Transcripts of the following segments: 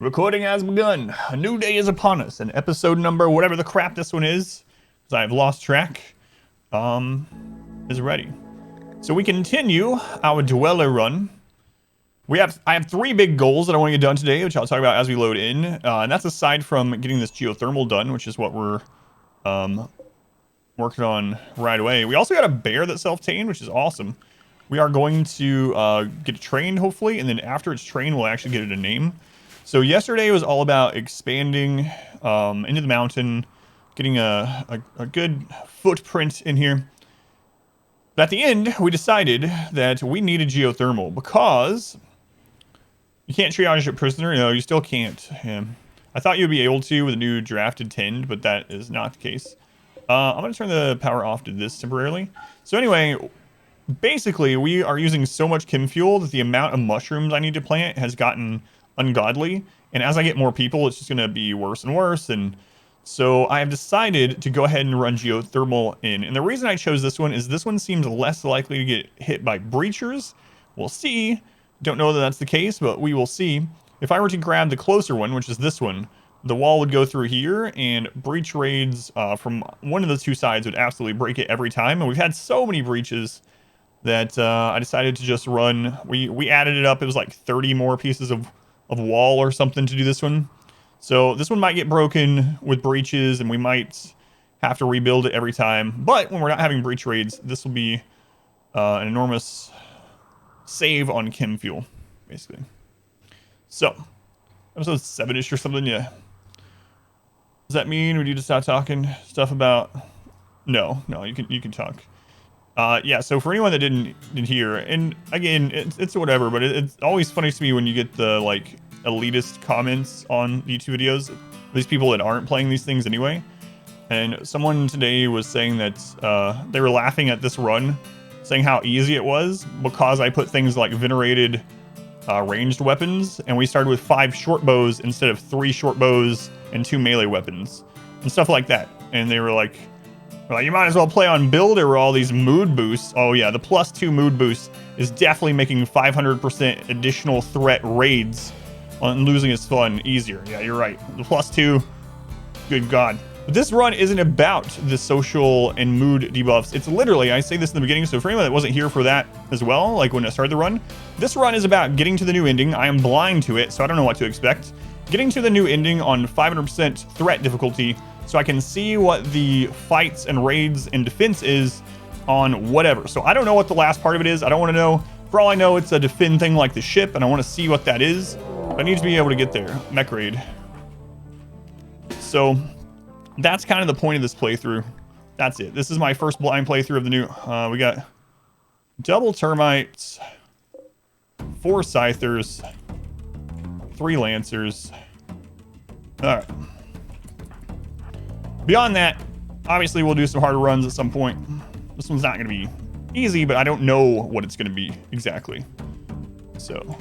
Recording has begun. A new day is upon us, and episode number, whatever the crap this one is, because I've lost track, is ready. So we continue our dweller run. I have 3 big goals that I want to get done today, which I'll talk about as we load in. And that's aside from getting this geothermal done, which is what we're working on right away. We also got a bear that's self-tamed, which is awesome. We are going to get it trained, hopefully, and then after it's trained, we'll actually get it a name. So yesterday was all about expanding into the mountain, getting a good footprint in here. But at the end, we decided that we needed geothermal because you can't triage a prisoner. No, you still can't. I thought you'd be able to with a new drafted tend, but that is not the case. I'm going to turn the power off to this temporarily. So anyway, basically, we are using so much chem fuel that the amount of mushrooms I need to plant has gotten ungodly, and as I get more people, it's just going to be worse and worse. And so I have decided to go ahead and run geothermal in, and the reason I chose this one is this one seems less likely to get hit by breachers. We'll see. Don't know that that's the case, but we will see. If I were to grab the closer one, which is this one, the wall would go through here, and breach raids from one of the 2 sides would absolutely break it every time. And we've had so many breaches that I decided to just run. We added it up. It was like 30 more pieces of wall or something to do this one. So this one might get broken with breaches, and we might have to rebuild it every time. But when we're not having breach raids, this will be an enormous save on chem fuel, basically. So, episode 7-ish or something, yeah. Does that mean we need to start talking stuff about? No, you can talk. Yeah, so for anyone that didn't hear, and again, it's whatever, but it's always funny to me when you get the, like, elitist comments on YouTube videos, these people that aren't playing these things anyway. And someone today was saying that they were laughing at this run, saying how easy it was because I put things like venerated ranged weapons, and we started with 5 short bows instead of 3 short bows and 2 melee weapons, and stuff like that. And they were like, well, you might as well play on builder or all these mood boosts. Oh yeah, the +2 mood boost is definitely making 500% additional threat raids on losing is fun easier. Yeah, you're right. The +2, good God. But this run isn't about the social and mood debuffs. It's literally, I say this in the beginning, so for anyone that wasn't here for that as well, like when I started the run, this run is about getting to the new ending. I am blind to it, so I don't know what to expect. Getting to the new ending on 500% threat difficulty, so I can see what the fights and raids and defense is on whatever. So I don't know what the last part of it is. I don't want to know. For all I know, it's a defend thing like the ship, and I want to see what that is. I need to be able to get there. Mech raid. So that's kind of the point of this playthrough. That's it. This is my first blind playthrough of the new. We got double termites, 4 scythers, 3 lancers. All right. Beyond that, obviously we'll do some harder runs at some point. This one's not going to be easy, but I don't know what it's going to be exactly. So,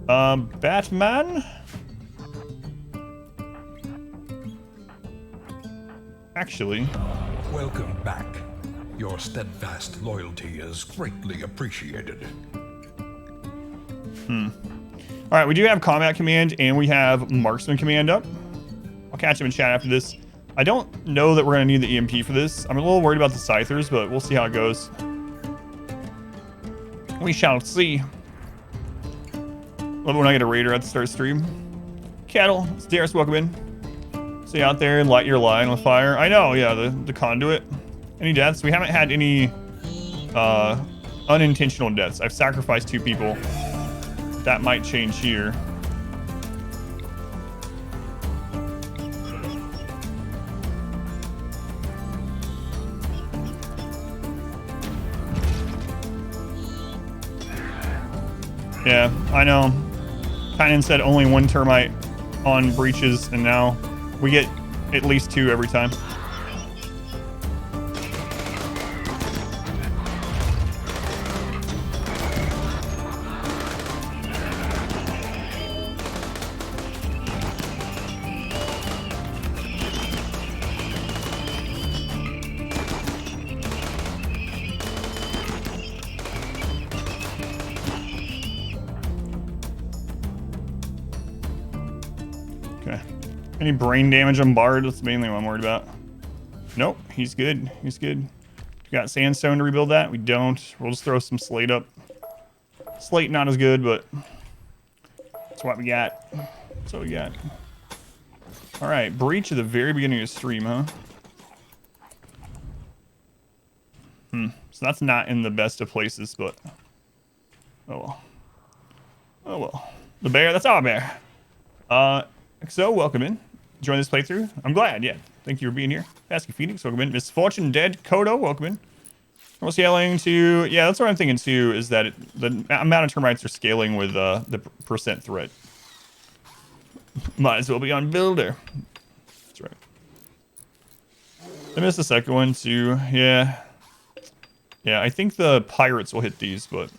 Batman. Actually, welcome back. Your steadfast loyalty is greatly appreciated. All right, we do have combat command and we have marksman command up. I'll catch him in chat after this. I don't know that we're going to need the EMP for this. I'm a little worried about the scythers, but we'll see how it goes. We shall see. Love it when I get a raider at the start of stream. Cattle, it's Darius, welcome in. Stay out there and light your line on fire. I know, yeah, the conduit. Any deaths? We haven't had any unintentional deaths. I've sacrificed 2 people. That might change here. Yeah, I know. Kynan said only 1 termite on breaches, and now we get at least 2 every time. Okay. Any brain damage on Bard? That's mainly what I'm worried about. Nope, he's good. He's good. We got sandstone to rebuild that? We don't. We'll just throw some slate up. Slate not as good, but that's what we got. That's what we got. All right, breach at the very beginning of the stream, huh? So that's not in the best of places, but oh well. Oh well. The bear, that's our bear. So welcome in. Join this playthrough. I'm glad, yeah. Thank you for being here. Basky Phoenix, welcome in. Misfortune Dead, Kodo, welcome in. We're scaling to, yeah, that's what I'm thinking too, is that the amount of termites are scaling with the percent threat. Might as well be on Builder. That's right. I missed the second one too, yeah. Yeah, I think the pirates will hit these, but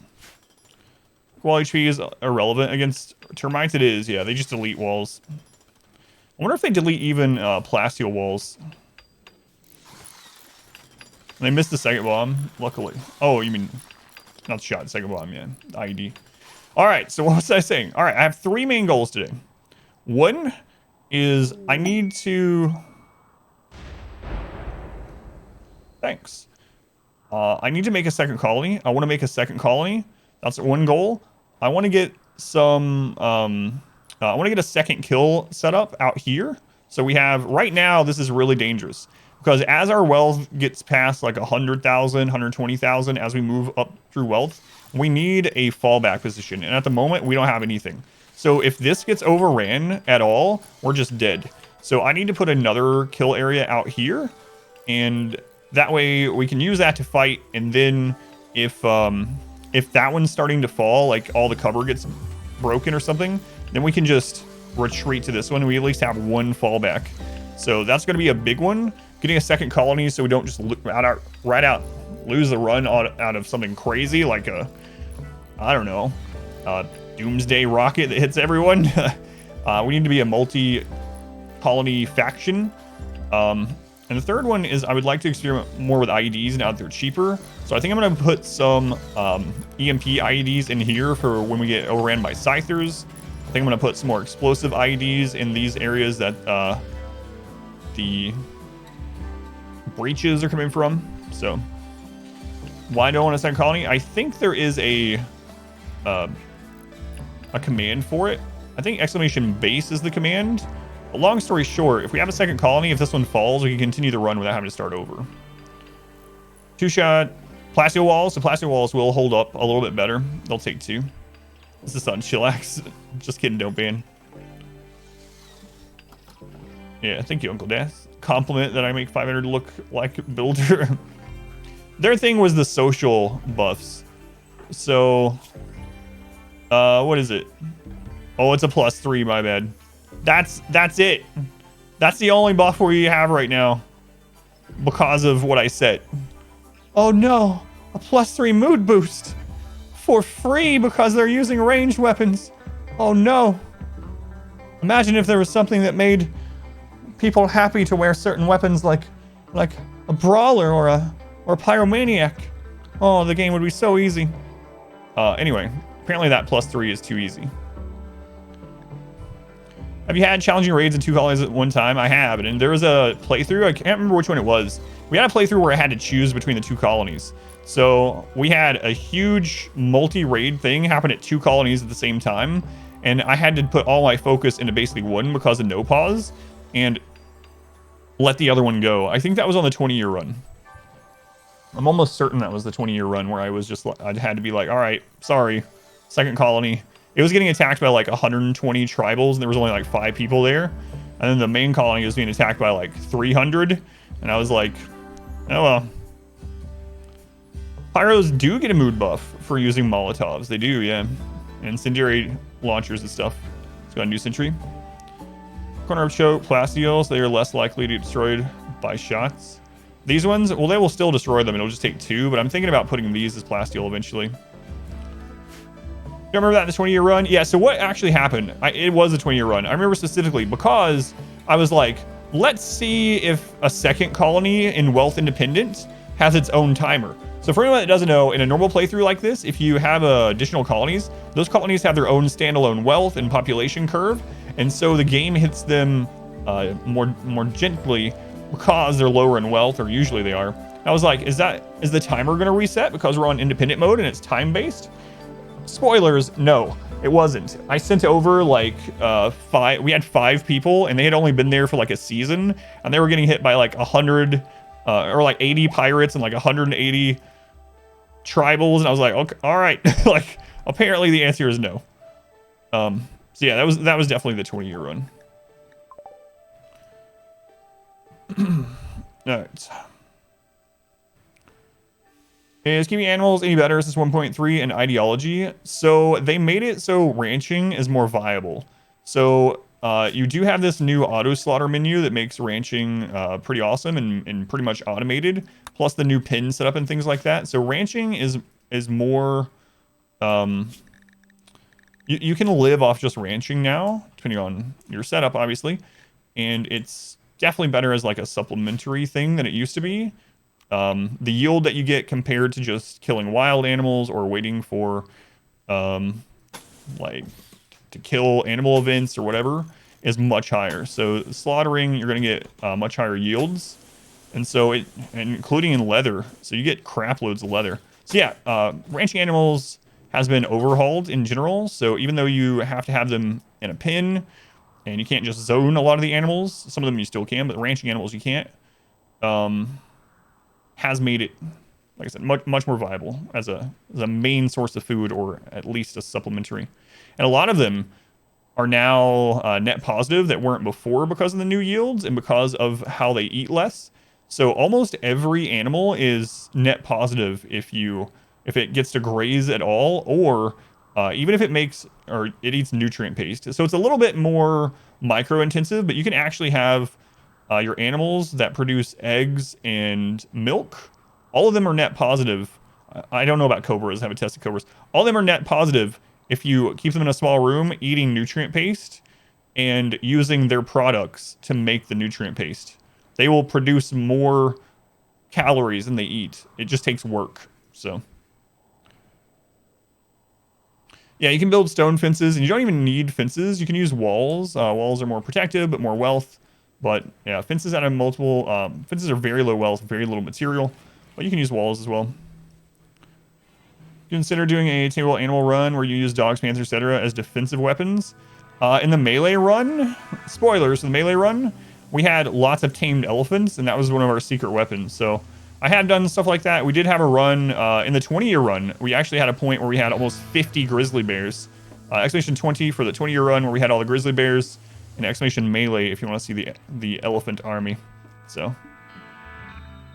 wall HP is irrelevant against termites. It is, yeah. They just delete walls. I wonder if they delete even plasteel walls. They missed the second bomb, luckily. Oh, you mean not the shot, second bomb, yeah. IED. All right, so what was I saying? All right, I have 3 main goals today. One is I need to... Thanks. I need to make a second colony. I want to make a second colony. That's one goal. I want to get some... I want to get a second kill set up out here. So we have... Right now, this is really dangerous. Because as our wealth gets past like 100,000, 120,000, as we move up through wealth, we need a fallback position. And at the moment, we don't have anything. So if this gets overran at all, we're just dead. So I need to put another kill area out here. And that way we can use that to fight. And then if that one's starting to fall, like all the cover gets broken or something, then we can just retreat to this one. We at least have one fallback. So that's going to be a big one. Getting a second colony so we don't just lose the run out of something crazy like a, I don't know, doomsday rocket that hits everyone. We need to be a multi-colony faction. And the third one is I would like to experiment more with IEDs now that they're cheaper. So I think I'm going to put some EMP IEDs in here for when we get overran by Scythers. I think I'm going to put some more explosive IEDs in these areas that the breaches are coming from. So why do I want a second colony? I think there is a command for it. I think exclamation base is the command. But long story short, if we have a second colony, if this one falls, we can continue the run without having to start over. 2-shot plasteel walls. The plasteel walls will hold up a little bit better. They'll take 2. This is on Chillax. Just kidding, don't ban. Yeah, thank you, Uncle Death. Compliment that I make 500 look like Builder. Their thing was the social buffs. So, what is it? Oh, it's a +3, my bad. That's it. That's the only buff we have right now because of what I said. Oh no, a +3 mood boost for free because they're using ranged weapons. Oh no. Imagine if there was something that made people happy to wear certain weapons like a brawler or a pyromaniac. Oh, the game would be so easy. Anyway, apparently that +3 is too easy. Have you had challenging raids in 2 colonies at one time? I have, and there was a playthrough, I can't remember which one it was. We had a playthrough where I had to choose between the 2 colonies. So we had a huge multi-raid thing happen at 2 colonies at the same time, and I had to put all my focus into basically one because of no pause, and let the other one go. I think that was on the 20-year run. I'm almost certain that was the 20-year run where I was just, I had to be like, all right, sorry, second colony. It was getting attacked by like 120 tribals, and there was only like 5 people there. And then the main colony was being attacked by like 300. And I was like, oh well. Pyros do get a mood buff for using Molotovs. They do, yeah. And incendiary launchers and stuff. Let's go on New Century. Corner of Choke, Plastios, they are less likely to be destroyed by shots. These ones, well, they will still destroy them. It'll just take 2, but I'm thinking about putting these as Plasteel eventually. You remember that in the 20-year run? Yeah, so what actually happened? It was a 20-year run. I remember specifically because I was like, let's see if a second colony in Wealth Independent has its own timer. So for anyone that doesn't know, in a normal playthrough like this, if you have additional colonies, those colonies have their own standalone wealth and population curve. And so the game hits them more gently because they're lower in wealth, or usually they are. I was like, is the timer going to reset because we're on independent mode and it's time based? Spoilers, no, it wasn't. I sent over like we had 5 people and they had only been there for like a season, and they were getting hit by like 100 or like 80 pirates and like 180 tribals, and I was like, okay, all right. Like, apparently the answer is no. So yeah, that was definitely the 20-year run. All right. Is keeping animals any better since 1.3 and ideology? So they made it so ranching is more viable. So you do have this new auto slaughter menu that makes ranching pretty awesome and pretty much automated, plus the new pin setup and things like that. So ranching is more, you can live off just ranching now, depending on your setup, obviously. And it's definitely better as like a supplementary thing than it used to be. The yield that you get compared to just killing wild animals or waiting for like to kill animal events or whatever is much higher. So slaughtering, you're going to get much higher yields, and so including in leather, so you get crap loads of leather. So yeah, ranching animals has been overhauled in general. So even though you have to have them in a pen and you can't just zone a lot of the animals, some of them you still can, but ranching animals you can't, has made it, like I said, much more viable as a main source of food, or at least a supplementary. And a lot of them are now net positive that weren't before because of the new yields and because of how they eat less. So almost every animal is net positive if it gets to graze at all, or even if it eats nutrient paste. So it's a little bit more micro intensive, but you can actually have your animals that produce eggs and milk. All of them are net positive. I don't know about cobras. I haven't tested cobras. All of them are net positive if you keep them in a small room eating nutrient paste and using their products to make the nutrient paste. They will produce more calories than they eat. It just takes work. So yeah, you can build stone fences, and you don't even need fences. You can use walls. Walls are more protective, but more wealth. But yeah, fences out of multiple fences are very low wealth, very little material, but you can use walls as well. Consider doing a table animal run where you use dogs, panthers, etc. as defensive weapons. In the melee run, spoilers, in the melee run, we had lots of tamed elephants, and that was one of our secret weapons. So I had done stuff like that. We did have a run in the 20-year run. We actually had a point where we had almost 50 grizzly bears. Exclamation 20 for the 20-year run where we had all the grizzly bears. And exclamation melee if you want to see the elephant army. So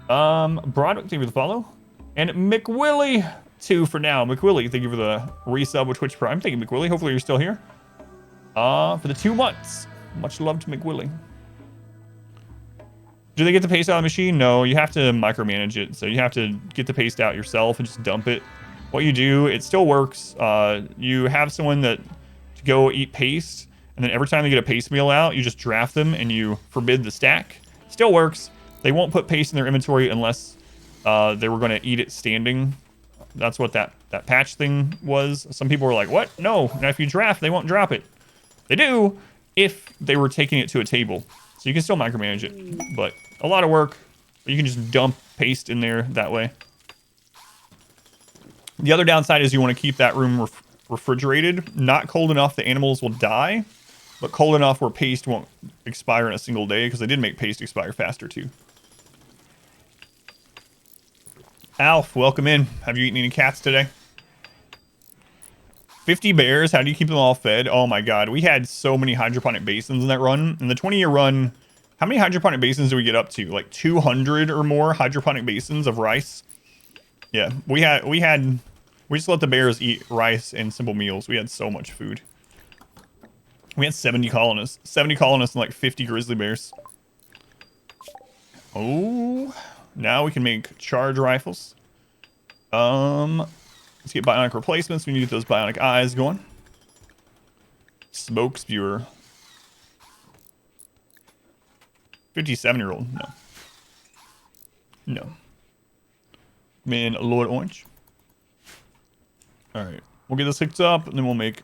Broderick, thank you for the follow, and McWillie 2 for now. McWillie, thank you for the resub with Twitch Prime. Thank you, McWillie. Hopefully you're still here for the 2 months. Much love to McWillie. Do they get the paste out of the machine? No, you have to micromanage it. So you have to get the paste out yourself and just dump it. What you do, it still works. You have someone to go eat paste, and then every time they get a paste meal out, you just draft them and you forbid the stack. Still works. They won't put paste in their inventory unless they were going to eat it standing. That's what that patch thing was. Some people were like, what? No. Now if you draft, they won't drop it. They do if they were taking it to a table. So you can still micromanage it, but a lot of work. But you can just dump paste in there that way. The other downside is you want to keep that room refrigerated. Not cold enough the animals will die, but cold enough where paste won't expire in a single day, because they did make paste expire faster too. Alf, welcome in. Have you eaten any cats today? 50 bears. How do you keep them all fed? Oh my god, we had so many hydroponic basins in that run. In the 20-year run, how many hydroponic basins do we get up to? Like 200 or more hydroponic basins of rice. Yeah, we just let the bears eat rice and simple meals. We had so much food. We had 70 colonists. 70 colonists and like 50 grizzly bears. Oh, now we can make charge rifles. Let's get bionic replacements. We need to get those bionic eyes going. Smoke spewer. 57-year-old. No. No. Man, Lord Orange. Alright. We'll get this hooked up, and then we'll make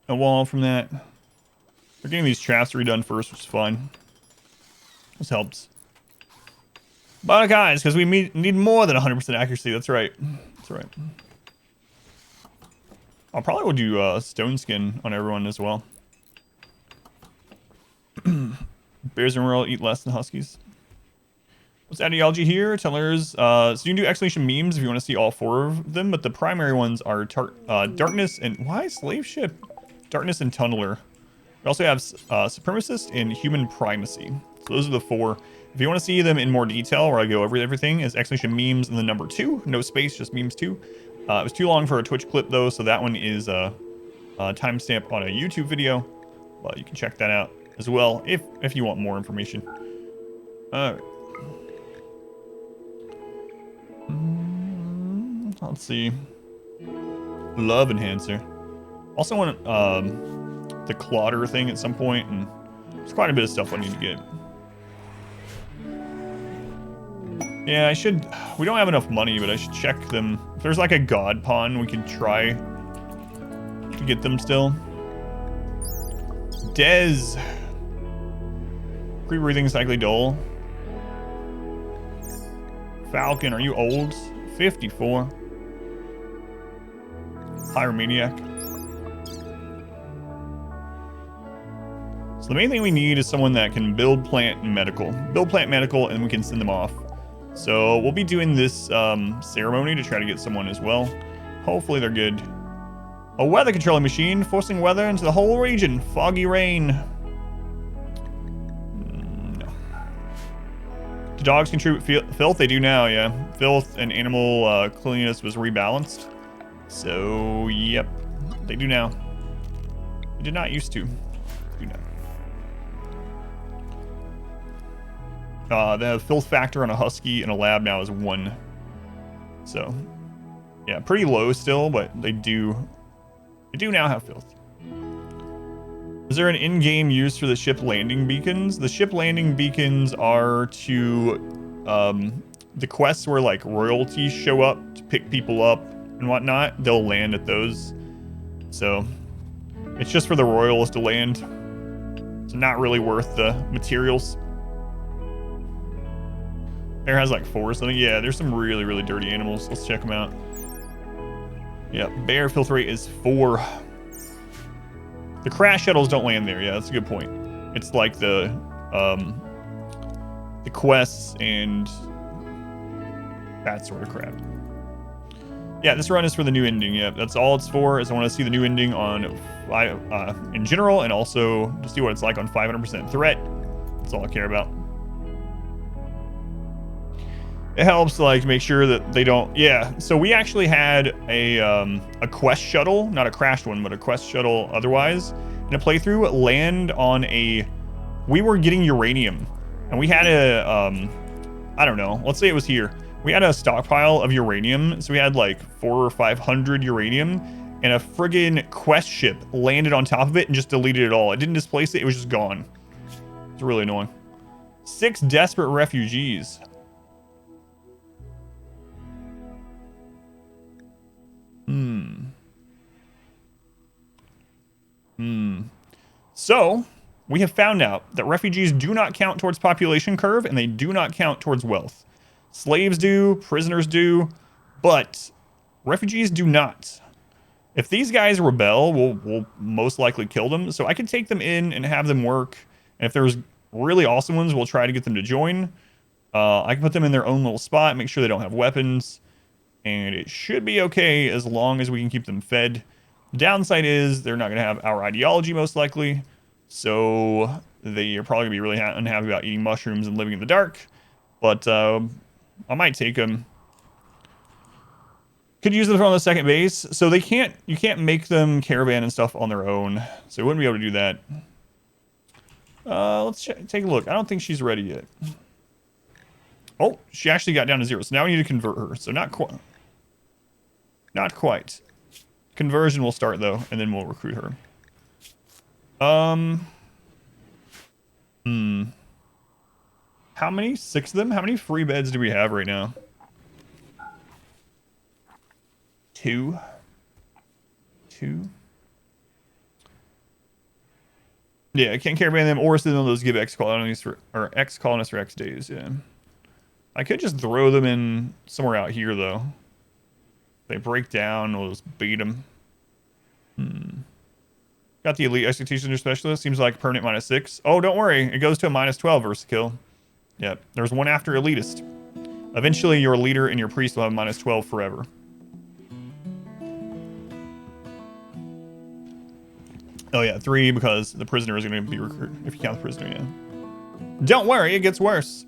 a wall from that. We're getting these traps redone first, which is fine. This helps. But guys, because we need more than 100% accuracy. That's right. That's right. I'll probably will do stone skin on everyone as well. Bears in RimWorld eat less than huskies. What's ideology here? Tellers. So you can do exclamation memes if you want to see all 4 of them, but the primary ones are darkness and why slave ship? Darkness and tunneler. We also have Supremacist and human primacy. So those are the 4. If you want to see them in more detail, where I go over everything, is exclamation memes and the number 2, no space, just memes 2. It was too long for a Twitch clip though, so that one is a timestamp on a YouTube video. But you can check that out as well if you want more information. All right. Let's see. Love enhancer. Also want the Clodder thing at some point, and there's quite a bit of stuff I need to get. Yeah, I should. We don't have enough money, but I should check them. If there's like a god pawn, we could try to get them still. Dez. Free breathing, cyclically dull. Falcon, are you old? 54. Pyromaniac. So the main thing we need is someone that can build plant and medical. Build plant medical, and we can send them off. So we'll be doing this ceremony to try to get someone as well. Hopefully they're good. A weather controlling machine, forcing weather into the whole region. Foggy rain. No. Do dogs contribute filth? They do now, yeah. Filth and animal cleanliness was rebalanced. So, yep. They do now. They did not used to. Do now. The filth factor on a husky and a lab now is 1. So, yeah, pretty low still, but they do now have filth. Is there an in-game use for the ship landing beacons? The ship landing beacons are to the quests where like royalties show up to pick people up and whatnot. They'll land at those. So it's just for the royals to land. It's not really worth the materials. Bear has like 4 or something. Yeah, there's some really, really dirty animals. Let's check them out. Yeah, bear filth rate is 4. The crash shuttles don't land there. Yeah, that's a good point. It's like the quests and that sort of crap. Yeah, this run is for the new ending. Yeah, that's all it's for. Is I want to see the new ending on in general, and also to see what it's like on 500% threat. That's all I care about. It helps like make sure that they don't. Yeah, so we actually had a quest shuttle, not a crashed one, but a quest shuttle otherwise in a playthrough land on a. We were getting uranium, and we had a I don't know. Let's say it was here. We had a stockpile of uranium, so we had like 400 or 500 uranium, and a friggin' quest ship landed on top of it and just deleted it all. It didn't displace it; it was just gone. It's really annoying. 6 desperate refugees. So, we have found out that refugees do not count towards population curve, and they do not count towards wealth. Slaves do, prisoners do, but refugees do not. If these guys rebel, we'll most likely kill them. So I can take them in and have them work. And if there's really awesome ones, we'll try to get them to join. I can put them in their own little spot, make sure they don't have weapons. And it should be okay as long as we can keep them fed. The downside is they're not going to have our ideology most likely. So they are probably going to be really unhappy about eating mushrooms and living in the dark. But I might take them. Could use them on the second base. So they can't. You can't make them caravan and stuff on their own. So we wouldn't be able to do that. Let's take a look. I don't think she's ready yet. Oh, she actually got down to 0. So now we need to convert her. So not quite. Not quite. Conversion will start though, and then we'll recruit her. How many? 6 of them? How many free beds do we have right now? 2. 2. Yeah, I can't caravan them or send them those give X colonists for X colonists for X days. Yeah, I could just throw them in somewhere out here though. If they break down, we'll just beat them. Got the elite executioner specialist. Seems like permanent -6. Oh, don't worry, it goes to a -12 versus kill. Yep, there's one after elitist. Eventually, your leader and your priest will have -12 forever. Oh yeah, 3 because the prisoner is going to be recruited, if you count the prisoner, yeah. Don't worry, it gets worse.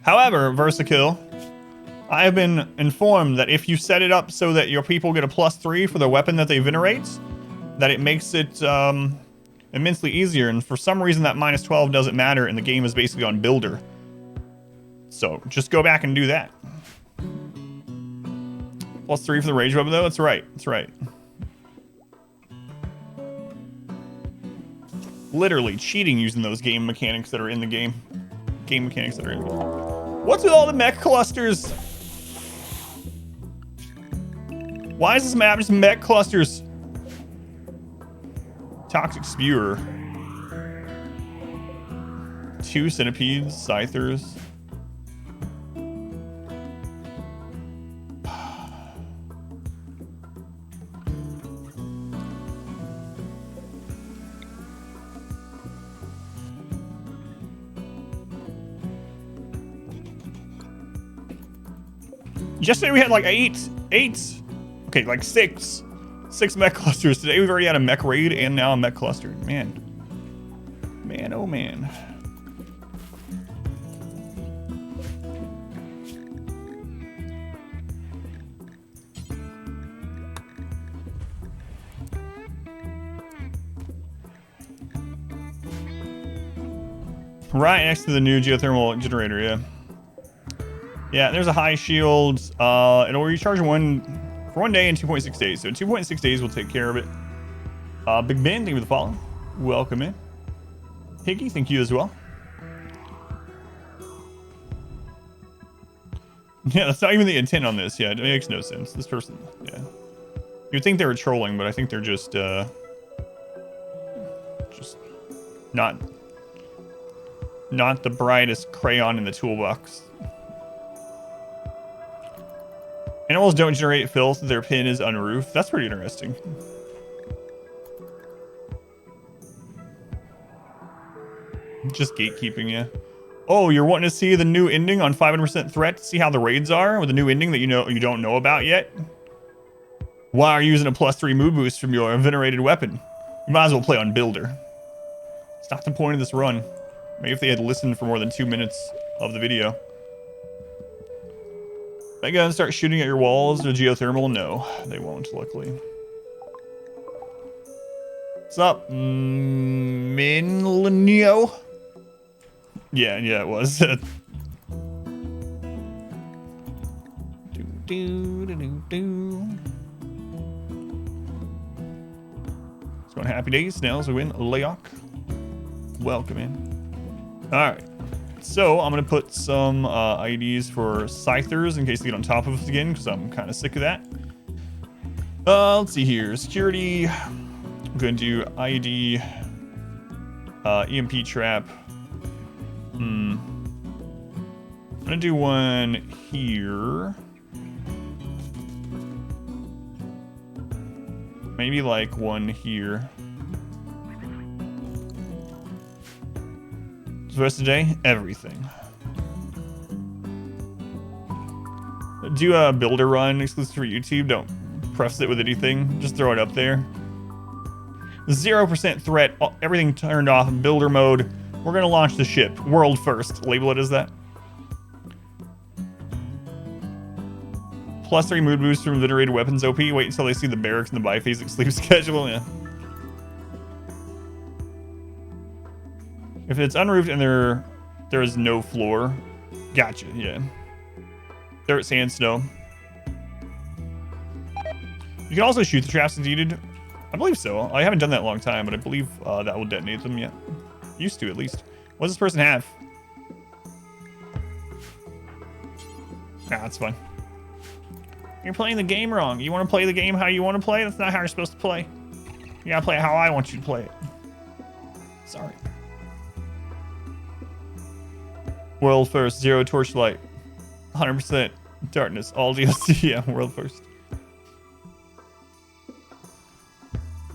However, Versakill, I have been informed that if you set it up so that your people get a +3 for the weapon that they venerate, that it makes it immensely easier, and for some reason that -12 doesn't matter, and the game is basically on builder. So, just go back and do that. +3 for the rage weapon though, that's right, that's right. Literally cheating using those game mechanics that are in the game. Game mechanics that are in the game. What's with all the mech clusters? Why is this map just mech clusters? Toxic Spewer. 2 centipedes, scythers. Yesterday we had like 8. Okay, like 6 mech clusters. Today we've already had a mech raid and now a mech cluster. Man, oh man. Right next to the new geothermal generator, yeah. Yeah, there's a high shield. It'll recharge for 1 day and 2.6 days. So 2.6 days will take care of it. Big Ben, thank you for the follow. Welcome in. Higgy, thank you as well. Yeah, that's not even the intent on this. Yeah, it makes no sense. This person, yeah. You'd think they were trolling, but I think they're just not the brightest crayon in the toolbox. Animals don't generate filth, their pin is unroofed. That's pretty interesting. Just gatekeeping, yeah. Oh, you're wanting to see the new ending on 500% threat? See how the raids are with the new ending that you don't know about yet? Why are you using a +3 mood boost from your venerated weapon? You might as well play on builder. It's not the point of this run. Maybe if they had listened for more than 2 minutes of the video. Are they gonna start shooting at your walls with geothermal? No, they won't, luckily. What's up, Minlenio? Yeah, it was. It's going happy days. Snails we win. Leok. Welcome in. Alright. So, I'm going to put some IDs for Scythers in case they get on top of us again, because I'm kind of sick of that. Let's see here. Security. I'm going to do ID. EMP trap. I'm going to do one here. Maybe like one here. The rest of the day, everything. Do a builder run exclusive for YouTube. Don't press it with anything. Just throw it up there. 0% threat. Everything turned off. Builder mode. We're going to launch the ship. World first. Label it as that. +3 mood boost from venerated weapons OP. Wait until they see the barracks and the biphasic sleep schedule. Yeah. If it's unroofed and there is no floor. Gotcha, yeah. Dirt, sand, snow. You can also shoot the traps as needed. I believe so. I haven't done that in a long time, but I believe that will detonate them, yeah. Used to, at least. What does this person have? Nah, that's fine. You're playing the game wrong. You want to play the game how you want to play? That's not how you're supposed to play. You gotta play it how I want you to play it. Sorry. World first, 0 torchlight, 100% darkness, all DLC. Yeah, world first.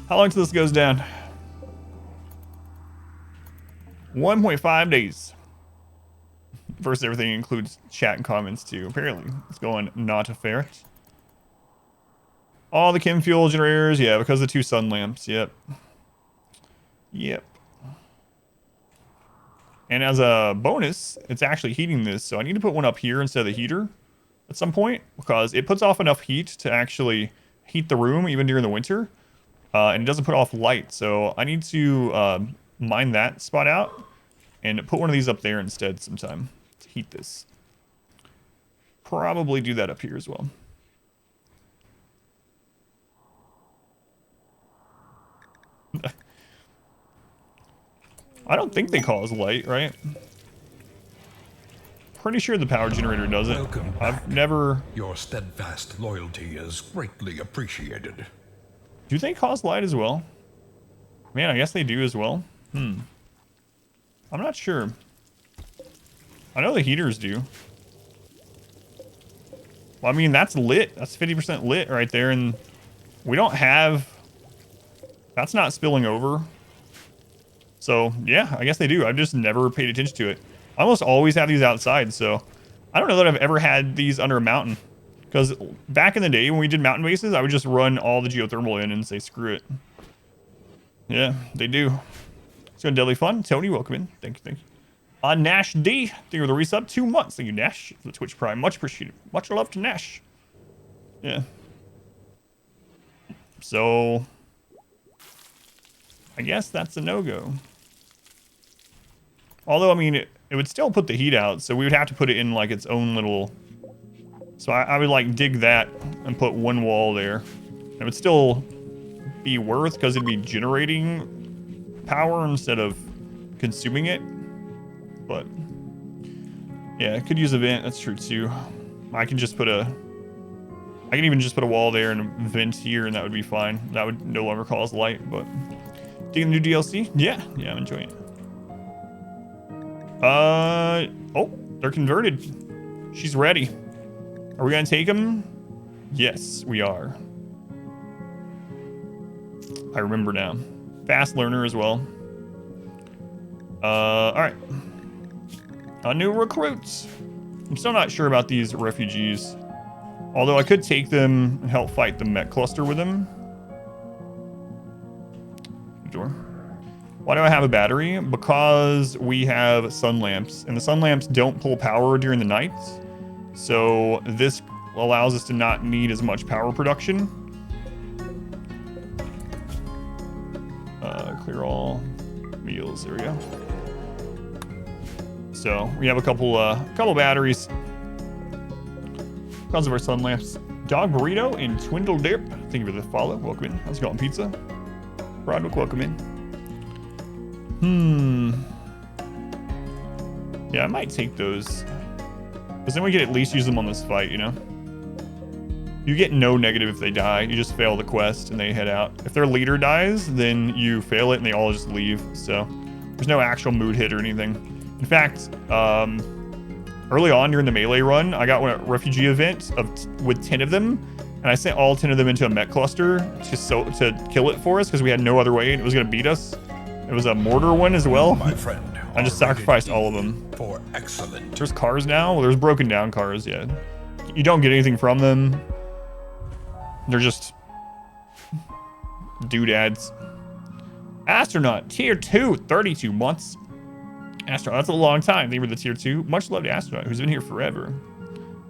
How long till this goes down? 1.5 days. First, everything includes chat and comments too. Apparently, it's going not a ferret. All the chem fuel generators, yeah, because of the 2 sun lamps. Yep. Yep. And as a bonus, it's actually heating this, so I need to put one up here instead of the heater at some point, because it puts off enough heat to actually heat the room even during the winter, and it doesn't put off light. So I need to mine that spot out and put one of these up there instead sometime to heat this. Probably do that up here as well. I don't think they cause light, right? Pretty sure the power generator does it. Welcome back. I've never... Your steadfast loyalty is greatly appreciated. Do they cause light as well? Man, I guess they do as well. I'm not sure. I know the heaters do. Well, I mean, that's lit. That's 50% lit right there, and we don't have... That's not spilling over. So, yeah, I guess they do. I've just never paid attention to it. I almost always have these outside, so I don't know that I've ever had these under a mountain. Because back in the day when we did mountain bases, I would just run all the geothermal in and say, screw it. Yeah, they do. It's been deadly fun. Tony, welcome in. Thank you, thank you. Nash D, thank you for the resub. 2 months. Thank you, Nash, for the Twitch Prime. Much appreciated. Much love to Nash. Yeah. So, I guess that's a no-go. Although, I mean, it would still put the heat out, so we would have to put it in, like, its own little... So I would, like, dig that and put one wall there. It would still be worth, because it'd be generating power instead of consuming it. But, yeah, it could use a vent. That's true, too. I can just put a... I can even just put a wall there and a vent here, and that would be fine. That would no longer cause light, but... Digging the new DLC? Yeah, I'm enjoying it. Oh, they're converted. She's ready. Are we gonna take them? Yes, we are. I remember now. Fast learner as well. Alright. New recruits. I'm still not sure about these refugees. Although I could take them and help fight the MECH cluster with them. Door. Why do I have a battery? Because we have sun lamps, and the sun lamps don't pull power during the night. So this allows us to not need as much power production. Clear all meals. There we go. So we have a couple batteries because of our sun lamps. Dog Burrito and Twindle Dip. Thank you for the follow. Welcome in. How's it going, pizza? Brodwick, welcome in. Yeah, I might take those. Because then we could at least use them on this fight, you know? You get no negative if they die. You just fail the quest and they head out. If their leader dies, then you fail it and they all just leave. So there's no actual mood hit or anything. In fact, early on during the melee run, I got a refugee event with 10 of them. And I sent all 10 of them into a MECH cluster to kill it for us because we had no other way and it was going to beat us. It was a mortar one as well. My friend, I just sacrificed all of them. For excellent. There's cars now. Well, there's broken down cars, yeah. You don't get anything from them. They're just doodads. Astronaut, tier 2, 32 months. Astronaut, that's a long time. They were the tier 2. Much love to Astronaut, who's been here forever.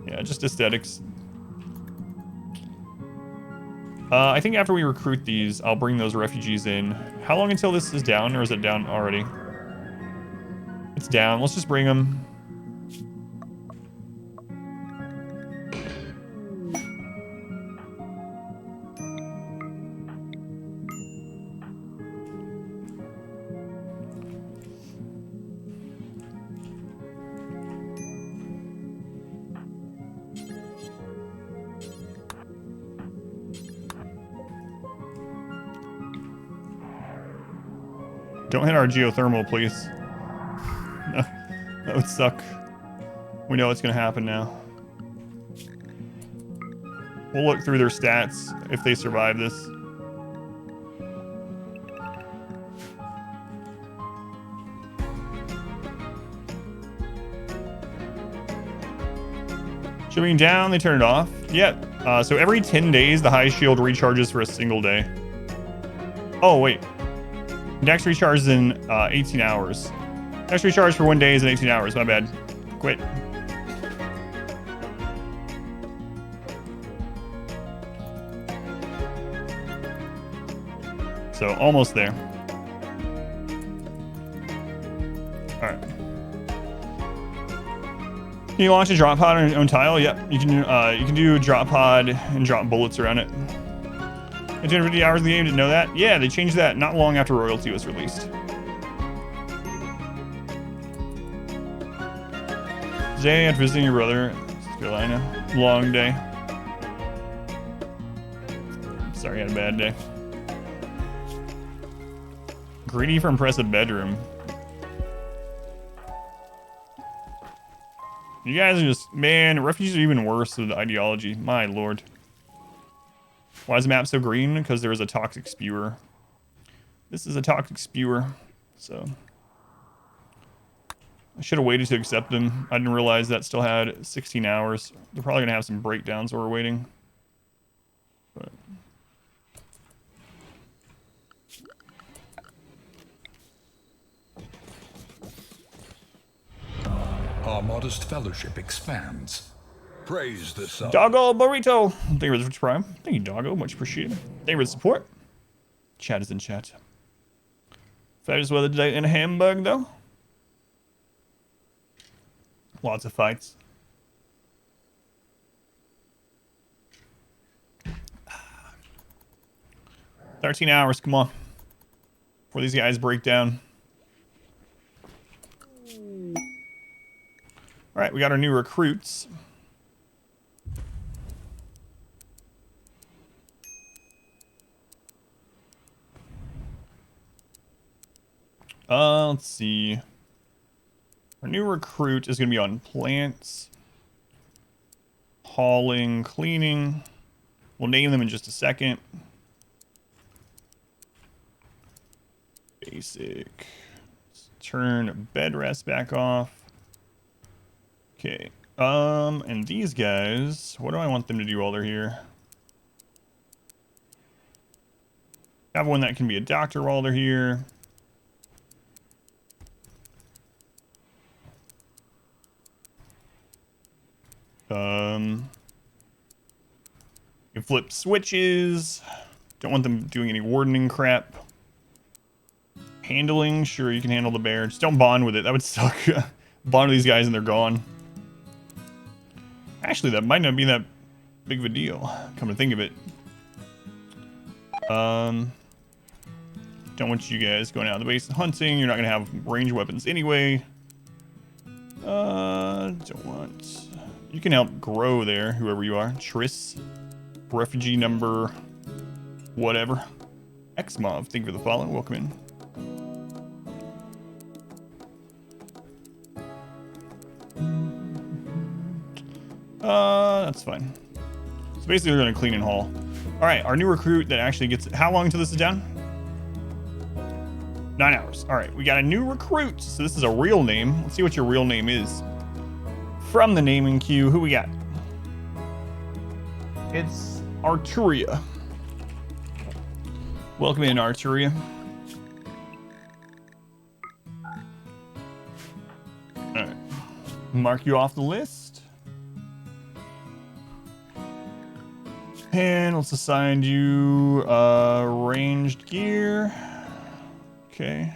Yeah, just aesthetics. I think after we recruit these, I'll bring those refugees in. How long until this is down, or is it down already? It's down. Let's just bring them. Don't hit our geothermal, please. No, that would suck. We know what's gonna happen now. We'll look through their stats if they survive this. Shooting down, they turn it off. Yeah, so every 10 days, the high shield recharges for a single day. Oh, wait. Next recharges in 18 hours. Next recharge for 1 day is in 18 hours. My bad. Quit. So almost there. All right. Can you launch a drop pod on your own tile? Yep. You can do a drop pod and drop bullets around it. 250 hours in the game, didn't know that? Yeah, they changed that not long after Royalty was released. Today, after visiting your brother, South Carolina. Long day. Sorry, I had a bad day. Greedy for impressive bedroom. You guys are just, man, refugees are even worse with the ideology. My lord. Why is the map so green? Because there was a toxic spewer. This is a toxic spewer, so. I should have waited to accept them. I didn't realize that still had 16 hours. They're probably gonna have some breakdowns while we're waiting. But. Our modest fellowship expands. Praise the sun. Doggo Burrito. Thank you for the Twitch Prime. Thank you, Doggo. Much appreciated. Thank you for the support. Chat is in chat. Fighters weather today in Hamburg, though. Lots of fights. $13 hours. Come on. Before these guys break down. All right, we got our new recruits. Let's see. Our new recruit is going to be on plants, hauling, cleaning. We'll name them in just a second. Basic. Let's turn bed rest back off. Okay. And these guys, what do I want them to do while they're here? Have one that can be a doctor while they're here. You flip switches. Don't want them doing any wardening crap. Handling, sure, you can handle the bear. Just don't bond with it. That would suck. Bond with these guys and they're gone. Actually, that might not be that big of a deal, come to think of it. Don't want you guys going out of the base and hunting. You're not going to have ranged weapons anyway. Don't want... You can help grow there, whoever you are. Triss. Refugee number... whatever. Xmov, thank you for the follow. Welcome in. That's fine. So basically we're gonna clean and haul. Alright, our new recruit that actually gets... How long until this is down? 9 hours. Alright, we got a new recruit. So this is a real name. Let's see what your real name is. From the naming queue, who we got? It's Arturia. Welcome in, Arturia. Alright. Mark you off the list. And let's assign you ranged gear. Okay.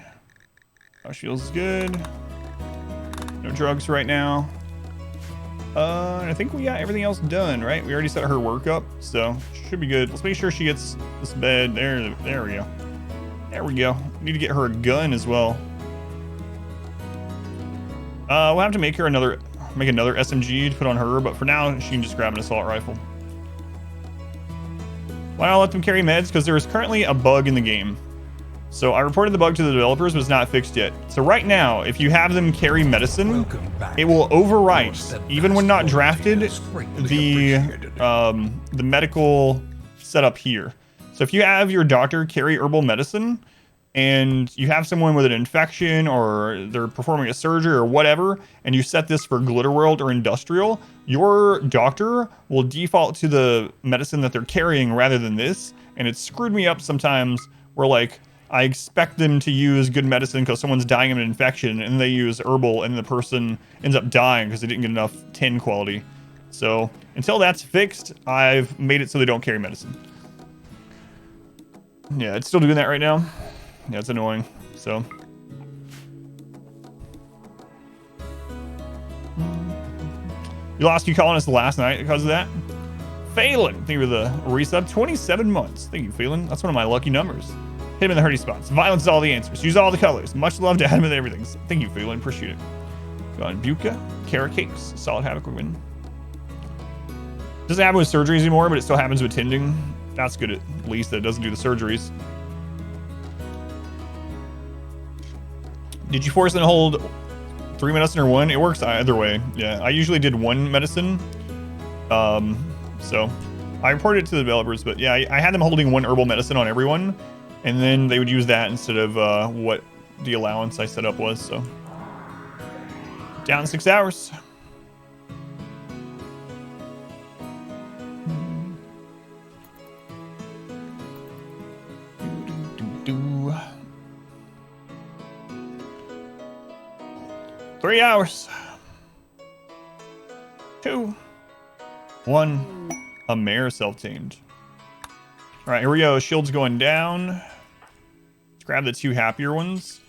Our shield's good. No drugs right now. And I think we got everything else done, right? We already set her work up, so should be good. Let's make sure she gets this bed. There we go. There we go. We need to get her a gun as well. We'll have to make another SMG to put on her, but for now she can just grab an assault rifle. Why not let them carry meds? Because there is currently a bug in the game. So I reported the bug to the developers, but it's not fixed yet. So right now, if you have them carry medicine, it will overwrite, even when not drafted, the medical setup here. So if you have your doctor carry herbal medicine, and you have someone with an infection or they're performing a surgery or whatever, and you set this for Glitter World or Industrial, your doctor will default to the medicine that they're carrying rather than this. And it's screwed me up sometimes where like, I expect them to use good medicine because someone's dying of an infection and they use herbal and the person ends up dying because they didn't get enough 10 quality. So until that's fixed, I've made it so they don't carry medicine. Yeah, it's still doing that right now. Yeah, it's annoying. So. You lost you calling us last night because of that? Phelan, thank you for the resub. 27 months. Thank you, Phelan. That's one of my lucky numbers. Hit him in the hurty spots. Violence is all the answers. Use all the colors. Much love to Adam and everything. Thank you, Phelan. Appreciate it. Go on, Buka, Carrot Cakes, Solid Havoc win. Doesn't happen with surgeries anymore, but it still happens with tending. That's good at least that it doesn't do the surgeries. Did you force them to hold 3 medicine or 1? It works either way. Yeah, I usually did 1 medicine. So I reported it to the developers, but yeah, I had them holding 1 herbal medicine on everyone, and then they would use that instead of what the allowance I set up was. So down 6 hours. Do. 3 hours. 2. 1. A mare self-tamed. All right, here we go. Shield's going down. Let's grab the 2 happier ones.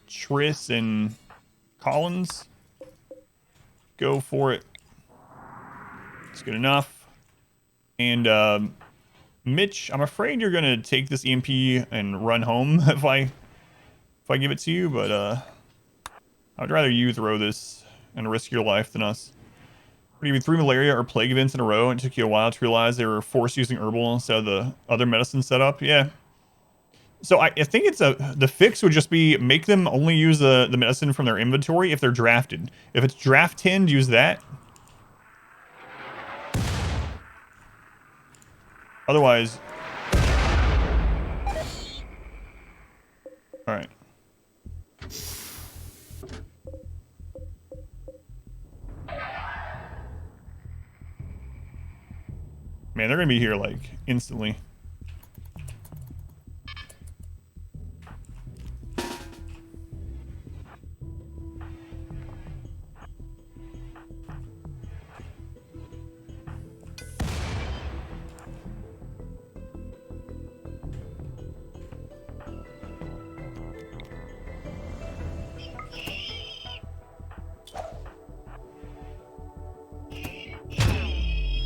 Triss and Collins. Go for it. It's good enough. And Mitch, I'm afraid you're gonna take this EMP and run home if I give it to you, but I'd rather you throw this and risk your life than us. What do you 3 malaria or plague events in a row, and it took you a while to realize they were forced using herbal instead of the other medicine setup? Yeah. So I think it's the fix would just be make them only use the medicine from their inventory if they're drafted. If it's draft 10, use that. Otherwise. All right. Man, they're gonna be here like instantly.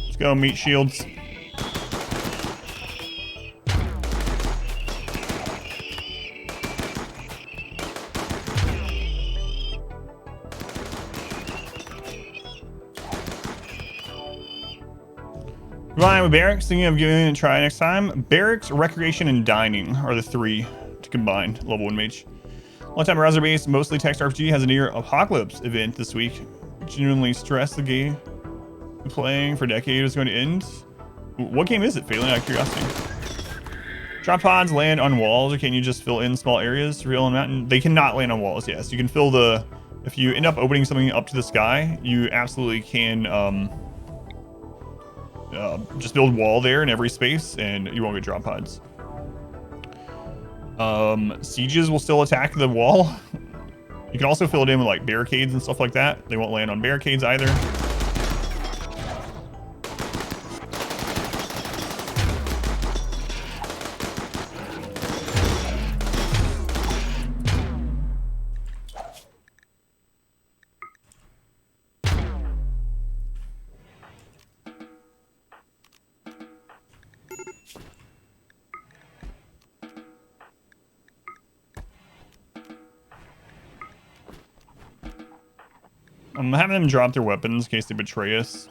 Let's go, meat shields. Relying with barracks, thinking of giving it a try next time. Barracks, recreation, and dining are the 3 to combine. Level 1 mage. One time browser based, mostly text RPG has a near apocalypse event this week. Genuinely stressed the game playing for decades is going to end. What game is it, Phelan? Out of curiosity. Drop pods land on walls, or can you just fill in small areas? Real and mountain? They cannot land on walls, yes. You can fill the... If you end up opening something up to the sky, you absolutely can just build wall there in every space, and you won't get drop pods. Sieges will still attack the wall. You can also fill it in with like barricades and stuff like that. They won't land on barricades either. I'm having them drop their weapons in case they betray us.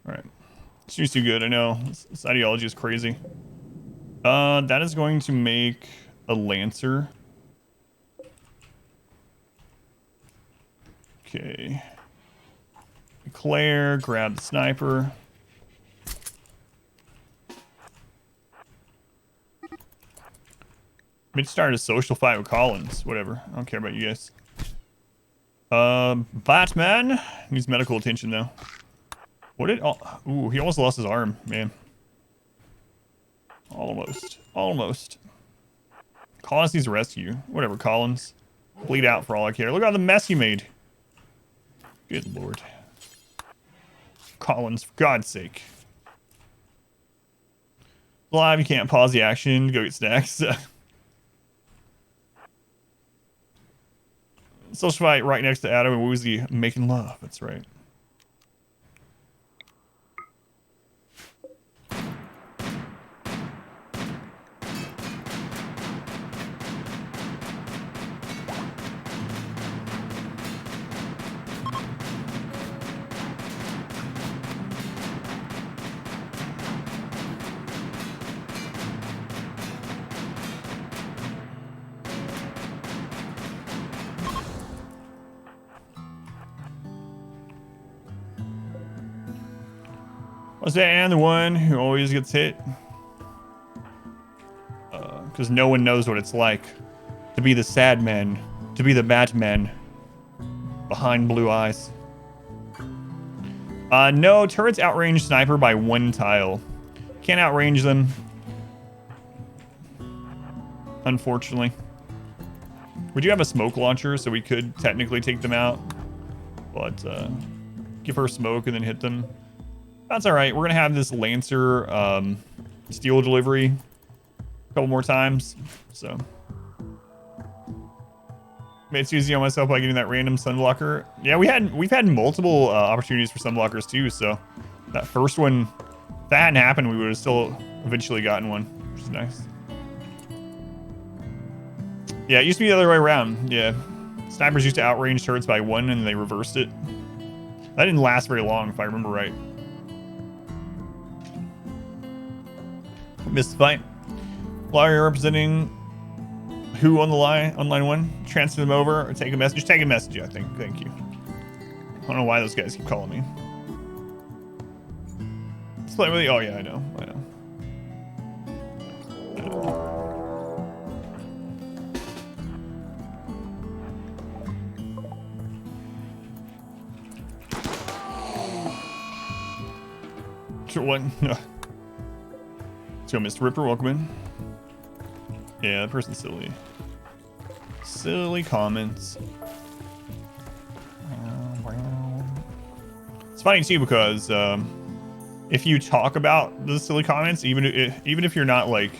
Alright. Seems too good. I know. This ideology is crazy. That is going to make a Lancer. Okay. Claire, grab the sniper. Maybe start a social fight with Collins. Whatever. I don't care about you guys. Batman needs medical attention though. What did? Oh, ooh, he almost lost his arm, man. Almost. Almost. Collins needs a rescue. Whatever, Collins. Bleed out for all I care. Look at the mess you made. Good lord. Collins, for God's sake. Live, you can't pause the action. Go get snacks. Social fight right next to Adam and Woozy making love. That's right. Was that Anne the one who always gets hit? Because no one knows what it's like to be the sad man, to be the Batman behind blue eyes. No, turrets outrange sniper by 1 tile. Can't outrange them, unfortunately. We do have a smoke launcher, so we could technically take them out, but give her smoke and then hit them. That's all right. We're gonna have this Lancer steel delivery a couple more times. So made it easy on myself by getting that random sunblocker. Yeah, we've had multiple opportunities for sunblockers too. So that first one, if that hadn't happened, we would have still eventually gotten one, which is nice. Yeah, it used to be the other way around. Yeah, snipers used to outrange turrets by 1, and they reversed it. That didn't last very long, if I remember right. Missed the fight. Flyer representing who on the line? On line 1? Transfer them over or take a message? Just take a message, I think. Thank you. I don't know why those guys keep calling me. Play with you. Oh, yeah, I know. I know. Sure, what? No. Let's go, Mr. Ripper. Welcome in. Yeah, that person's silly. Silly comments. It's funny too because if you talk about the silly comments, even if you're not like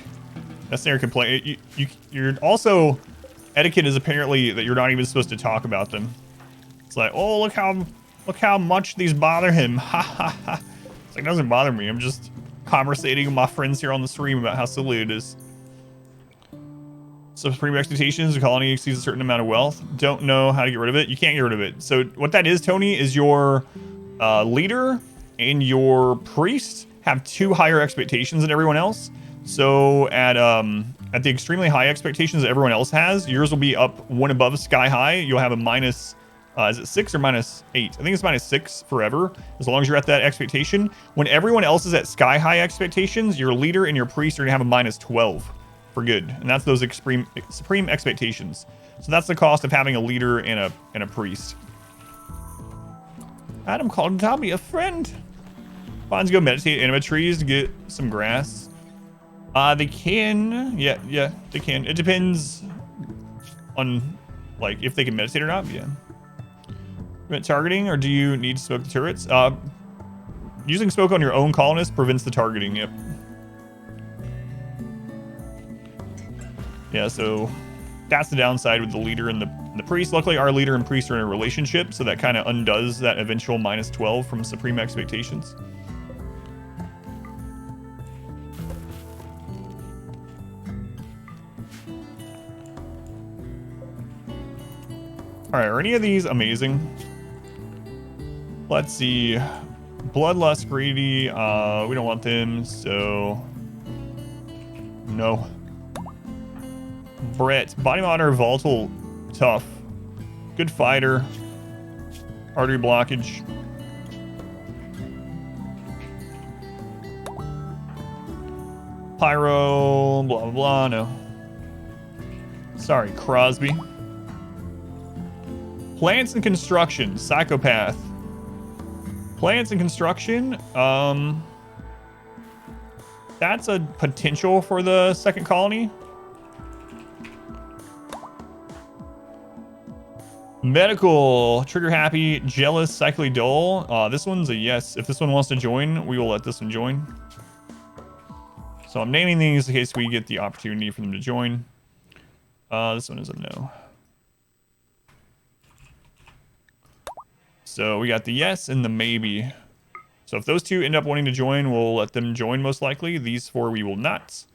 necessarily complaining, you're also etiquette is apparently that you're not even supposed to talk about them. It's like, oh, look how much these bother him. Ha ha ha. It's like, it doesn't bother me. I'm just conversating with my friends here on the stream about how silly it is. So supreme expectations, the colony exceeds a certain amount of wealth. Don't know how to get rid of it. You can't get rid of it. So what that is, Tony, is your leader and your priest have 2 higher expectations than everyone else. So at the extremely high expectations that everyone else has, yours will be up 1 above sky high. You'll have a minus, is it 6 or minus 8? I think it's minus 6 forever, as long as you're at that expectation. When everyone else is at sky high expectations, your leader and your priest are gonna have a minus 12 for good, and that's those supreme expectations. So that's the cost of having a leader and a priest. Adam called Tommy a friend. Bonds go meditate anima trees to get some grass. They can, yeah, they can. It depends on like if they can meditate or not. Yeah. Targeting, or do you need to smoke the turrets? Using smoke on your own colonists prevents the targeting. Yep. Yeah, so that's the downside with the leader and the priest. Luckily, our leader and priest are in a relationship, so that kind of undoes that eventual minus 12 from supreme expectations. All right, are any of these amazing? Let's see. Bloodlust, greedy. We don't want them, so no. Brett, body modder, volatile, tough, good fighter, artery blockage. Pyro, blah blah blah. No. Sorry, Crosby. Plants and construction, psychopath. Plants and construction. That's a potential for the second colony. Medical, trigger happy, jealous, psychically dull. This one's a yes. If this one wants to join, we will let this one join. So I'm naming these in case we get the opportunity for them to join. This one is a no. So we got the yes and the maybe. So if those two end up wanting to join, we'll let them join most likely. These four we will not.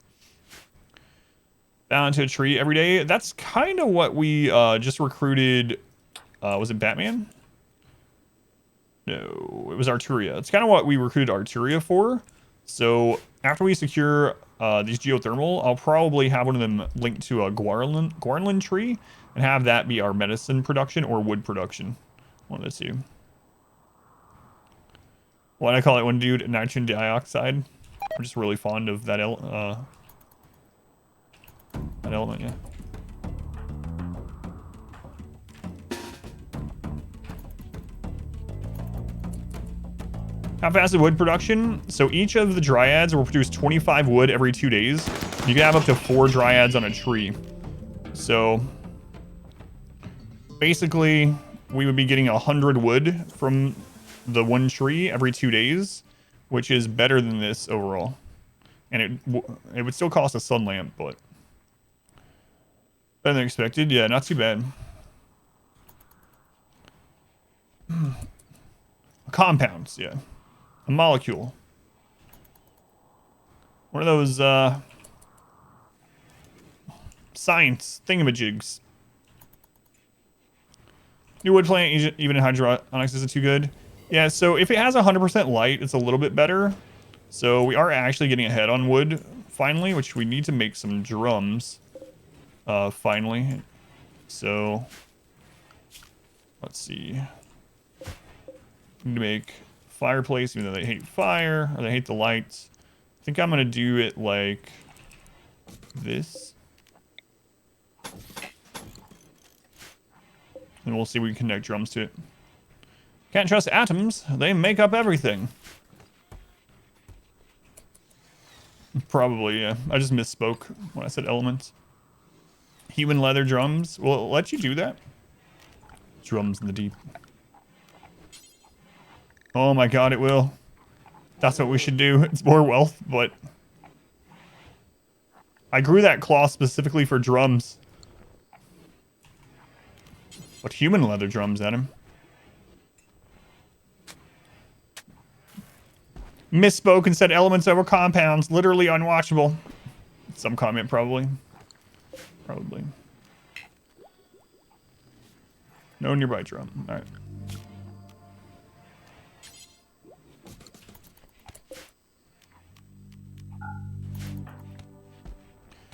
Bound to a tree every day. That's kind of what we just recruited. Was it Batman? No, it was Arturia. It's kind of what we recruited Arturia for. So after we secure these geothermal, I'll probably have one of them linked to a Guarnland tree and have that be our medicine production or wood production. One of the two. Why do I call it one dude? Nitrogen dioxide. I'm just really fond of that element, yeah. How fast is wood production? So each of the dryads will produce 25 wood every 2 days. You can have up to 4 dryads on a tree. So basically, we would be getting 100 wood from the one tree every 2 days, which is better than this overall. And it would still cost a sun lamp, but better than expected. Yeah, not too bad. Compounds, yeah. A molecule. One of those science thingamajigs. New wood plant, even in hydroponics, isn't too good. Yeah, so if it has 100% light, it's a little bit better. So we are actually getting ahead on wood finally, which we need to make some drums finally. So let's see. Need to make fireplace, even though they hate fire or they hate the lights. I think I'm gonna do it like this. And we'll see if we can connect drums to it. Can't trust atoms. They make up everything. Probably, yeah. I just misspoke when I said elements. Human leather drums. Will it let you do that? Drums in the deep. Oh my god, it will. That's what we should do. It's more wealth, but... I grew that cloth specifically for drums. But human leather drums, Adam. Misspoke and said elements over compounds. Literally unwatchable. Some comment, probably. Probably. No nearby drum. Alright.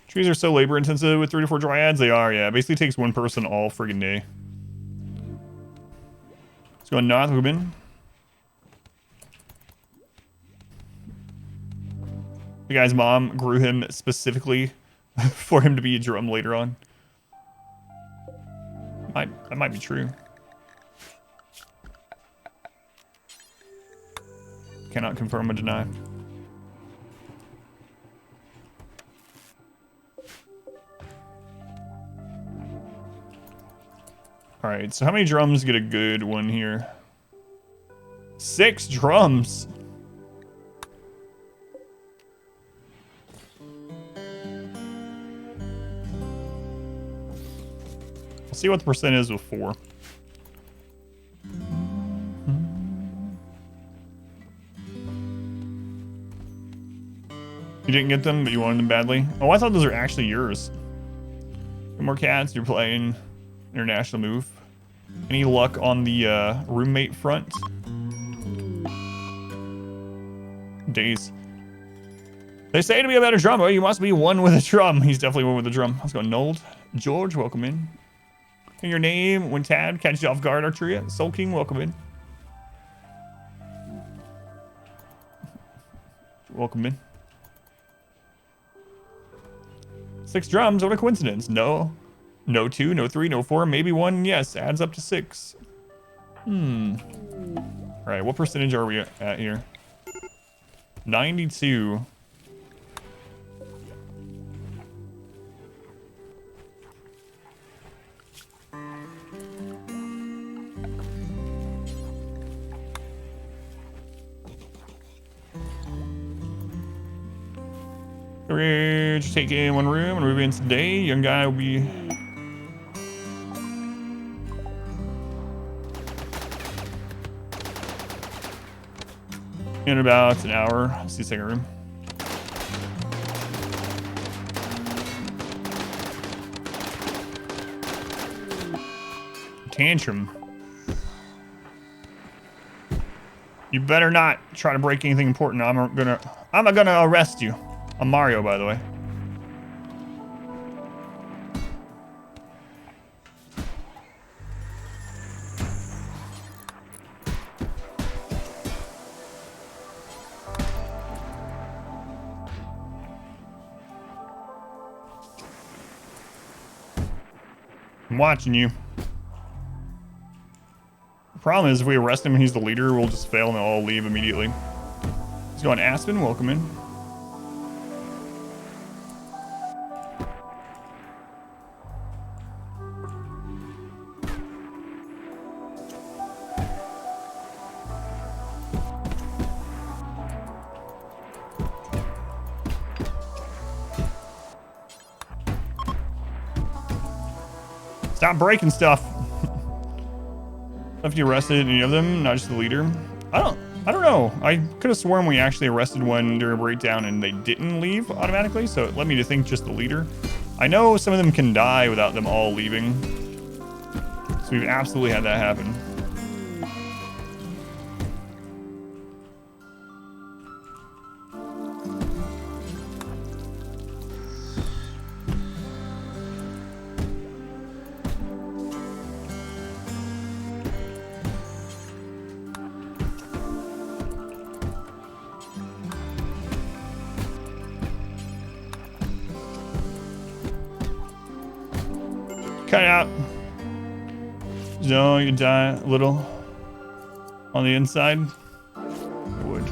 Trees are so labor intensive with 3 to 4 dryads. They are, yeah. It basically takes one person all friggin' day. Let's go north, Ruben. The guy's mom grew him specifically for him to be a drum later on. That might be true. Cannot confirm or deny. Alright, so how many drums get a good one here? 6 drums! Let's see what the percent is with 4. You didn't get them, but you wanted them badly? Oh, I thought those are actually yours. More cats, you're playing international move. Any luck on the roommate front? days. They say to be a better drummer, you must be one with a drum. He's definitely one with a drum. Let's go, Nold. George, welcome in. And your name when tabbed catches you off guard, Arturia. Soul King, welcome in. Welcome in. 6 drums, what a coincidence. No. No 2, no 3, no 4, maybe 1. Yes, adds up to 6. Alright, what percentage are we at here? 92. We're just taking one room and move in today. Young guy will be in about an hour. Let's see, second room. Tantrum. You better not try to break anything important. I'm gonna arrest you. I'm Mario, by the way. I'm watching you. The problem is if we arrest him and he's the leader, we'll just fail and they'll all leave immediately. Let's go on Aspen, welcome in. Stop breaking stuff. Have you arrested any of them? Not just the leader. I don't know. I could have sworn we actually arrested one during a breakdown and they didn't leave automatically, so it led me to think just the leader. I know some of them can die without them all leaving. So we've absolutely had that happen. Cut it out. No, you can die a little on the inside. I would.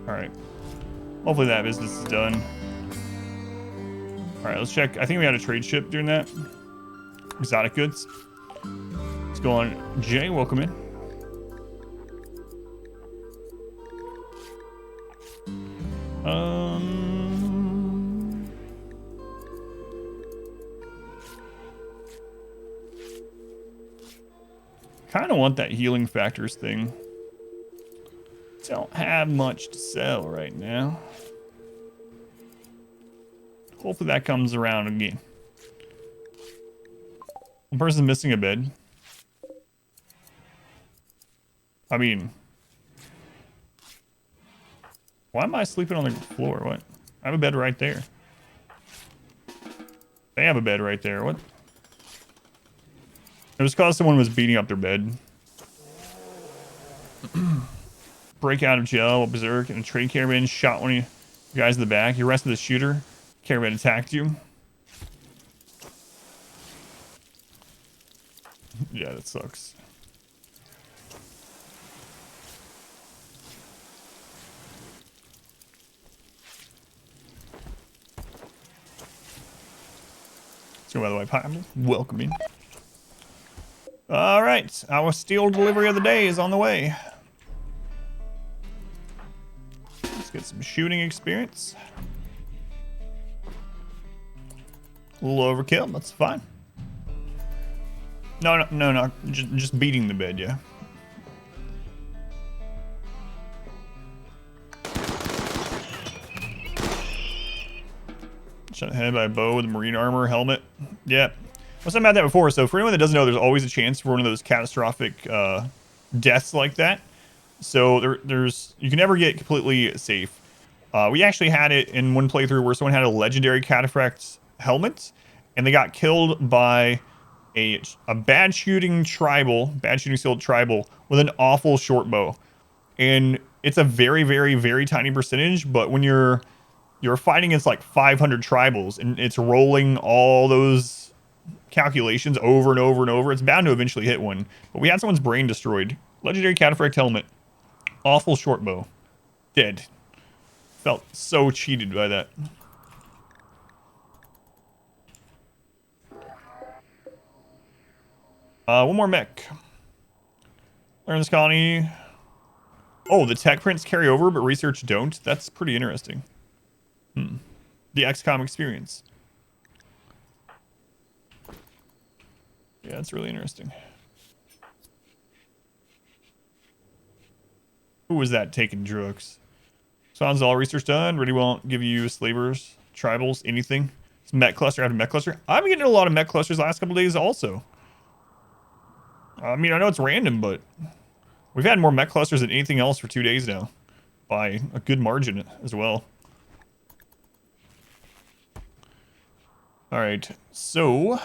All right. Hopefully that business is done. All right, let's check. I think we had a trade ship during that. Exotic goods. Let's go on. Jay, welcome in. Kind of want that healing factors thing. Don't have much to sell right now. Hopefully that comes around again. One person's missing a bed. I mean, why am I sleeping on the floor? What? I have a bed right there. They have a bed right there. What? It was because someone was beating up their bed. Break out of jail, berserk, and a trade caravan shot one of you guys in the back. You arrested the shooter. Caravan attacked you. Yeah, that sucks. So, by the way, Pineapple, welcome in. All right, our steel delivery of the day is on the way. Let's get some shooting experience. A little overkill, that's fine. No, just beating the bed, yeah. Shot head by a bow with marine armor, helmet. Yep. I was talking about that before, so for anyone that doesn't know, there's always a chance for one of those catastrophic deaths like that. So there's you can never get completely safe. We actually had it in one playthrough where someone had a legendary cataphract helmet, and they got killed by a bad shooting skilled tribal with an awful short bow. And it's a very, very, very tiny percentage, but when you're fighting against like 500 tribals and it's rolling all those calculations over and over and over, it's bound to eventually hit one. But we had someone's brain destroyed. Legendary cataphract helmet, awful short bow, dead. Felt so cheated by that. One more mech. Learn this colony. Oh, the tech prints carry over, but research don't. That's pretty interesting. The XCOM experience. Yeah, that's really interesting. Who was that taking drugs? Sounds all research done. Really won't give you slavers, tribals, anything. It's mech cluster after mech cluster. I've been getting a lot of mech clusters the last couple days also. I mean, I know it's random, but we've had more mech clusters than anything else for 2 days now. By a good margin as well. Alright, so...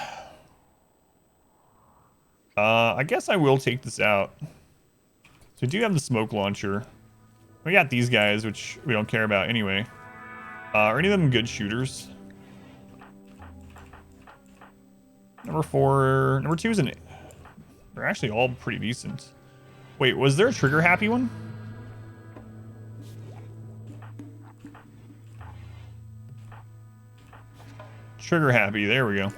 I guess I will take this out. So we do have the smoke launcher. We got these guys, which we don't care about anyway. Are any of them good shooters? Number 4... Number 2 is an... They're actually all pretty decent. Wait, was there a trigger happy one? Trigger happy, there we go.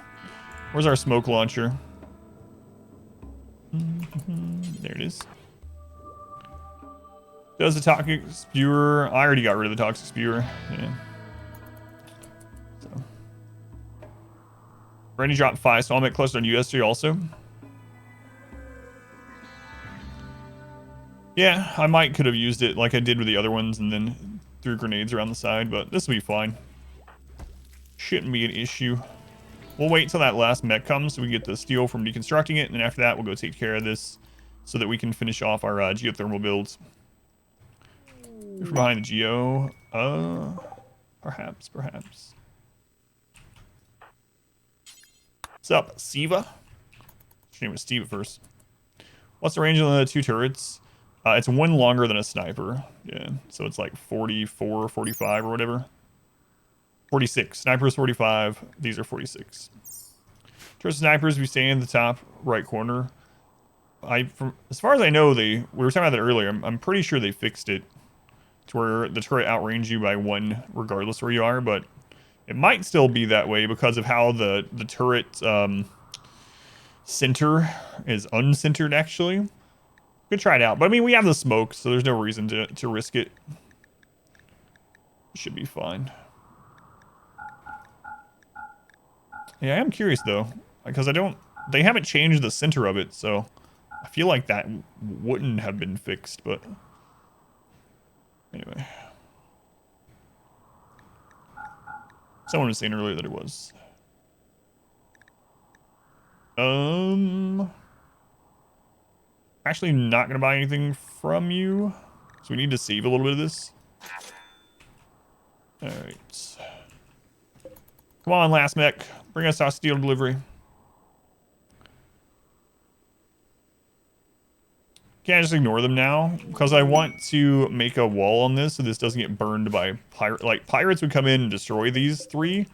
Where's our smoke launcher? There it is. Does the toxic spewer... I already got rid of the toxic spewer. Yeah. So. Randy dropped 5, so I'll make cluster on USG also. Yeah, I could have used it like I did with the other ones and then threw grenades around the side, but this will be fine. Shouldn't be an issue. We'll wait till that last mech comes so we get the steel from deconstructing it, and then after that we'll go take care of this so that we can finish off our geothermal builds. From behind the geo, perhaps. What's up, Siva? Her name was Steve at first. What's the range on the 2 turrets? It's one longer than a sniper. Yeah, so it's like 44, 45 or whatever. 46. Snipers 45. These are 46. Turret snipers, we stay in the top right corner. As far as I know, we were talking about that earlier. I'm pretty sure they fixed it to where the turret outrange you by 1 regardless where you are, but it might still be that way because of how the turret center is uncentered actually. We could try it out, but I mean we have the smoke, so there's no reason to risk it. Should be fine. Yeah, I am curious though, because they haven't changed the center of it, so I feel like that wouldn't have been fixed, but anyway. Someone was saying earlier that it was. Actually not gonna buy anything from you, so we need to save a little bit of this. Alright. Come on, last mech. Bring us our steel delivery. Can't just ignore them now, because I want to make a wall on this so this doesn't get burned by pirate. Like, pirates would come in and destroy these 3,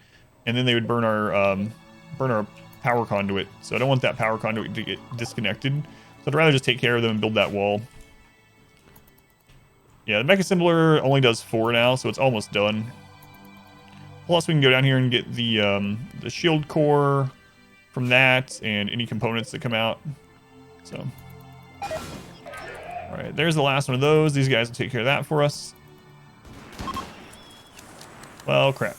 and then they would burn our power conduit. So I don't want that power conduit to get disconnected. So I'd rather just take care of them and build that wall. Yeah, the mech assembler only does 4 now, so it's almost done. Plus, we can go down here and get the shield core from that and any components that come out. So, all right, there's the last one of those. These guys will take care of that for us. Well, crap.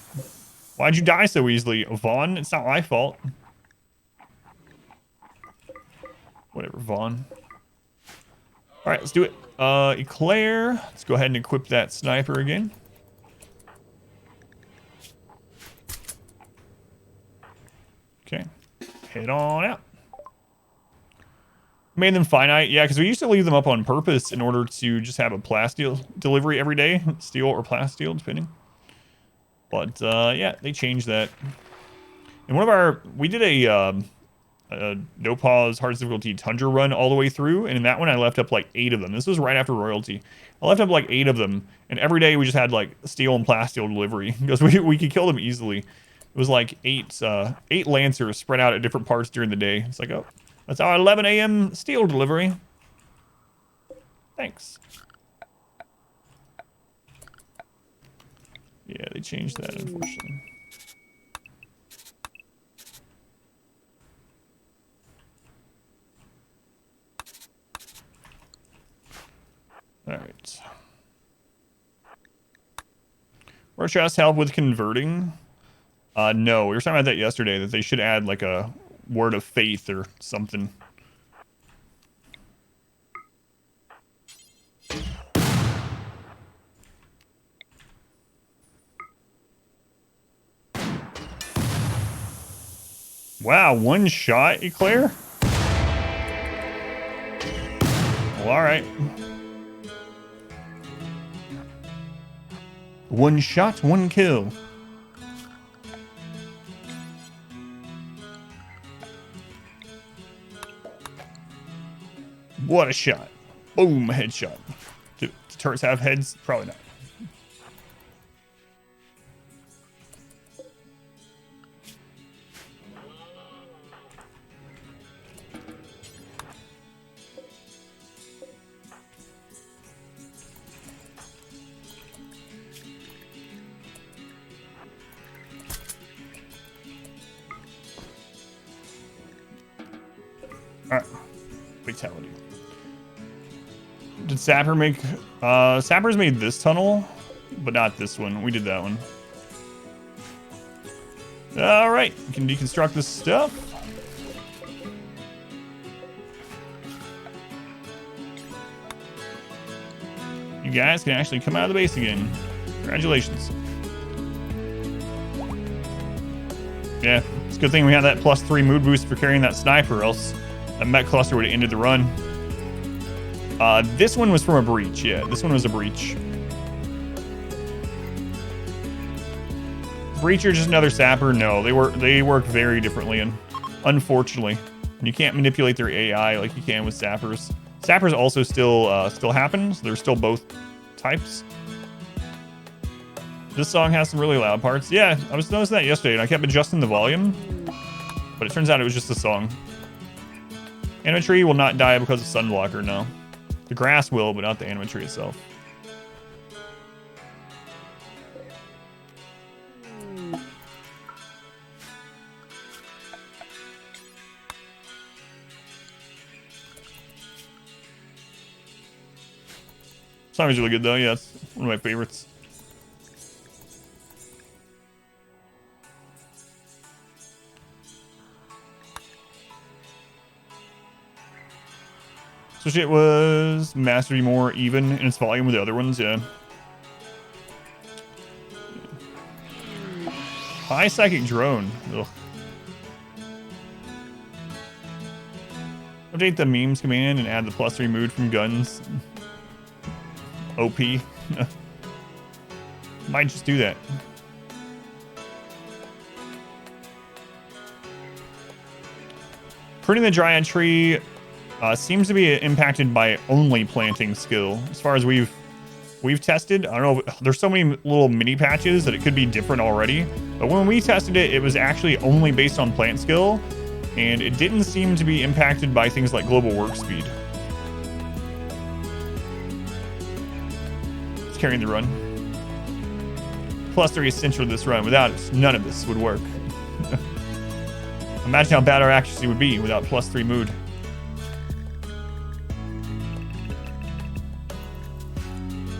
Why'd you die so easily, Vaughn? It's not my fault. Whatever, Vaughn. All right, let's do it. Eclair. Let's go ahead and equip that sniper again. Okay, head on out. Made them finite, yeah, because we used to leave them up on purpose in order to just have a plasteel delivery every day, steel or plasteel, depending. But yeah, they changed that. And one of our, we did a no pause hardest difficulty tundra run all the way through, and in that one I left up like 8 of them. This was right after royalty. I left up like 8 of them, and every day we just had like steel and plasteel delivery because we could kill them easily. It was like 8 lancers spread out at different parts during the day. It's like, oh, that's our 11 a.m. steel delivery. Thanks. Yeah, they changed that, unfortunately. All right. We're trying to help with converting. No, we were talking about that yesterday, that they should add like a word of faith or something. Wow, 1 shot, Eclair? Well, alright. 1 shot, 1 kill. What a shot. Boom, headshot. Do turrets have heads? Probably not. Alright. Fatality. Did Sapper make... Sapper's made this tunnel, but not this one. We did that one. Alright, we can deconstruct this stuff. You guys can actually come out of the base again. Congratulations. Yeah, it's a good thing we had that +3 mood boost for carrying that sniper, else that mech cluster would have ended the run. This one was from a breach, yeah. This one was a breach. Breacher, just another sapper? No, they work very differently, and unfortunately, and you can't manipulate their AI like you can with sappers. Sappers also still happen, so they're still both types. This song has some really loud parts. Yeah, I was noticing that yesterday, and I kept adjusting the volume, but it turns out it was just a song. Anima tree will not die because of sunblocker, no. The grass will, but not the anima tree itself. Song is really good though, yeah, it's one of my favorites. So it was mastery more even in its volume with the other ones, yeah. High psychic drone. Ugh. Update the memes command and add the +3 mood from guns. OP. Might just do that. Pruning the dryad tree seems to be impacted by only planting skill. As far as we've tested, I don't know, there's so many little mini patches that it could be different already. But when we tested it, it was actually only based on plant skill, and it didn't seem to be impacted by things like global work speed. It's carrying the run. +3 is central to this run. Without it, none of this would work. Imagine how bad our accuracy would be without +3 mood.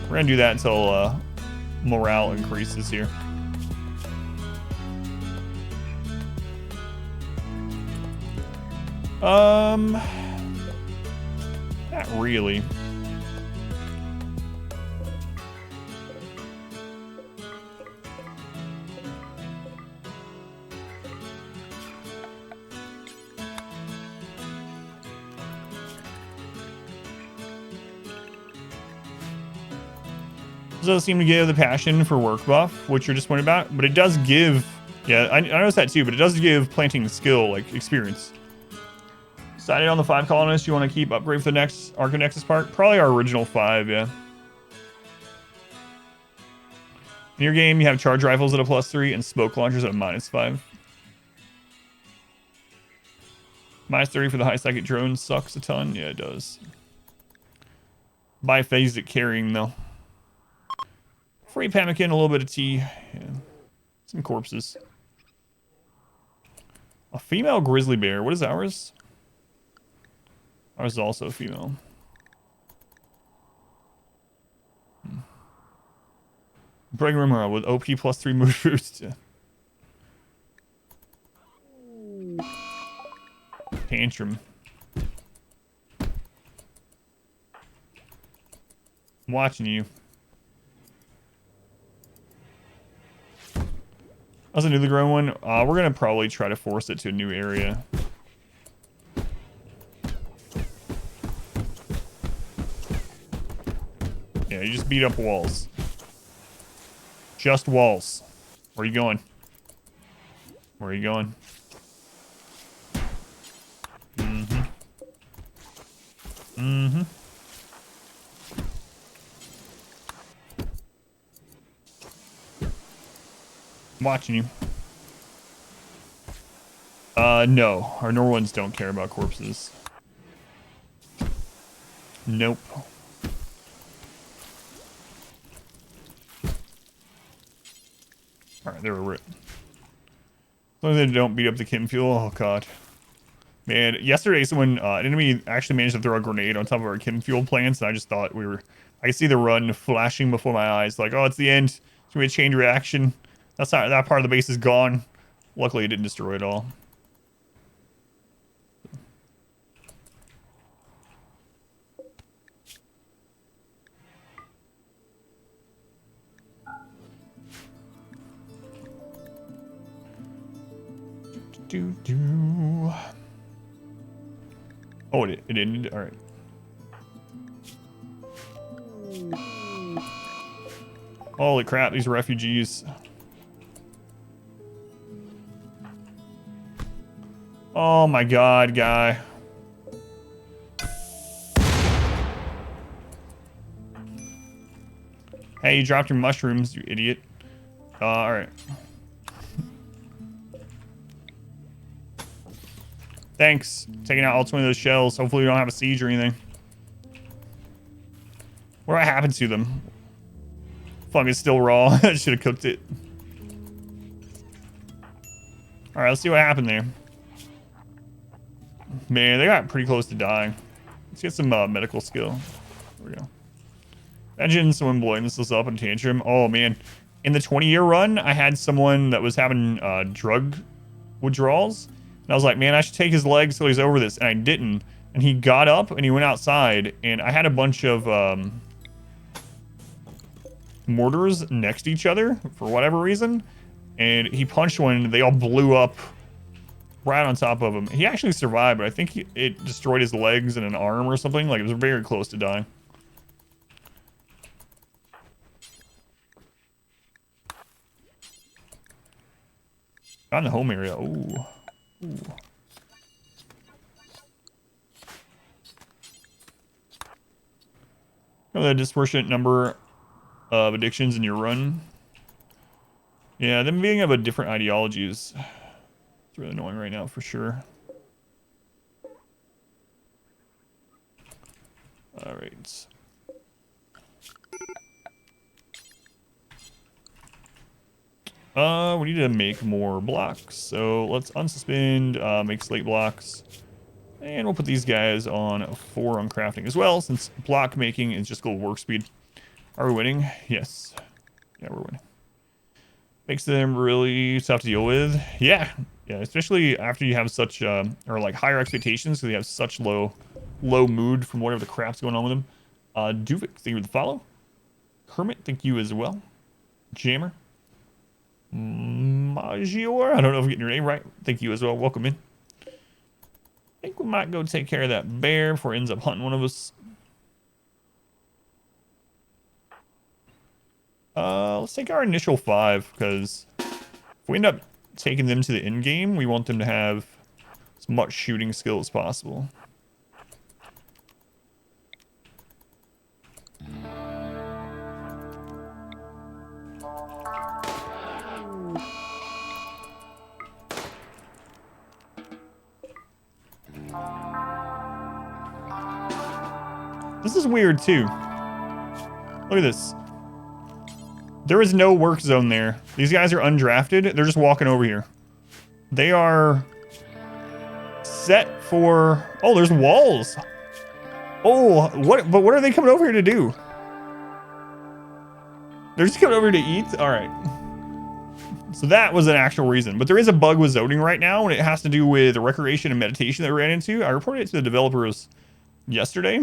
We're gonna do that until morale increases here. Not really. This doesn't seem to give the passion for work buff, which you're disappointed about, but it does give, yeah, I noticed that too, but it does give planting skill, like experience. Decided on the 5 colonists you want to keep upgrade for the next Archonexus part? Probably our original 5, yeah. In your game, you have charge rifles at a +3 and smoke launchers at a -5. -30 for the high psychic drone sucks a ton. Yeah, it does. Biphasic carrying, though. Free pemmican, a little bit of tea. Yeah. Some corpses. A female grizzly bear. What is ours? Ours is also a female. Bring rumor with OP +3 mood boost. Tantrum. I'm watching you. That's a newly grown one. We're gonna probably try to force it to a new area. Yeah, you just beat up walls. Just walls. Where are you going? Where are you going? Mm-hmm. Mm-hmm. I'm watching you. No. Our normal ones don't care about corpses. Nope. Alright, they're a rip. As long as they don't beat up the chem fuel. Oh, God. Man, yesterday someone, an enemy actually managed to throw a grenade on top of our chem fuel plants, and I just thought we were... I could see the run flashing before my eyes. Like, oh, it's the end. It's going to be a chain reaction. That's not... That part of the base is gone. Luckily, it didn't destroy it all. Oh, it ended? Alright. Holy crap, these refugees. Oh my God, guy. Hey, you dropped your mushrooms, you idiot. Alright. Thanks. Taking out all 20 of those shells. Hopefully we don't have a siege or anything. What happened to them? Fuck, it's still raw. I should have cooked it. Alright, let's see what happened there. Man, they got pretty close to dying. Let's get some medical skill. There we go. Imagine someone blowing this up in tantrum. Oh, man. In the 20-year run, I had someone that was having drug withdrawals. And I was like, man, I should take his legs till he's over this. And I didn't. And he got up and he went outside. And I had a bunch of mortars next to each other for whatever reason. And he punched one and they all blew up right on top of him. He actually survived, but I think it destroyed his legs and an arm or something. Like, it was very close to dying. Not in the home area. Ooh. Ooh. The disproportionate number of addictions in your run. Yeah, them being of a different ideology is it's really annoying right now for sure. All right. We need to make more blocks. So let's unsuspend, make slate blocks. And we'll put these guys on 4 on crafting as well, since block making is just gold work speed. Are we winning? Yes. Yeah, we're winning. Makes them really tough to deal with. Yeah. Yeah, especially after you have such, or like higher expectations, because you have such low mood from whatever the crap's going on with them. Duvik, thank you for the follow. Kermit, thank you as well. Jammer. Magior, I don't know if I'm getting your name right. Thank you as well. Welcome in. I think we might go take care of that bear before it ends up hunting one of us. Let's take our initial 5, because if we end up taking them to the end game, we want them to have as much shooting skill as possible. This is weird too. Look at this. There is no work zone there. These guys are undrafted. They're just walking over here. They are set for... Oh, there's walls. Oh, what? But what are they coming over here to do? They're just coming over to eat? All right. So that was an actual reason. But there is a bug with zoning right now, and it has to do with recreation and meditation that we ran into. I reported it to the developers yesterday.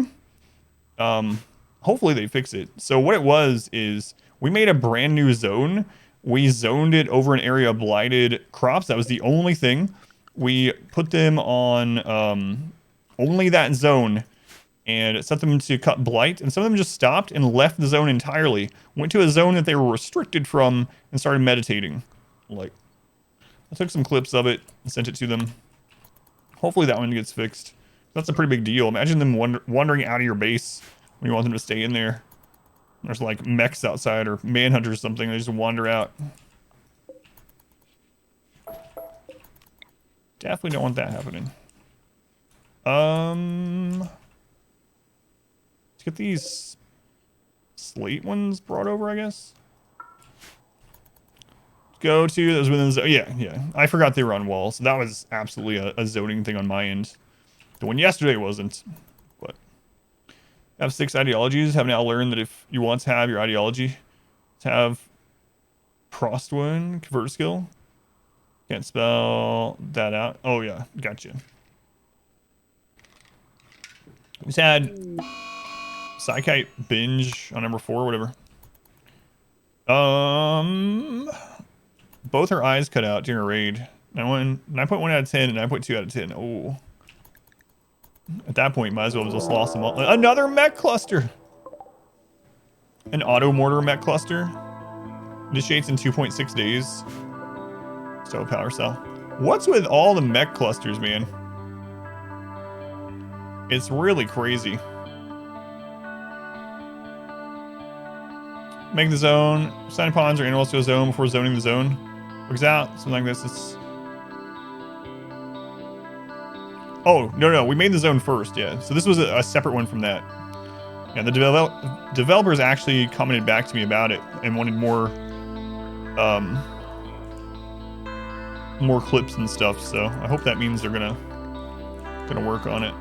Hopefully they fix it. So what it was is we made a brand new zone. We zoned it over an area of blighted crops. That was the only thing. We put them on only that zone and set them to cut blight. And some of them just stopped and left the zone entirely. Went to a zone that they were restricted from and started meditating. Like, I took some clips of it and sent it to them. Hopefully that one gets fixed. That's a pretty big deal. Imagine them wandering out of your base when you want them to stay in there. There's like mechs outside or manhunters or something. They just wander out. Definitely don't want that happening. Let's get these slate ones brought over, I guess. Go to those within the yeah. I forgot they were on walls. So that was absolutely a zoning thing on my end. The one yesterday wasn't, but I have 6 ideologies. Have now learned that if you want to have your ideology to have Prostwin convert skill, can't spell that out. Oh yeah, gotcha. We just had Psychite binge on number 4, whatever. Both her eyes cut out during a raid. 9.1 out of 10 and 9.2 out of 10. Oh. At that point, might as well have just lost them all. Another mech cluster! An auto mortar mech cluster. Initiates in 2.6 days. So power cell. What's with all the mech clusters, man? It's really crazy. Make the zone. Assign pawns or animals to a zone before zoning the zone. Works out. Something like this. It's... Oh, no. We made the zone first, yeah. So this was a separate one from that. Yeah, the developers actually commented back to me about it and wanted more more clips and stuff. So I hope that means they're gonna work on it.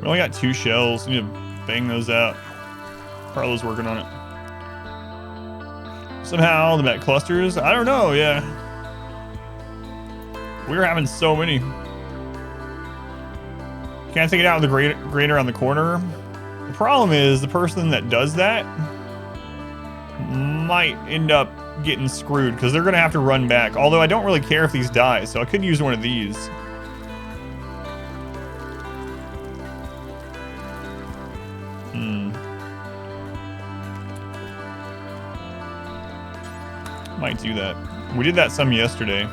We only got 2 shells. We need to bang those out. Carlo's working on it. Somehow the mech clusters. I don't know. Yeah, we're having so many. Can't take it out with the grader on the corner. The problem is the person that does that might end up getting screwed because they're gonna have to run back. Although I don't really care if these die, so I could use one of these. Might do that. We did that some yesterday. All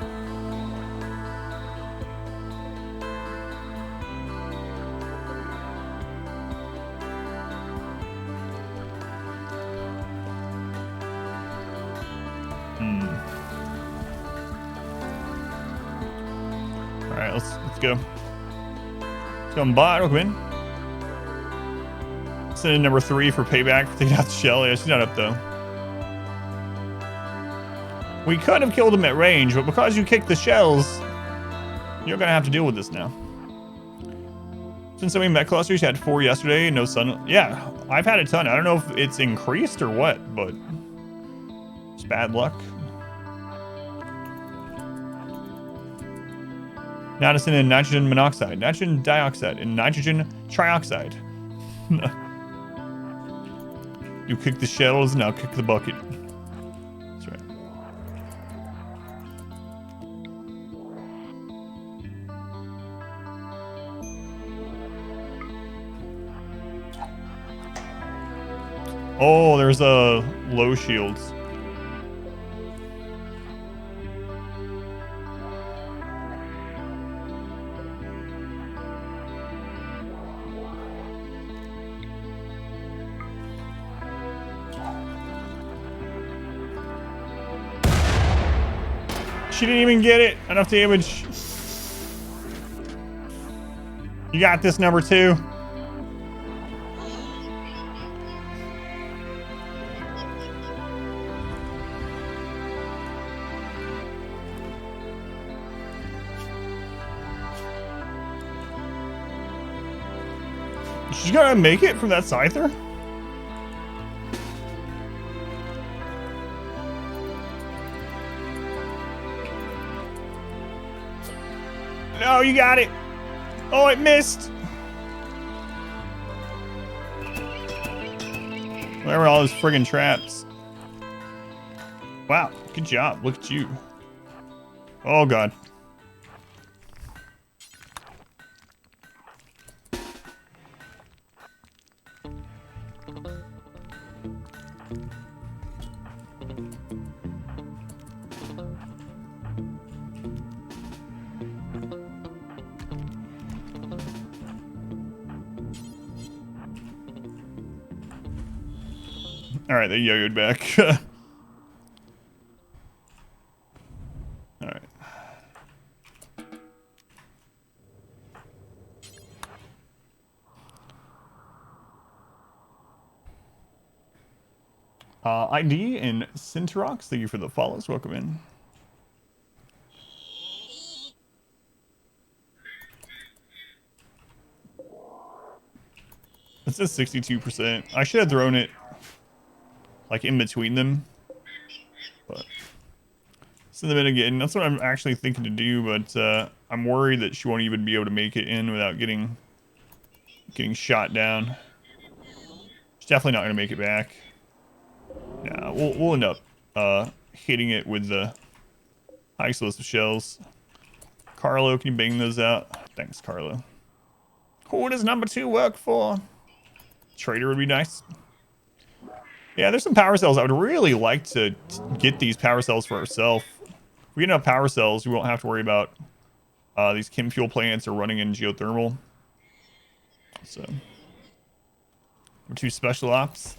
right, let's go. Let's go and bot. Welcome in. Send in number 3 for payback for taking out the shell. Yeah, she's not up though. We could have killed him at range, but because you kicked the shells, you're gonna have to deal with this now. Since so many mech clusters, you had 4 yesterday, no sun. Yeah, I've had a ton. I don't know if it's increased or what, but it's bad luck. Now to send in nitrogen monoxide, nitrogen dioxide, and nitrogen trioxide. You kick the shells, now kick the bucket. That's right. Oh, there's a low shields. She didn't even get it. Enough damage. You got this, number 2. She's gonna make it from that scyther? No, you got it. Oh, it missed. Where were all those friggin' traps? Wow, good job. Look at you. Oh, God. All right, they yo-yoed back. All right. ID and Synterox, thank you for the follows. Welcome in. It says 62%. I should have thrown it like in between them, but send them in again. That's what I'm actually thinking to do, but I'm worried that she won't even be able to make it in without getting shot down. She's definitely not gonna make it back. Yeah, we'll end up hitting it with the high explosive shells. Carlo, can you bang those out? Thanks, Carlo. Who does number 2 work for? Trader would be nice. Yeah, there's some power cells. I would really like to get these power cells for ourselves. If we get enough power cells, we won't have to worry about these chem fuel plants or running in geothermal. So, we're 2 special ops.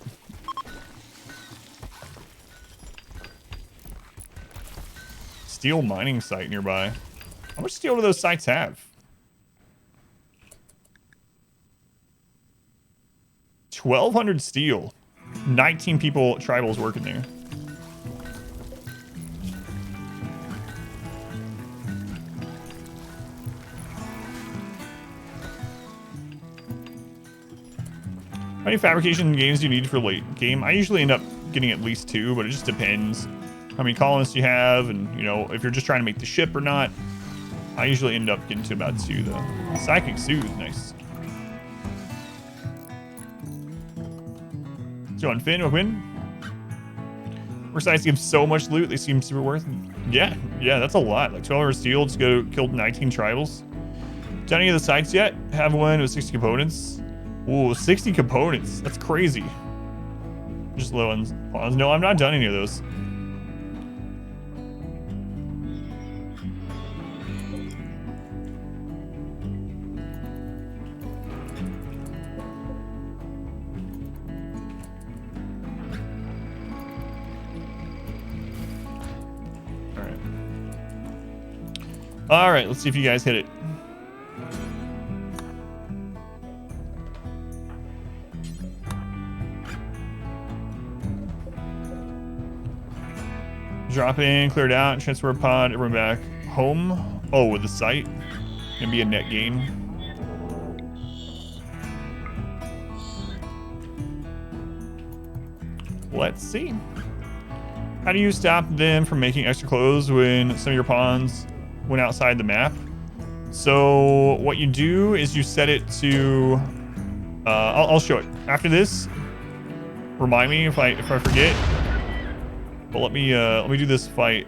Steel mining site nearby. How much steel do those sites have? 1,200 steel. 19 people, tribals working there. How many fabrication games do you need for late game? I usually end up getting at least 2, but it just depends how many colonists you have, and you know, if you're just trying to make the ship or not. I usually end up getting to about 2 though. Psychic Soothe, nice. John Finn, win. First sites give so much loot, they seem super worth it. Yeah, that's a lot. Like 12 hours steel, just killed 19 tribals. Done any of the sites yet? Have one with 60 components. Ooh, 60 components. That's crazy. Just low ones. No, I'm not done any of those. All right, let's see if you guys hit it. Drop in, clear it out, transfer pod, everyone back home. Oh, with the site. Gonna be a net gain. Let's see. How do you stop them from making extra clothes when some of your pawns went outside the map? So what you do is you set it to I'll show it after this. Remind me if I forget. But let me do this fight.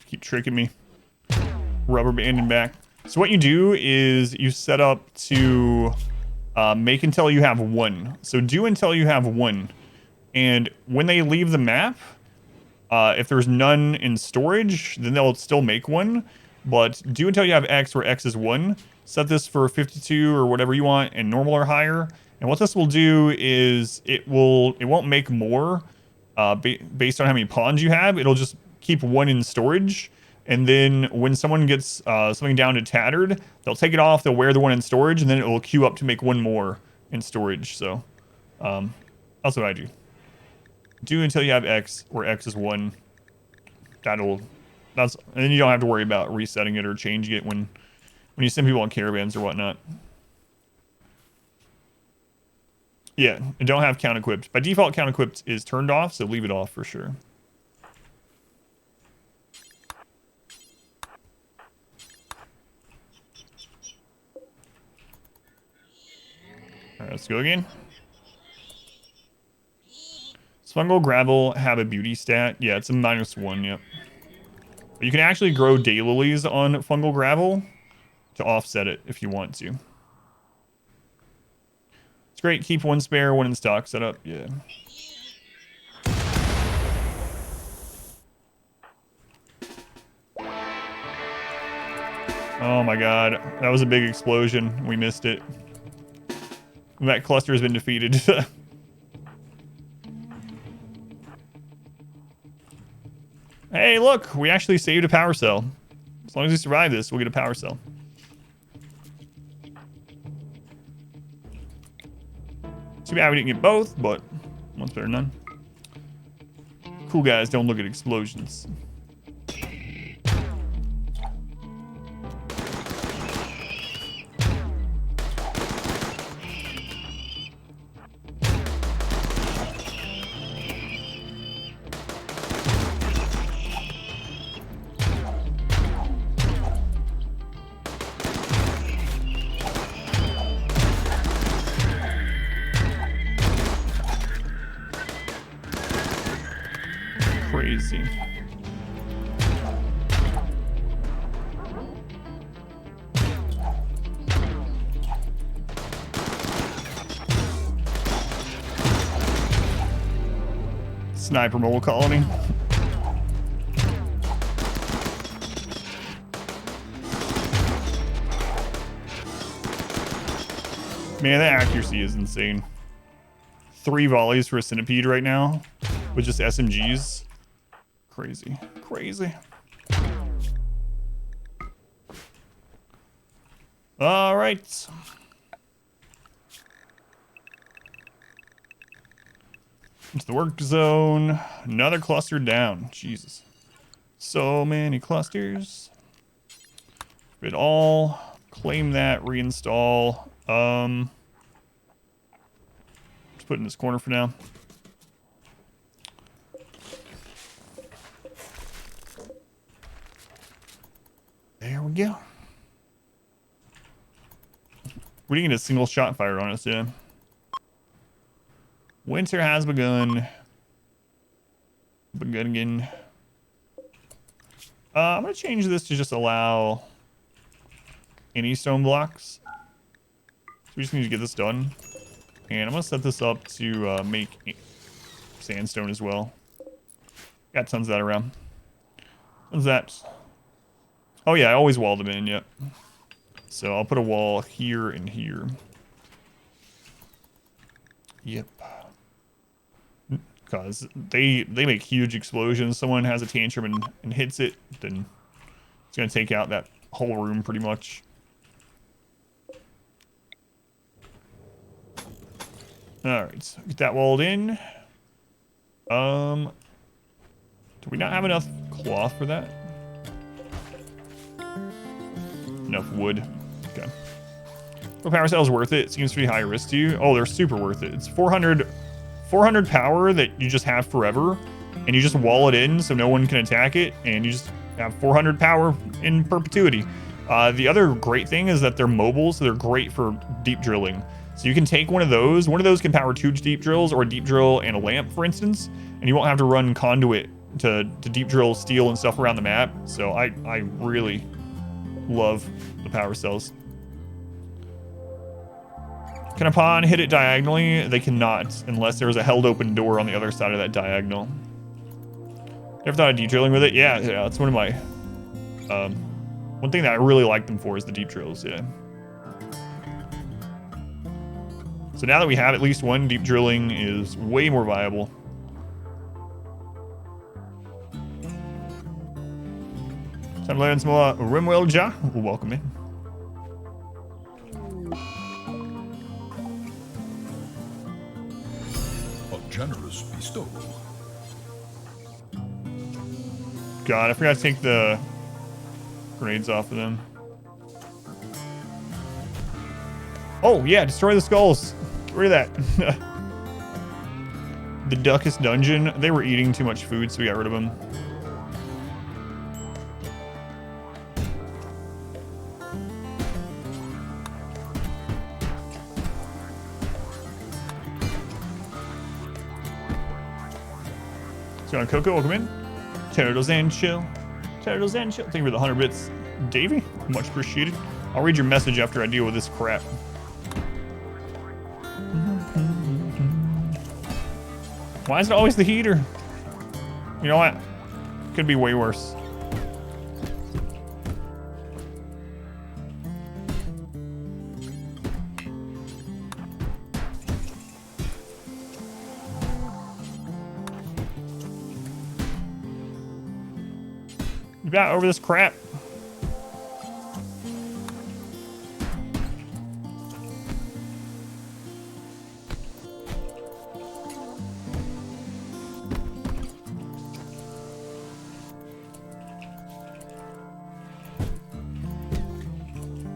Keep tricking me. Rubber banding back. So what you do is you set up to make until you have 1. So do until you have 1. And when they leave the map, if there's none in storage, then they'll still make 1. But do until you have X, where X is 1. Set this for 52 or whatever you want, and normal or higher. And what this will do is it won't make more based on how many pawns you have. It'll just keep 1 in storage. And then when someone gets something down to tattered, they'll take it off, they'll wear the 1 in storage, and then it will queue up to make 1 more in storage. So that's what I do. Do until you have X, where X is 1. And then you don't have to worry about resetting it or changing it when you send people on caravans or whatnot. Yeah, and don't have count equipped. By default, count equipped is turned off, so leave it off for sure. All right, let's go again. Does fungal gravel have a beauty stat? Yeah, it's a -1, yep. But you can actually grow daylilies on fungal gravel to offset it if you want to. It's great. Keep 1 spare, 1 in stock setup. Yeah. Oh my god. That was a big explosion. We missed it. That cluster has been defeated. Hey, look! We actually saved a power cell. As long as we survive this, we'll get a power cell. Too bad we didn't get both, but one's better than none. Cool guys don't look at explosions. Crazy. Sniper mobile colony. Man, that accuracy is insane. 3 volleys for a centipede right now with just SMGs. Crazy. Crazy. All right. Into the work zone. Another cluster down. Jesus. So many clusters. It all. Claim that. Reinstall. Just put it in this corner for now. There we go. We didn't get a single shot fired on us, yeah. Winter has begun. Begun again. I'm going to change this to just allow any stone blocks. So we just need to get this done. And I'm going to set this up to make sandstone as well. Got tons of that around. What's that? Oh yeah, I always wall them in, yep. So I'll put a wall here and here. Yep. Because they make huge explosions. Someone has a tantrum and hits it, then it's going to take out that whole room pretty much. All right, so get that walled in. Do we not have enough cloth for that? Enough wood. Okay. Well, power cell is worth it. It seems to be high risk to you. Oh, they're super worth it. It's 400 power that you just have forever, and you just wall it in so no one can attack it, and you just have 400 power in perpetuity. The other great thing is that they're mobile, so they're great for deep drilling. So you can take one of those. One of those can power 2 deep drills, or a deep drill and a lamp, for instance, and you won't have to run conduit to deep drill steel and stuff around the map. So I really love the power cells. Can a pawn hit it diagonally? They cannot, unless there's a held open door on the other side of that diagonal. Ever thought of deep drilling with it? Yeah, that's one of my... one thing that I really like them for is the deep drills, yeah. So now that we have at least one, deep drilling is way more viable. Time to learn some more RimWorld ja. Welcome in. A generous bestowal. God, I forgot to take the grenades off of them. Oh, yeah, destroy the skulls. Get rid of that. The Duckest Dungeon. They were eating too much food, so we got rid of them. So on Coco, welcome in. Turtles and chill. Turtles and chill. Thank you for the 100 bits, Davey. Much appreciated. I'll read your message after I deal with this crap. Why is it always the heater? You know what? Could be way worse. You got over this crap.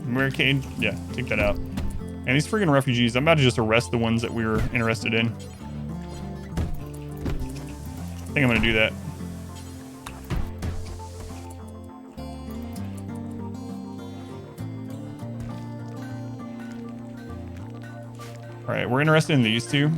American, yeah, take that out. And these freaking refugees, I'm about to just arrest the ones that we were interested in. I think I'm gonna do that. All right, we're interested in these two.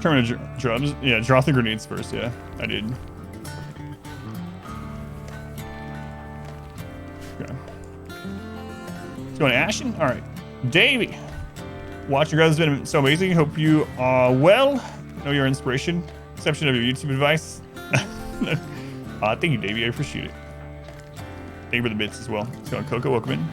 Turn to drums. Yeah, drop the grenades first. Yeah, I did. Okay. Let's go to Ashton. All right. Davey. Watching you guys has been so amazing. Hope you are well. Know your inspiration. Exception of your YouTube advice. Thank you, Davey. I appreciate it. Thank you for the bits as well. Let's go on Coco. Welcome in.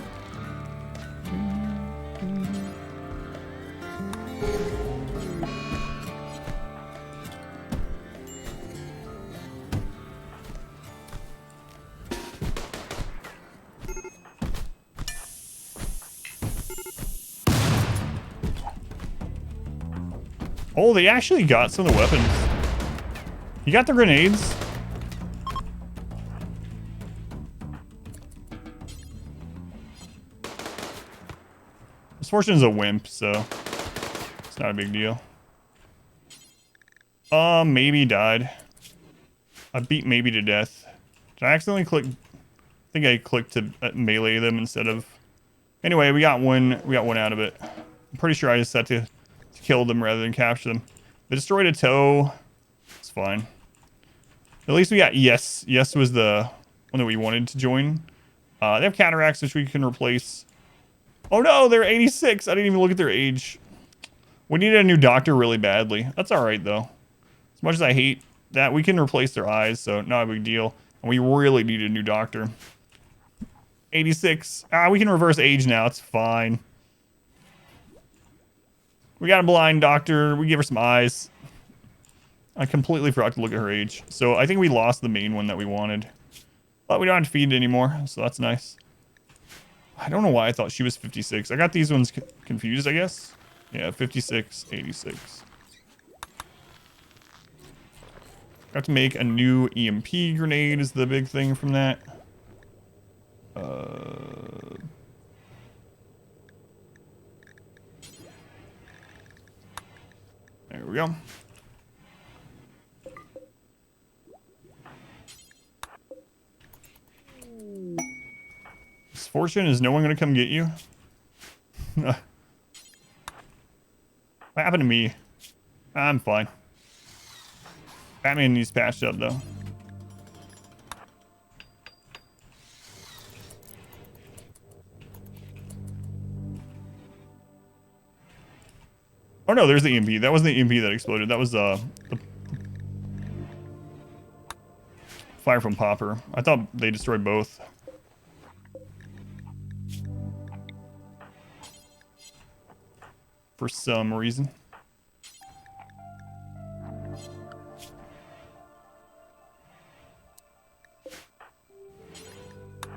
Oh, they actually got some of the weapons. You got the grenades. Misfortune is a wimp, so it's not a big deal. Maybe died. I beat maybe to death. Did I accidentally click? I think I clicked to melee them instead of. Anyway, we got one. We got one out of it. I'm pretty sure I just had to kill them rather than capture them. They destroyed a toe. It's fine. At least we got yes. Yes was the one that we wanted to join. They have cataracts, which we can replace. Oh no, they're 86. I didn't even look at their age. We needed a new doctor really badly. That's all right though. As much as I hate that, we can replace their eyes, so not a big deal. And we really needed a new doctor. 86. We can reverse age now. It's fine. We got a blind doctor. We give her some eyes. I completely forgot to look at her age. So I think we lost the main one that we wanted. But we don't have to feed it anymore, so that's nice. I don't know why I thought she was 56. I got these ones confused, I guess. Yeah, 56, 86. Got to make a new EMP grenade is the big thing from that. There we go. Misfortune, is no one gonna come get you? What happened to me? I'm fine. Batman needs patched up though. Oh no, there's the EMP. That wasn't the EMP that exploded. That was the fire from Popper. I thought they destroyed both. For some reason.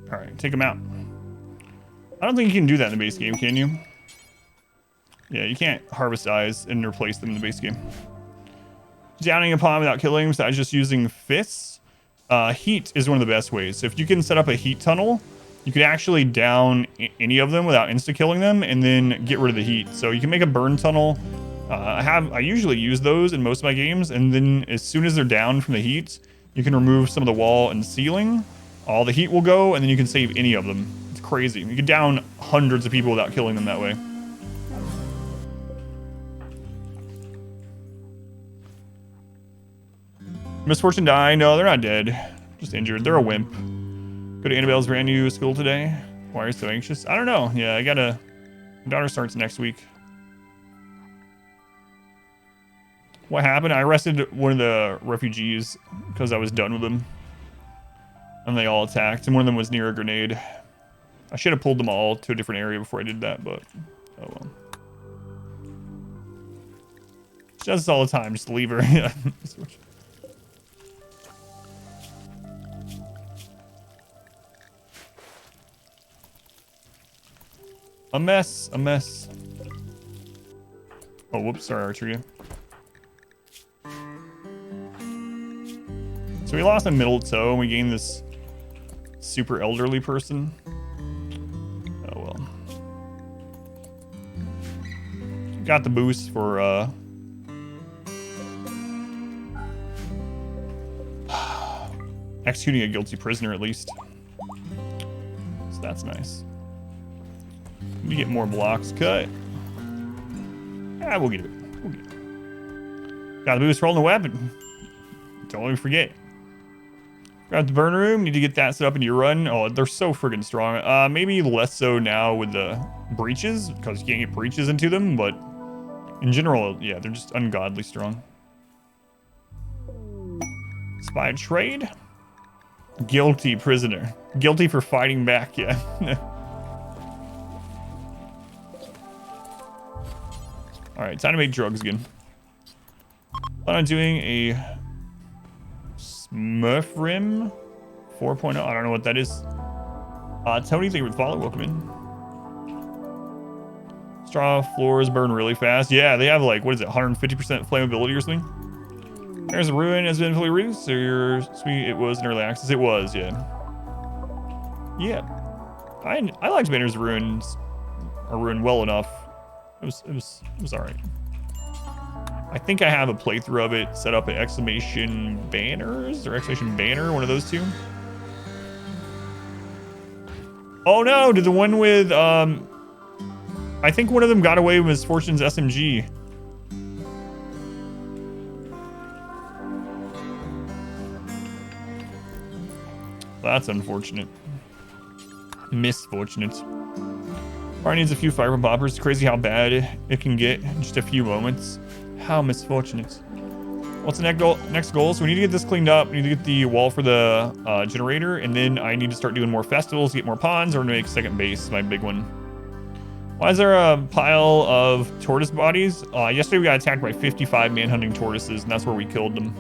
Alright, take them out. I don't think you can do that in the base game, can you? Yeah, you can't harvest eyes and replace them in the base game. Downing a pawn without killing besides just using fists. Heat is one of the best ways. So if you can set up a heat tunnel, you could actually down any of them without insta-killing them and then get rid of the heat. So you can make a burn tunnel. I usually use those in most of my games, and then as soon as they're down from the heat, you can remove some of the wall and ceiling. All the heat will go, and then you can save any of them. It's crazy. You can down hundreds of people without killing them that way. Misfortune die. No, they're not dead. Just injured. They're a wimp. Go to Annabelle's brand new school today. Why are you so anxious? I don't know. Yeah, my daughter starts next week. What happened? I arrested one of the refugees because I was done with them. And they all attacked. And one of them was near a grenade. I should have pulled them all to a different area before I did that, but oh well. She does this all the time. Just leave her. Yeah. A mess, a mess. Oh, whoops, sorry, Archery. So we lost a middle toe and we gained this super elderly person. Oh well. Got the boost for executing a guilty prisoner at least. So that's nice. We get more blocks cut. Yeah, we'll get it. Got the boost for holding the weapon. Don't let me forget. Got the burn room. Need to get that set up into your run. Oh, they're so friggin' strong. Maybe less so now with the breaches, because you can't get breaches into them, but in general, yeah, they're just ungodly strong. Spy trade. Guilty prisoner. Guilty for fighting back, yeah. Alright, time to make drugs again. I'm doing a Smurf Rim 4.0. I don't know what that is. Tony, thank you for the follow. Welcome in. Straw floors burn really fast. Yeah, they have like, what is it, 150% flammability or something? There's a ruin has been fully released. So you're sweet. It was in early access. It was, yeah. Yeah. I liked Banner's Ruins or Ruin well enough. It was alright. I think I have a playthrough of it set up at exclamation banners or exclamation banner, one of those two. Oh no, did the one with I think one of them got away with Misfortune's SMG. That's unfortunate. Misfortunate. Probably needs a few fire poppers. It's crazy how bad it can get in just a few moments. How misfortunate. What's the next goal? So we need to get this cleaned up. We need to get the wall for the generator, and then I need to start doing more festivals, get more ponds, or to make second base, my big one. Why is there a pile of tortoise bodies? Yesterday we got attacked by 55 manhunting tortoises, and that's where we killed them.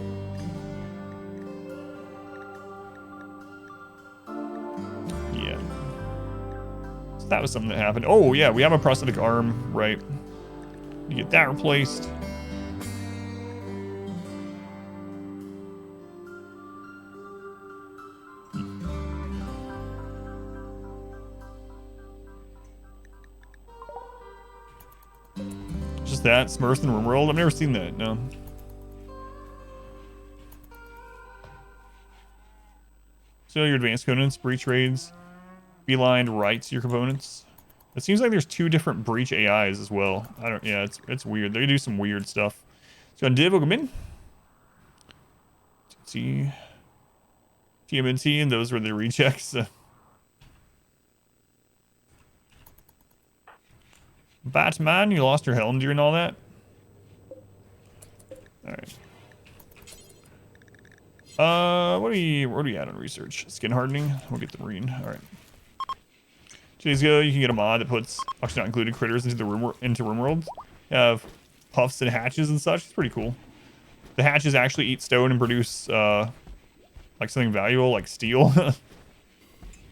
Yeah. So that was something that happened. Oh, yeah, we have a prosthetic arm, right? You get that replaced. Just that, Smurfs in RimWorld? I've never seen that, no. So your advanced components, breach raids, beeline rights your components. It seems like there's 2 different breach AIs as well. Yeah, it's weird. They do some weird stuff. So on div, we'll come in. See, TMNT, and those were the rechecks. Batman, you lost your helm during all that? Alright. What do we add on research? Skin hardening? We'll get the marine. Alright. 2 days ago, you can get a mod that puts actually not included critters into RimWorld. You have puffs and hatches and such. It's pretty cool. The hatches actually eat stone and produce like something valuable like steel.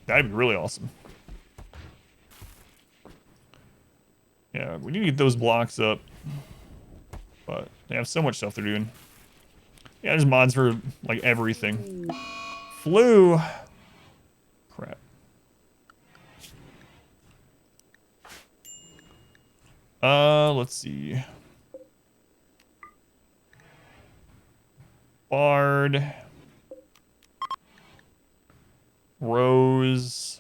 That'd be really awesome. Yeah, we need to get those blocks up. But they have so much stuff they're doing. Yeah, there's mods for like everything. Flu. Crap. Let's see. Bard. Rose.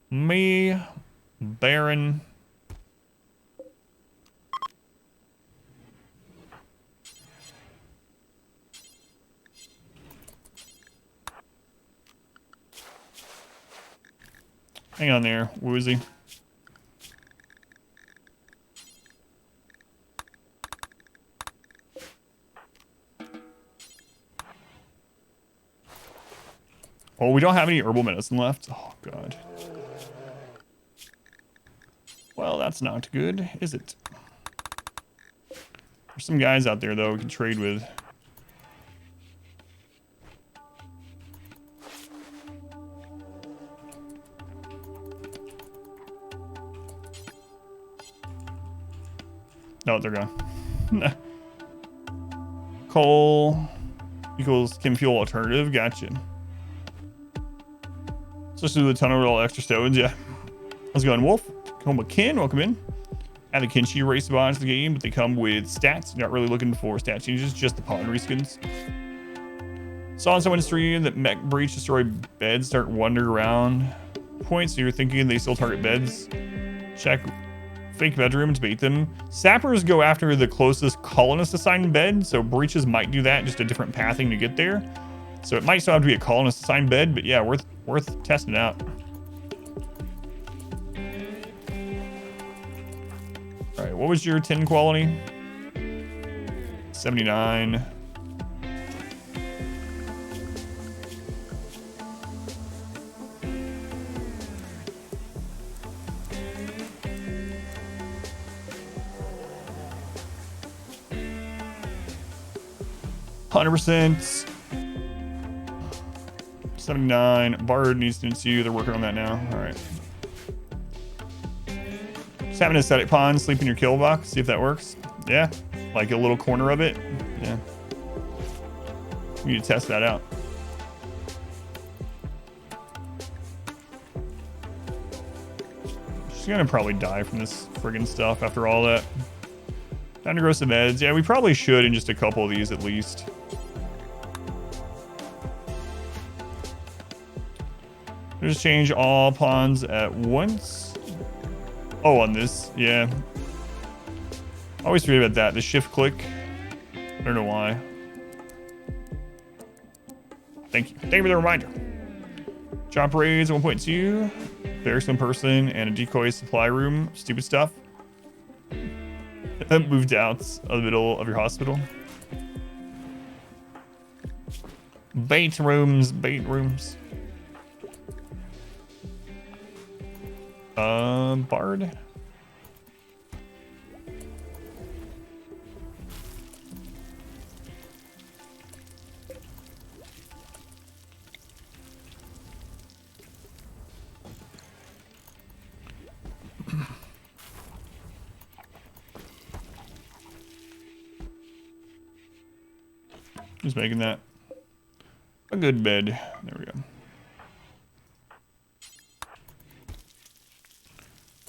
Me. Baron. Hang on there, Woozy. Oh, we don't have any herbal medicine left. Oh, God. Well, that's not good, is it? There's some guys out there, though, we can trade with. No, they're gone. Coal equals chem fuel alternative. Gotcha. Especially with a ton of all extra stones. Yeah. How's it going, Wolf? Home with Kin. Welcome in. Add the Kinshi race bonds to the game, but they come with stats. Not really looking for stat changes, just the pawn reskins. Saw on someone's stream that mech breach destroy beds start wandering around points, so you're thinking they still target beds. Check fake bedrooms, bait them. Sappers go after the closest colonist assigned bed, so breaches might do that, just a different pathing to get there. So it might still have to be a colonist assigned bed, but yeah, worth testing out. All right, what was your 10 quality? 79. %. 79. Bard needs to ensue. They're working on that now. All right. Just having a static pawn sleep in your kill box. See if that works. Yeah. Like a little corner of it. Yeah. We need to test that out. She's gonna probably die from this friggin' stuff after all that. Time to grow some meds. Yeah, we probably should in just a couple of these at least. Just change all pawns at once. Oh, on this, yeah. I always forget about that. The shift click. I don't know why. Thank you. Thank you for the reminder. Chop raids 1.2. Barracks one person and a decoy supply room. Stupid stuff. Moved out of the middle of your hospital. Bait rooms, bait rooms. Bard. Who's making that? A good bed. There we go.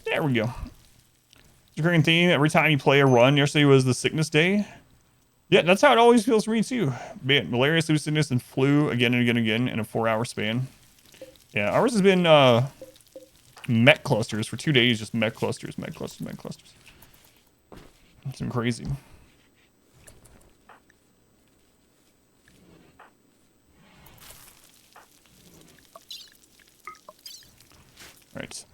There we go. Recurring theme, every time you play a run, yesterday was the sickness day. Yeah, that's how it always feels for me too. Man, malaria, sickness, and flu again and again and again in a 4-hour span. Yeah, ours has been MECH clusters for 2 days, just MECH clusters, MECH clusters, MECH clusters. It's been crazy. Right.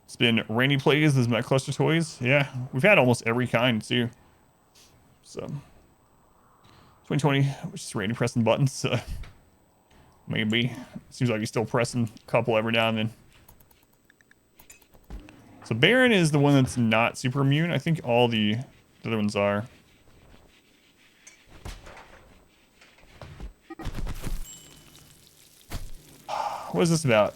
It's been Randy Plays, this MECH cluster toys. Yeah, we've had almost every kind too. So 2020, which is Randy pressing buttons. Maybe. Seems like he's still pressing a couple every now and then. So Baron is the one that's not super immune. I think all the other ones are. What is this about?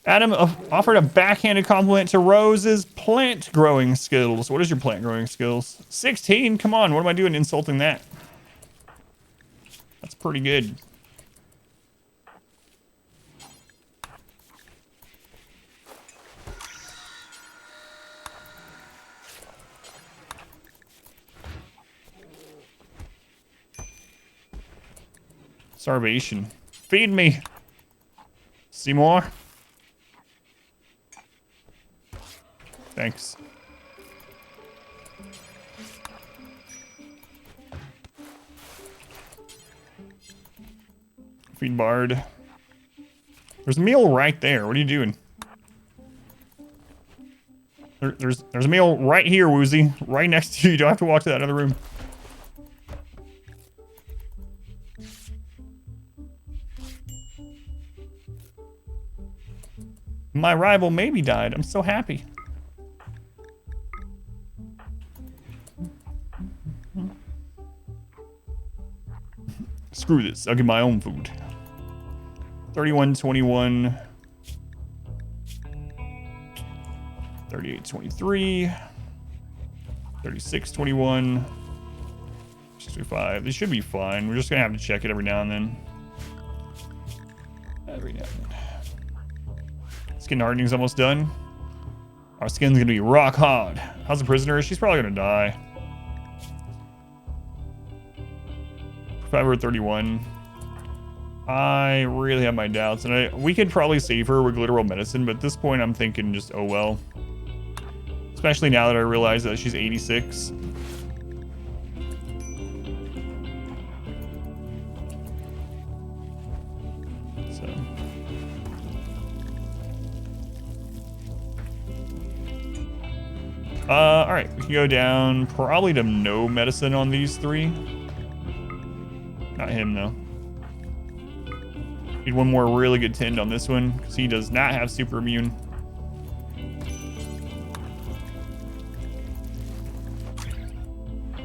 Adam offered a backhanded compliment to Rose's plant growing skills. What is your plant growing skills? 16? Come on, what am I doing insulting that? That's pretty good. Starvation. Feed me. See more? Thanks. Feed Bard. There's a meal right there. What are you doing? There's a meal right here, Woozy. Right next to you. You don't have to walk to that other room. My rival maybe died. I'm so happy. Screw this. I'll get my own food. 31-21. 38-23. 36-21. 65. This should be fine. We're just gonna have to check it every now and then. Every now and then. Skin hardening's almost done. Our skin's gonna be rock hard. How's the prisoner? She's probably gonna die. 531. I really have my doubts, and we could probably save her with literal medicine, but at this point I'm thinking just, oh well. Especially now that I realize that she's 86. So. Alright, we can go down probably to no medicine on these three. Not him, though. Need one more really good tend on this one, because he does not have super immune.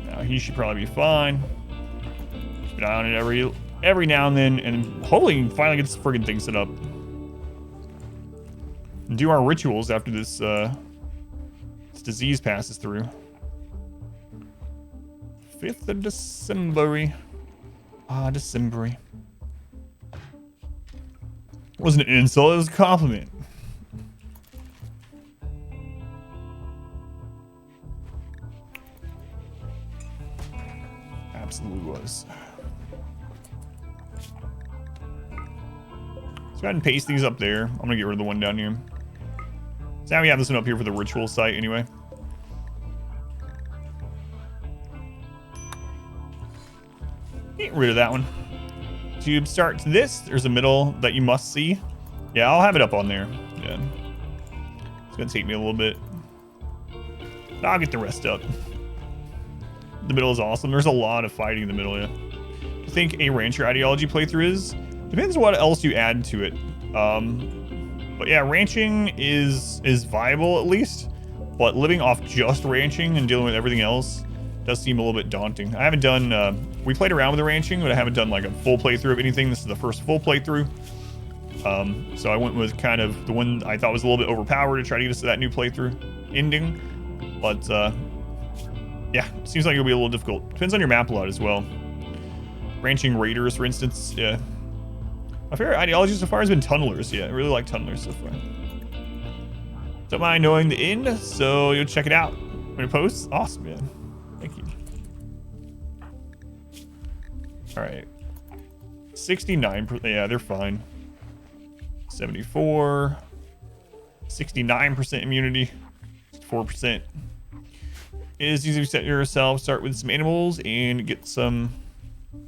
Now, he should probably be fine. Keep an eye on it every now and then, and hopefully he can finally get this friggin' thing set up. And do our rituals after this, this disease passes through. 5th of December. Ah, December. Wasn't an insult, it was a compliment. Absolutely was. So go ahead and paste these up there. I'm gonna get rid of the one down here. So now we have this one up here for the ritual site anyway. Get rid of that one. To start this, there's a middle that you must see. Yeah, I'll have it up on there. Yeah. It's gonna take me a little bit. But I'll get the rest up. The middle is awesome. There's a lot of fighting in the middle, yeah. I think a rancher ideology playthrough is. Depends what else you add to it. But yeah, ranching is viable at least. But living off just ranching and dealing with everything else does seem a little bit daunting. I haven't done, we played around with the ranching, but I haven't done like a full playthrough of anything. This is the first full playthrough. So I went with kind of the one I thought was a little bit overpowered to try to get us to that new playthrough ending. But yeah, seems like it'll be a little difficult. Depends on your map a lot as well. Ranching raiders, for instance, yeah. My favorite ideology so far has been tunnelers. Yeah, I really like tunnelers so far. Don't mind knowing the end, so you'll check it out when it posts. Awesome, man. Thank you. All right. 69%. Yeah, they're fine. 74. 69% immunity. 4%. It is easy to set yourself. Start with some animals and get some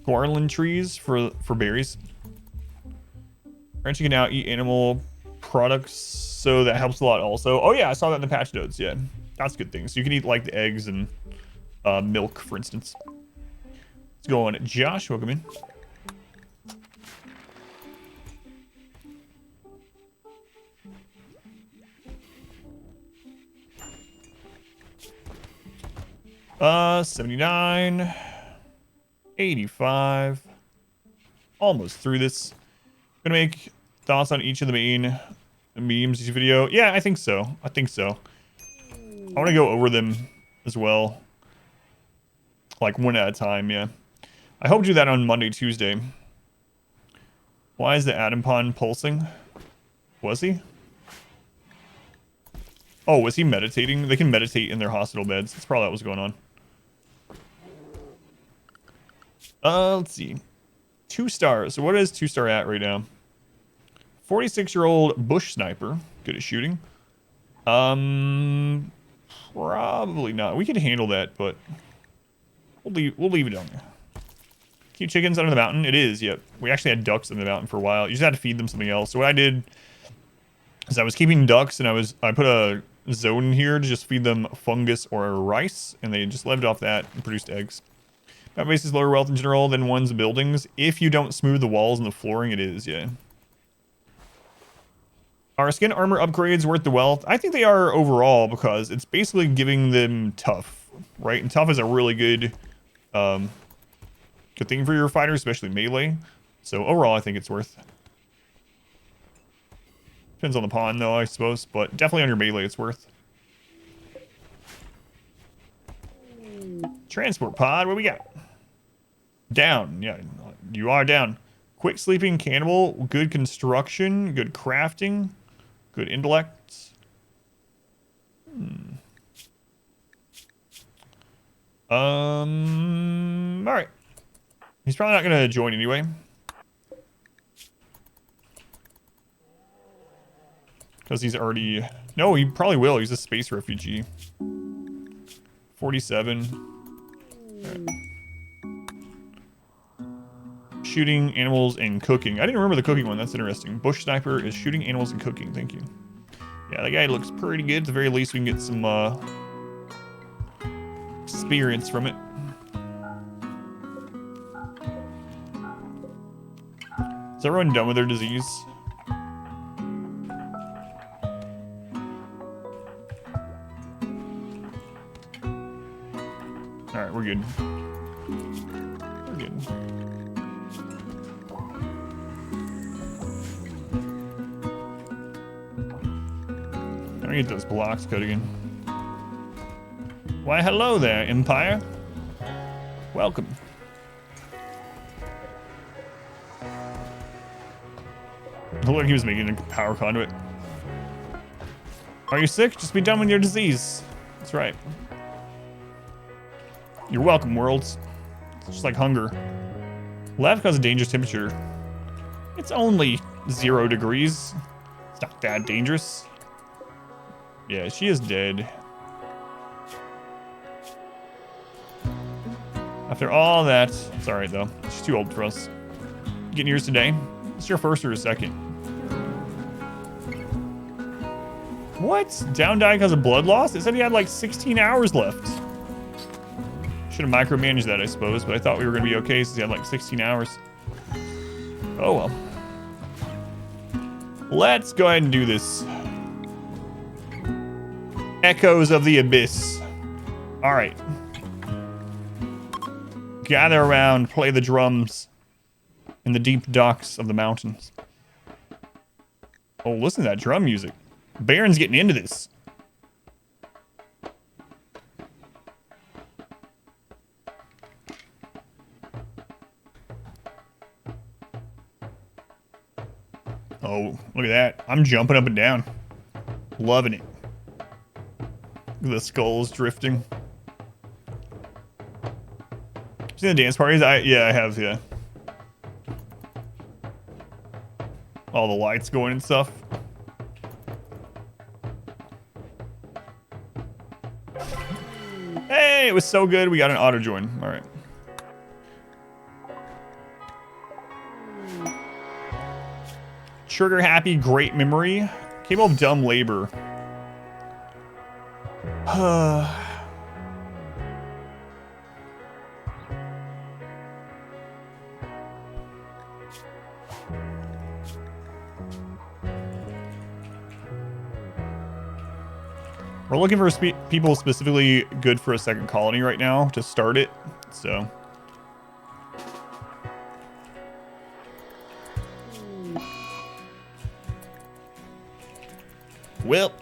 garland trees for berries. Branching it out, eat animal products, so that helps a lot also. Oh yeah, I saw that in the patch notes. Yeah, that's a good thing. So you can eat like the eggs and milk, for instance. Let's go on. Josh, welcome in. Uh, 79, 85. Almost through this. Gonna make thoughts on each of the main memes each video. Yeah, I think so. I think so. I want to go over them as well, like one at a time. Yeah, I hope to do that on Monday, Tuesday. Why is the Atom Pond pulsing? Was he? Oh, was he meditating? They can meditate in their hospital beds. That's probably what was going on. Let's see. 2 stars. So what is 2-star at right now? 46-year-old bush sniper. Good at shooting. Probably not. We could handle that, but we'll leave it on there. Keep chickens under the mountain. It is, yep. We actually had ducks in the mountain for a while. You just had to feed them something else. So what I did is I was keeping ducks, and I put a zone in here to just feed them fungus or rice, and they just lived off that and produced eggs. That base is lower wealth in general than one's buildings. If you don't smooth the walls and the flooring, it is, yeah. Are skin armor upgrades worth the wealth? I think they are overall, because it's basically giving them tough, right? And tough is a really good good thing for your fighters, especially melee. So overall, I think it's worth. Depends on the pawn, though, I suppose, but definitely on your melee, it's worth. Transport pod, what we got? Down, yeah, you are down. Quick sleeping cannibal, good construction, good crafting, good intellect. All right. He's probably not gonna join anyway. Because he's already... No, he probably will. He's a space refugee. 47. Right. Shooting animals and cooking. I didn't remember the cooking one. That's interesting. Bush sniper is shooting animals and cooking. Thank you. Yeah, that guy looks pretty good. At the very least, we can get some experience from it. Is everyone done with their disease? Alright, we're good. We're good. I'm gonna get those blocks cut again. Why, hello there, Empire. Welcome. Looked like he was making a power conduit. Are you sick? Just be done with your disease. That's right. You're welcome, worlds. It's just like hunger. Left causes dangerous temperature. It's only 0 degrees. It's not that dangerous. Yeah, she is dead. After all that, it's alright though. She's too old for us. Getting yours today? It's your first or a second? What? Down died because of blood loss? It said he had like 16 hours left. Should have micromanaged that, I suppose, but I thought we were going to be okay since he had like 16 hours. Oh well. Let's go ahead and do this. Echoes of the Abyss. Alright. Gather around, play the drums in the deep docks of the mountains. Oh, listen to that drum music. Baron's getting into this. Oh, look at that. I'm jumping up and down. Loving it. The skulls drifting. Seen the dance parties? Yeah, I have, yeah. All the lights going and stuff. Hey, it was so good. We got an auto join. All right. Trigger happy, great memory. Capable of dumb labor. We're looking for people specifically good for a second colony right now to start it, so. Well,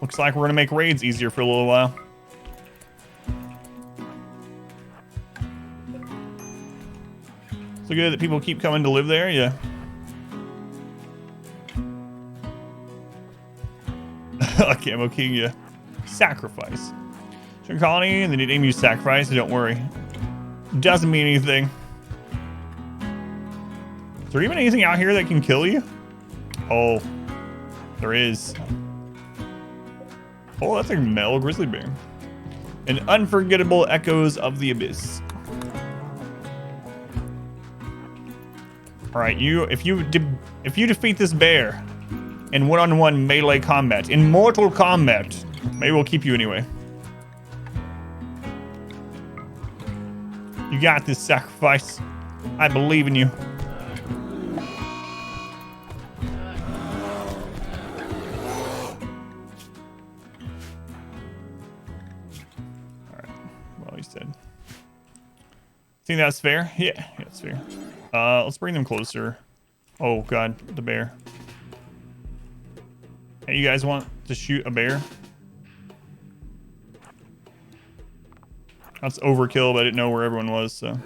looks like we're gonna make raids easier for a little while. So good that people keep coming to live there, yeah. Camo King, yeah. Sacrifice. Second colony, and they need to use sacrifice, so don't worry. Doesn't mean anything. Is there even anything out here that can kill you? Oh, there is. Oh, that's a male grizzly bear. And unforgettable echoes of the abyss. All right, if you defeat this bear in one-on-one melee combat, in mortal combat, maybe we'll keep you anyway. You got this, sacrifice. I believe in you. Think that's fair? Yeah, that's fair. Let's bring them closer. Oh god, the bear. Hey, you guys want to shoot a bear? That's overkill, but I didn't know where everyone was, so.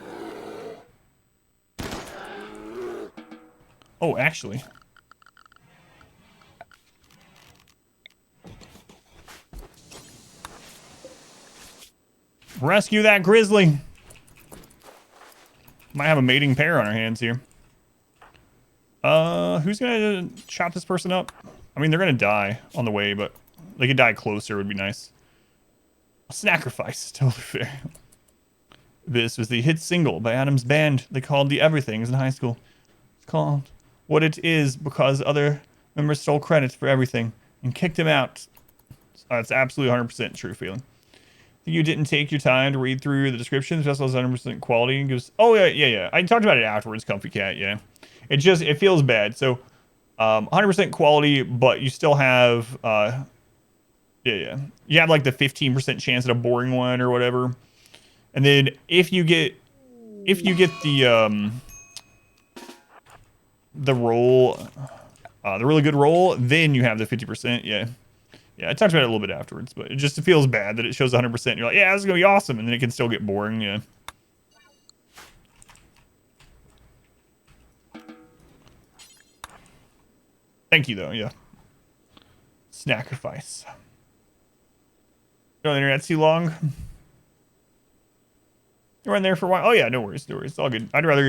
Oh, actually. Rescue that grizzly! Might have a mating pair on our hands here. Who's gonna chop this person up? I mean, they're gonna die on the way, but they could die closer would be nice. Sacrifice, totally fair. This was the hit single by Adam's band they called The Everythings in high school. It's called What It Is because other members stole credit for everything and kicked him out. That's absolutely 100% true feeling. You didn't take your time to read through the descriptions, just as 100% quality and gives. Oh yeah. I talked about it afterwards, Comfy Cat. Yeah, it feels bad. So, 100% quality, but you still have you have like the 15% chance at a boring one or whatever. And then if you get the roll, the really good roll, then you have the 50%. Yeah. Yeah, I talked about it a little bit afterwards, but it just feels bad that it shows 100%. You're like, yeah, this is going to be awesome. And then it can still get boring, yeah. Thank you, though, yeah. Sacrifice. No, the internet's too long. You're in there for a while. Oh, yeah, no worries, no worries. It's all good. I'd rather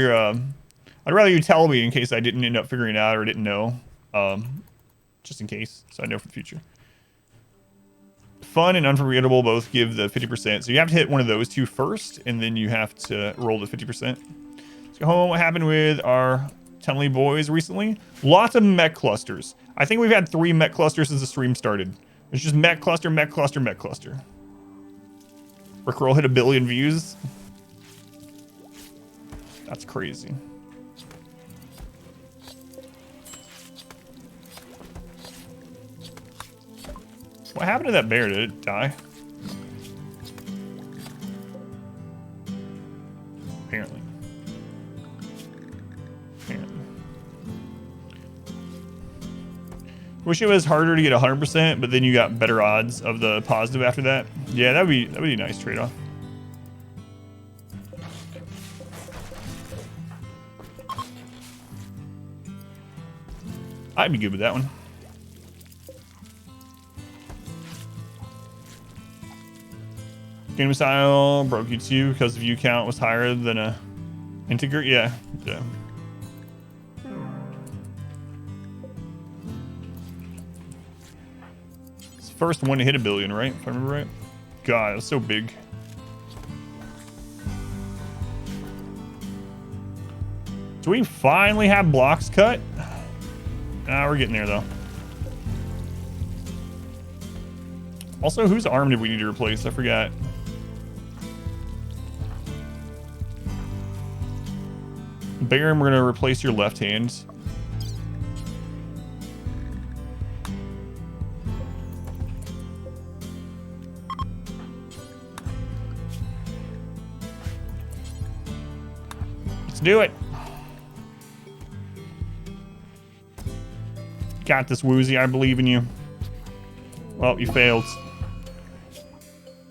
you tell me in case I didn't end up figuring it out or didn't know. Just in case, so I know for the future. Fun and unforgettable both give the 50%. So you have to hit one of those two first, and then you have to roll the 50%. Let's go home. What happened with our Tunley boys recently? Lots of mech clusters. I think we've had 3 mech clusters since the stream started. It's just mech cluster, mech cluster, mech cluster. Rickroll hit 1 billion views. That's crazy. What happened to that bear? Did it die? Apparently. Wish it was harder to get 100%, but then you got better odds of the positive after that. Yeah, that'd be a nice trade-off. I'd be good with that one. Game style broke you too because the view count was higher than a integer. Yeah. It's the first one to hit 1 billion, right? If I remember right. God, it was so big. Do we finally have blocks cut? Nah, we're getting there though. Also, whose arm did we need to replace? I forgot. Baron, we're gonna replace your left hand. Let's do it. Got this, Woozy. I believe in you. Well, you failed.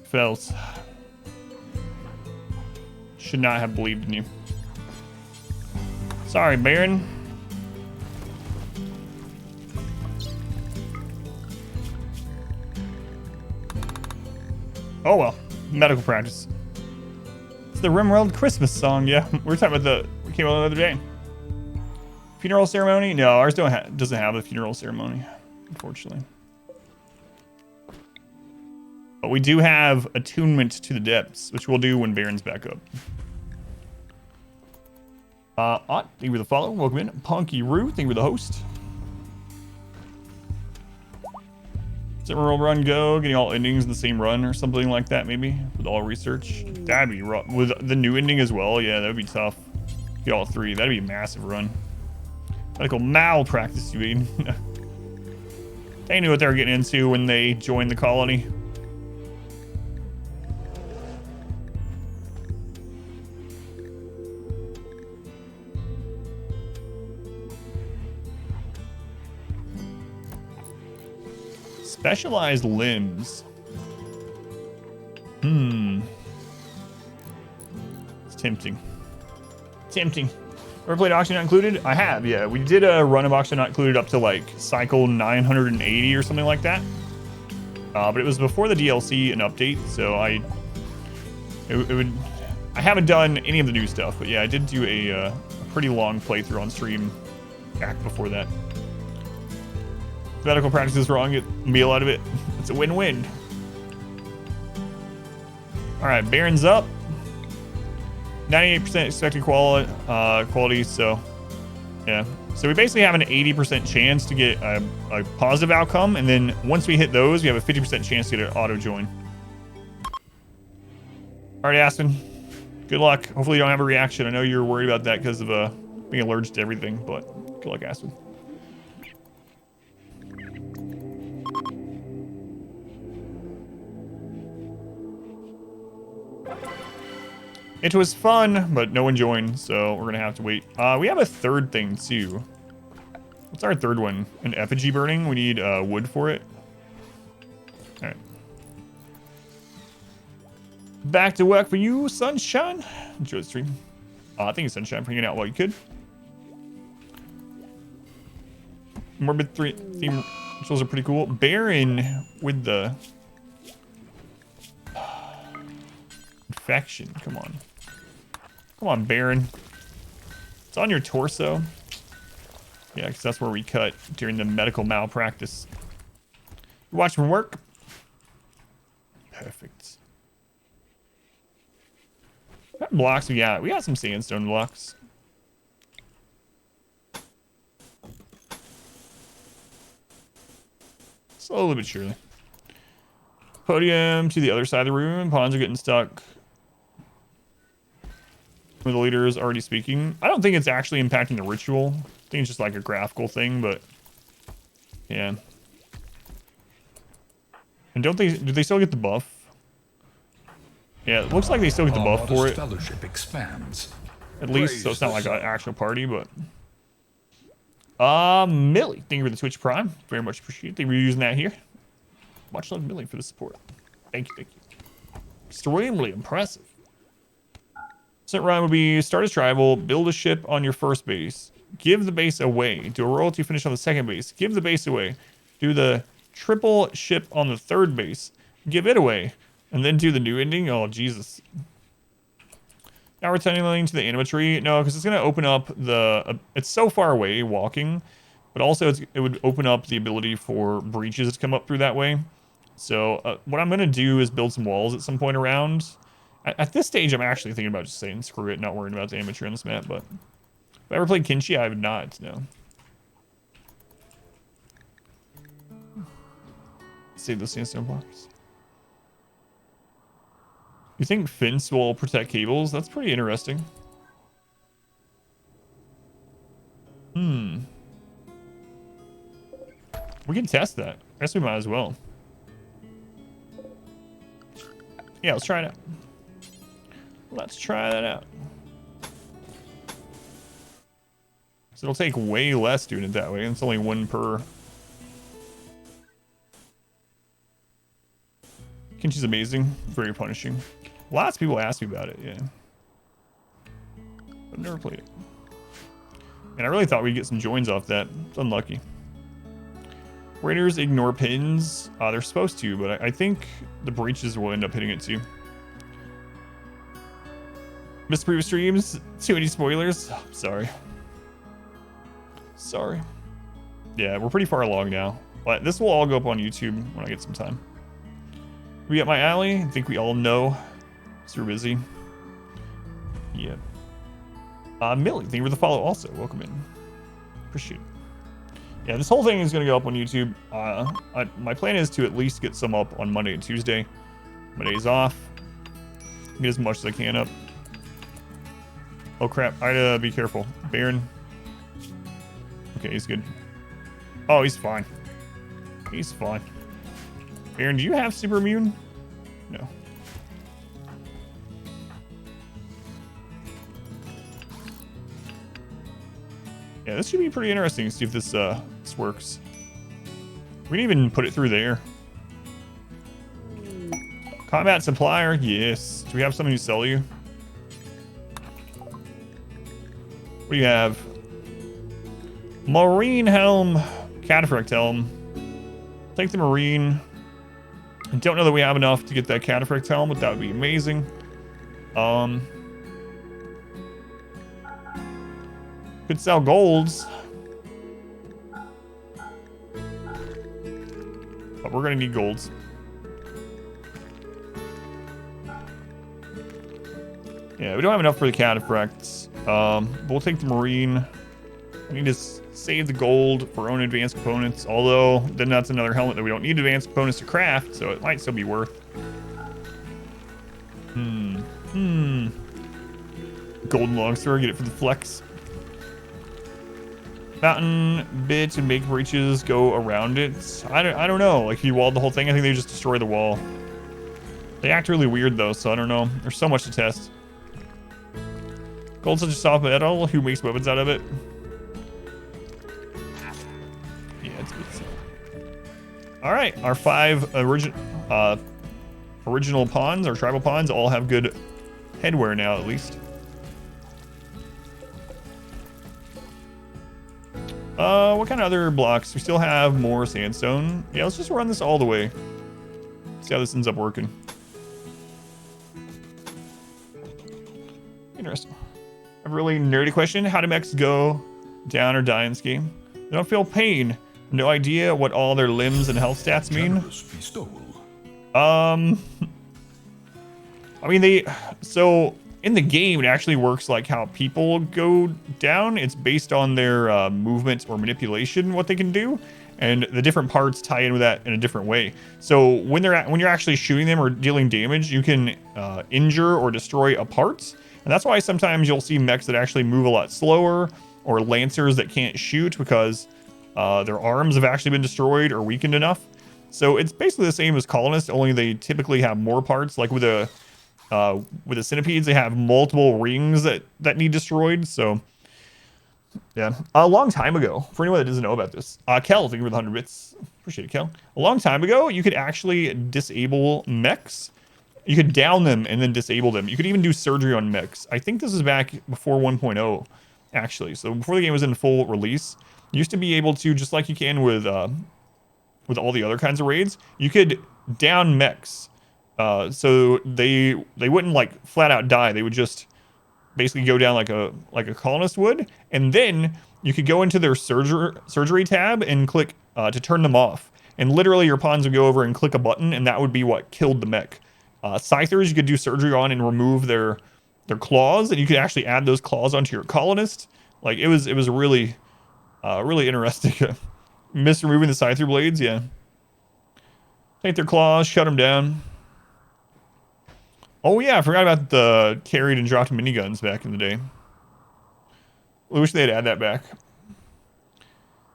Failed. Should not have believed in you. Sorry, Baron. Oh well, medical practice. It's the RimWorld Christmas song, yeah. We were talking about we came out the other day. Funeral ceremony? No, ours doesn't have a funeral ceremony, unfortunately. But we do have attunement to the depths, which we'll do when Baron's back up. Ott, thank you for the follow. Welcome in. Punky Roo, thank you for the host. RimWorld run go, getting all endings in the same run or something like that, maybe, with all research. That'd be rough. With the new ending as well, yeah, that'd be tough. Get all 3. That'd be a massive run. Medical malpractice, you mean? They knew what they were getting into when they joined the colony. Specialized limbs. It's tempting. Tempting. Ever played Auction Not Included? I have, yeah. We did a run of Auction Not Included up to like cycle 980 or something like that. But it was before the DLC and update, so I haven't done any of the new stuff, but yeah, I did do a pretty long playthrough on stream back before that. If medical practice is wrong, get a meal out of it. It's a win-win. All right, Baron's up. 98% expected quality, so yeah. So we basically have an 80% chance to get a positive outcome, and then once we hit those, we have a 50% chance to get an auto join. All right, Aspen. Good luck. Hopefully you don't have a reaction. I know you're worried about that because of being allergic to everything, but good luck, Aspen. It was fun, but no one joined, so we're gonna have to wait. We have a third thing too. What's our third one? An effigy burning? We need wood for it. All right. Back to work for you, Sunshine. Enjoy the stream. Thank you, Sunshine, for hanging out while you could. Morbid theme rituals are pretty cool. Baron with the infection. Come on. Come on, Baron. It's on your torso. Yeah, because that's where we cut during the medical malpractice. You watch from work? Perfect. What blocks we got? We got some sandstone blocks. Slowly but surely. Podium to the other side of the room. Pawns are getting stuck. The leader is already speaking. I don't think it's actually impacting the ritual. I think it's just like a graphical thing, but yeah. And do they still get the buff? Yeah, it looks like they still get the buff for it. Fellowship expands. At least, so it's not like an actual party, but Millie, thank you for the Twitch Prime. Very much appreciate it. Thank you for using that here. Much love, Millie, for the support. Thank you, thank you. Extremely impressive. Second rhyme would be start as tribal, build a ship on your first base, give the base away, do a royalty finish on the second base, give the base away, do the triple ship on the third base, give it away, and then do the new ending. Oh, Jesus. Now we're tunneling to the anima tree. No, because it's going to open up the... it's so far away walking, but also it would open up the ability for breaches to come up through that way. So what I'm going to do is build some walls at some point around. At this stage, I'm actually thinking about just saying screw it, not worrying about the amateur on this map, but... Have I ever played Kinshi? I have not, no. Save those sandstone blocks. You think fence will protect cables? That's pretty interesting. We can test that. I guess we might as well. Yeah, let's try it out. Let's try that out. So it'll take way less doing it that way. It's only one per. Kinshi's amazing. Very punishing. Lots of people ask me about it, yeah. I've never played it. And I really thought we'd get some joins off that. It's unlucky. Raiders ignore pins. They're supposed to, but I think the breaches will end up hitting it too. Missed previous streams. Too many spoilers. Oh, sorry. Sorry. Yeah, we're pretty far along now. But this will all go up on YouTube when I get some time. We got my alley. I think we all know. Super busy. Yeah. Millie, thank you for the follow also. Welcome in. Appreciate it. Yeah, this whole thing is going to go up on YouTube. My plan is to at least get some up on Monday and Tuesday. My days off. Get as much as I can up. Oh crap, Ida, be careful. Baron. Okay, he's good. Oh, he's fine. He's fine. Baron, do you have super immune? No. Yeah, this should be pretty interesting to see if this works. We didn't even put it through there. Combat supplier, yes. Do we have something to sell you? What do you have? Marine helm, cataphract helm. Take the marine. I don't know that we have enough to get that cataphract helm, but that would be amazing. Could sell golds. But we're gonna need golds. Yeah, we don't have enough for the cataphracts. We'll take the marine. We need to save the gold for our own advanced components. Although, then that's another helmet that we don't need advanced components to craft, so it might still be worth. Golden longsword, get it for the flex. Mountain bits and make breaches go around it. I don't know. Like, if you walled the whole thing, I think they just destroy the wall. They act really weird though, so I don't know. There's so much to test. Gold's such a soft metal. Who makes weapons out of it? Yeah, it's good stuff. All right, our 5 original pawns, our tribal pawns, all have good headwear now, at least. What kind of other blocks? We still have more sandstone. Yeah, let's just run this all the way. See how this ends up working. Interesting. I have a really nerdy question. How do mechs go down or die in this game? They don't feel pain. No idea what all their limbs and health stats mean. I mean, so in the game, it actually works like how people go down. It's based on their movements or manipulation, what they can do. And the different parts tie in with that in a different way. So when you're actually shooting them or dealing damage, you can injure or destroy a part. And that's why sometimes you'll see mechs that actually move a lot slower, or lancers that can't shoot because their arms have actually been destroyed or weakened enough. So it's basically the same as colonists, only they typically have more parts. Like with the centipedes, they have multiple rings that need destroyed. So yeah, a long time ago, for anyone that doesn't know about this, Kel, thank you for the 100 bits. Appreciate it, Kel. A long time ago, you could actually disable mechs. You could down them and then disable them. You could even do surgery on mechs. I think this is back before 1.0, actually. So before the game was in full release, you used to be able to, just like you can with all the other kinds of raids, you could down mechs. So they wouldn't like flat out die. They would just basically go down like a colonist would, and then you could go into their surgery tab and click to turn them off. And literally your pawns would go over and click a button, and that would be what killed the mech. Scythers you could do surgery on and remove their claws, and you could actually add those claws onto your colonist. Like it was really really interesting. Miss removing the Scyther blades, yeah. Take their claws, shut them down. Oh yeah, I forgot about the carried and dropped miniguns back in the day. I wish they'd add that back.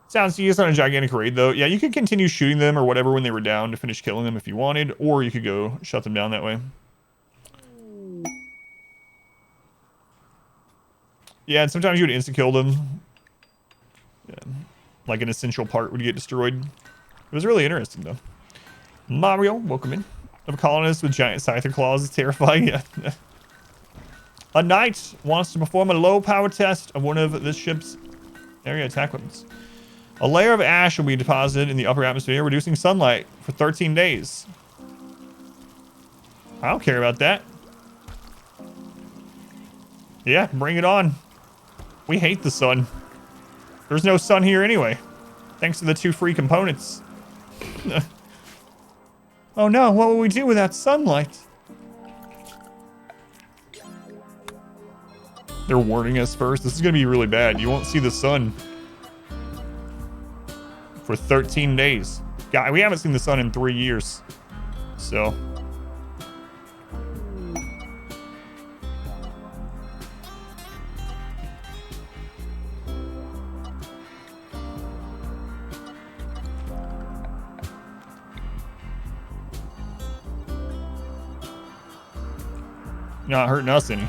Sounds tedious on a gigantic raid though. Yeah, you could continue shooting them or whatever when they were down to finish killing them if you wanted, or you could go shut them down that way. Yeah, and sometimes you would insta-kill them. Yeah, like an essential part would get destroyed. It was really interesting though. Mario, welcome in. Of a colonist with giant scyther claws is terrifying. Yeah. A knight wants to perform a low power test of one of this ship's area attack weapons. A layer of ash will be deposited in the upper atmosphere, reducing sunlight for 13 days. I don't care about that. Yeah, bring it on. We hate the sun. There's no sun here anyway, thanks to the 2 free components. Oh no, what will we do without sunlight? They're warning us first. This is gonna be really bad. You won't see the sun for 13 days. God, we haven't seen the sun in 3 years. So. Not hurting us any.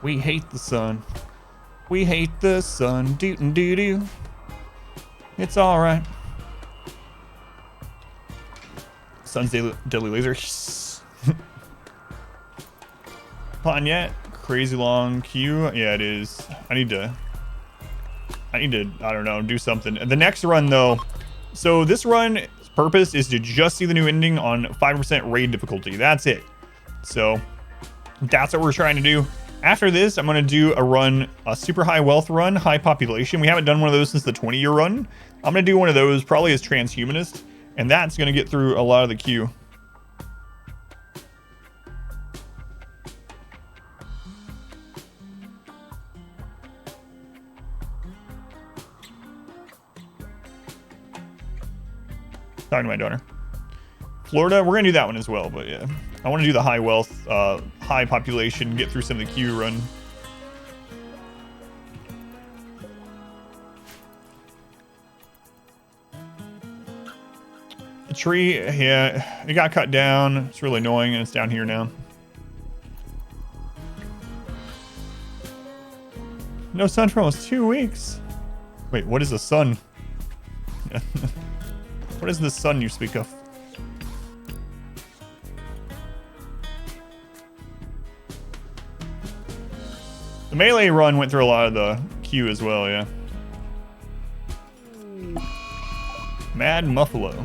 We hate the sun. We hate the sun. Doo doo doo. It's all right. Sun's deadly laser. Pun yet? Crazy long queue. Yeah, it is. I need to. I don't know, do something. The next run though. So this run. Purpose is to just see the new ending on 5% raid difficulty. That's it. So that's what we're trying to do. After this, I'm going to do a super high wealth run, high population. We haven't done one of those since the 20-year run. I'm going to do one of those probably as transhumanist, and that's going to get through a lot of the queue. Talking to my daughter. Florida, we're gonna do that one as well, but yeah. I want to do the high wealth, high population, get through some of the queue run. The tree, yeah, it got cut down. It's really annoying, and it's down here now. No sun for almost 2 weeks. Wait, what is the sun? What is the sun you speak of? The melee run went through a lot of the queue as well, yeah. Mad Muffalo.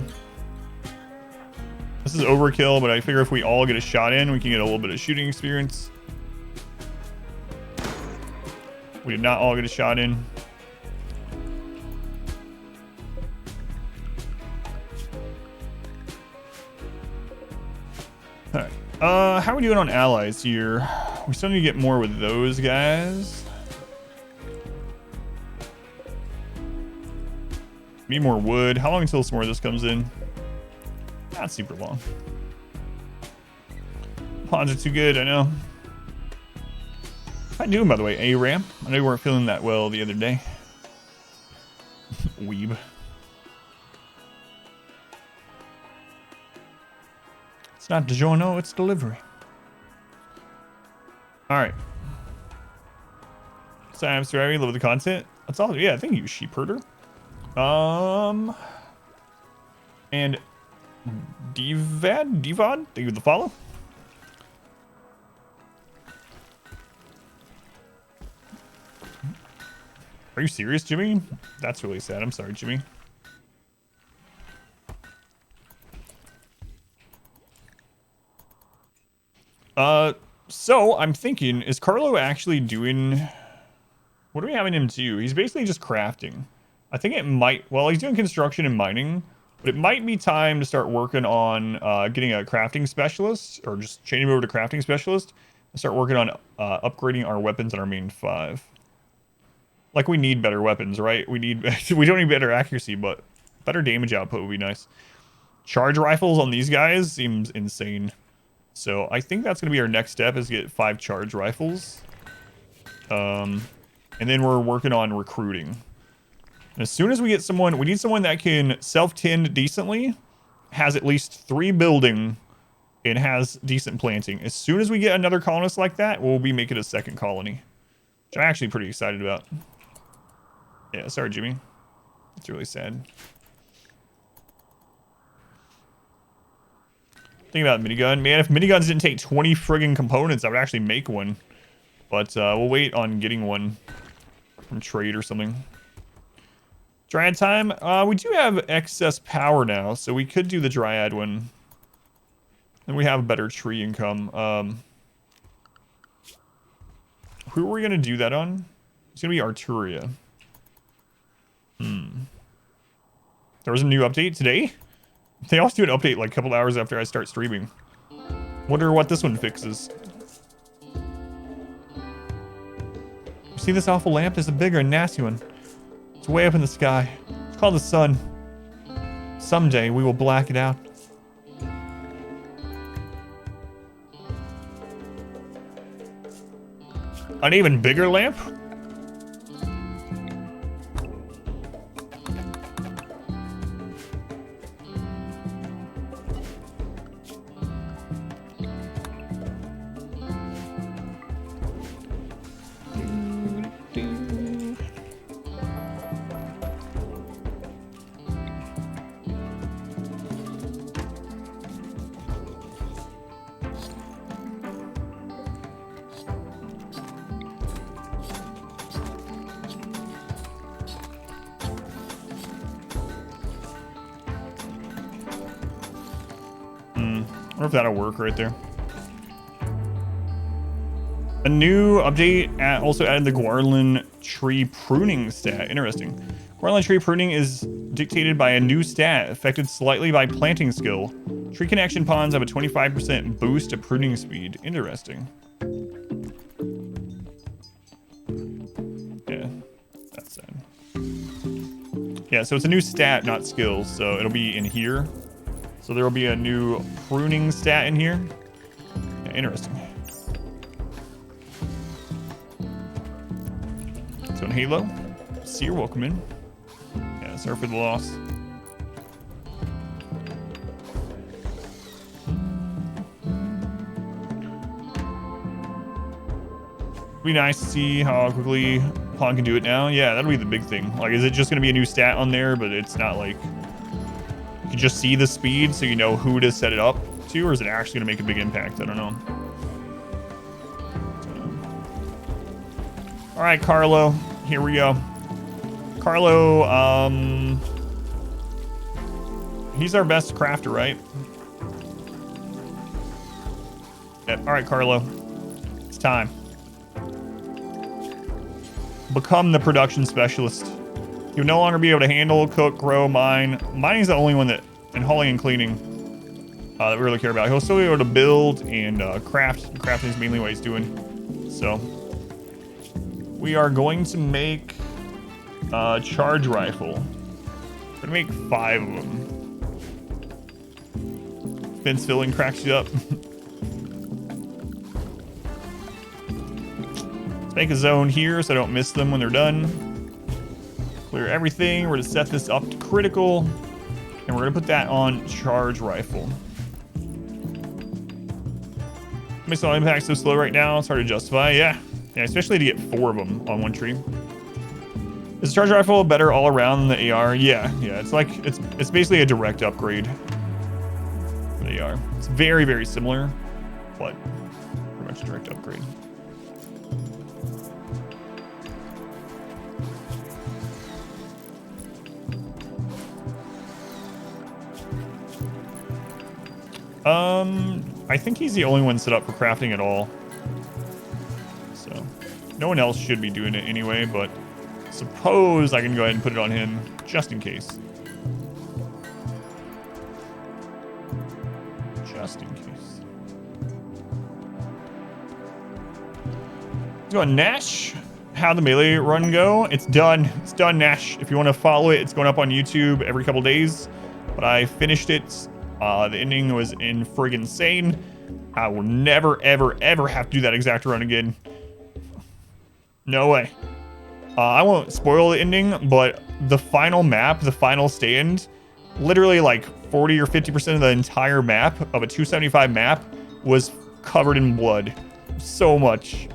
This is overkill, but I figure if we all get a shot in, we can get a little bit of shooting experience. We did not all get a shot in. All right. How are we doing on allies here? We still need to get more with those guys. Need more wood. How long until some more of this comes in? Not super long. Pawns are too good, I know. How you doing, by the way, A-Ram? I know you weren't feeling that well the other day. Weeb. It's not DiGiorno, it's delivery. Alright. Sam Strivey, love the content. That's all. Yeah, thank you, sheep herder. And Divad, thank you for the follow. Are you serious, Jimmy? That's really sad. I'm sorry, Jimmy. So I'm thinking, is Carlo actually doing... What are we having him do? He's basically just crafting. I think it might... Well, he's doing construction and mining, but it might be time to start working on getting a crafting specialist, or just changing him over to crafting specialist, and start working on upgrading our weapons in our main 5. Like, we need better weapons, right? We don't need better accuracy, but better damage output would be nice. Charge rifles on these guys seems insane. So I think that's going to be our next step, is get 5 charge rifles. And then we're working on recruiting. And as soon as we get someone, we need someone that can self-tend decently, has at least 3 building, and has decent planting. As soon as we get another colonist like that, we'll be making a second colony. Which I'm actually pretty excited about. Yeah, sorry, Jimmy. It's really sad. Think about minigun. Man, if miniguns didn't take 20 friggin' components, I would actually make one. But we'll wait on getting one from trade or something. Dryad time. We do have excess power now, so we could do the Dryad one. And we have better tree income. Who are we going to do that on? It's going to be Arturia. There was a new update today? They also do an update like a couple hours after I start streaming. Wonder what this one fixes. You see this awful lamp? There's a bigger and nasty one. It's way up in the sky. It's called the sun. Someday we will black it out. An even bigger lamp? I wonder if that'll work right there. A new update also added the Guarlin tree pruning stat. Interesting. Guarlin tree pruning is dictated by a new stat affected slightly by planting skill. Tree connection pawns have a 25% boost to pruning speed. Interesting. Yeah, that's sad. Yeah, so it's a new stat, not skills, so it'll be in here. So there will be a new pruning stat in here. Yeah, interesting. So in Halo, Seer, welcome in. Yeah, sorry for the loss. It'd be nice to see how quickly Pawn can do it now. Yeah, that'll be the big thing. Like, is it just going to be a new stat on there, but it's not like... You can just see the speed so you know who to set it up to, or is it actually going to make a big impact? I don't know. All right, Carlo. Here we go. Carlo, he's our best crafter, right? Yep. All right, Carlo. It's time. Become the production specialist. You'll no longer be able to handle, cook, grow, mine. Mining's the only one that, and hauling and cleaning. that we really care about. He'll still be able to build and craft. Crafting is mainly what he's doing. So we are going to make a charge rifle. We're gonna make 5 of them. Fence filling cracks you up. Let's make a zone here so I don't miss them when they're done. Clear everything. We're gonna set this up to critical, and we're gonna put that on charge rifle. Missile impact so slow right now. It's hard to justify. Yeah, especially to get 4 of them on one tree. Is the charge rifle better all around than the AR? Yeah. It's like it's basically a direct upgrade for the AR. It's very, very similar, but pretty much a direct upgrade. I think he's the only one set up for crafting at all. So no one else should be doing it anyway, but suppose I can go ahead and put it on him just in case. Just in case. Let's go on Nash. How'd the melee run go? It's done. It's done, Nash. If you want to follow it, it's going up on YouTube every couple days. But I finished it. The ending was in friggin' insane. I will never, ever, ever have to do that exact run again. No way. I won't spoil the ending, but the final map, the final stand, literally like 40 or 50% of the entire map of a 275 map was covered in blood. So much.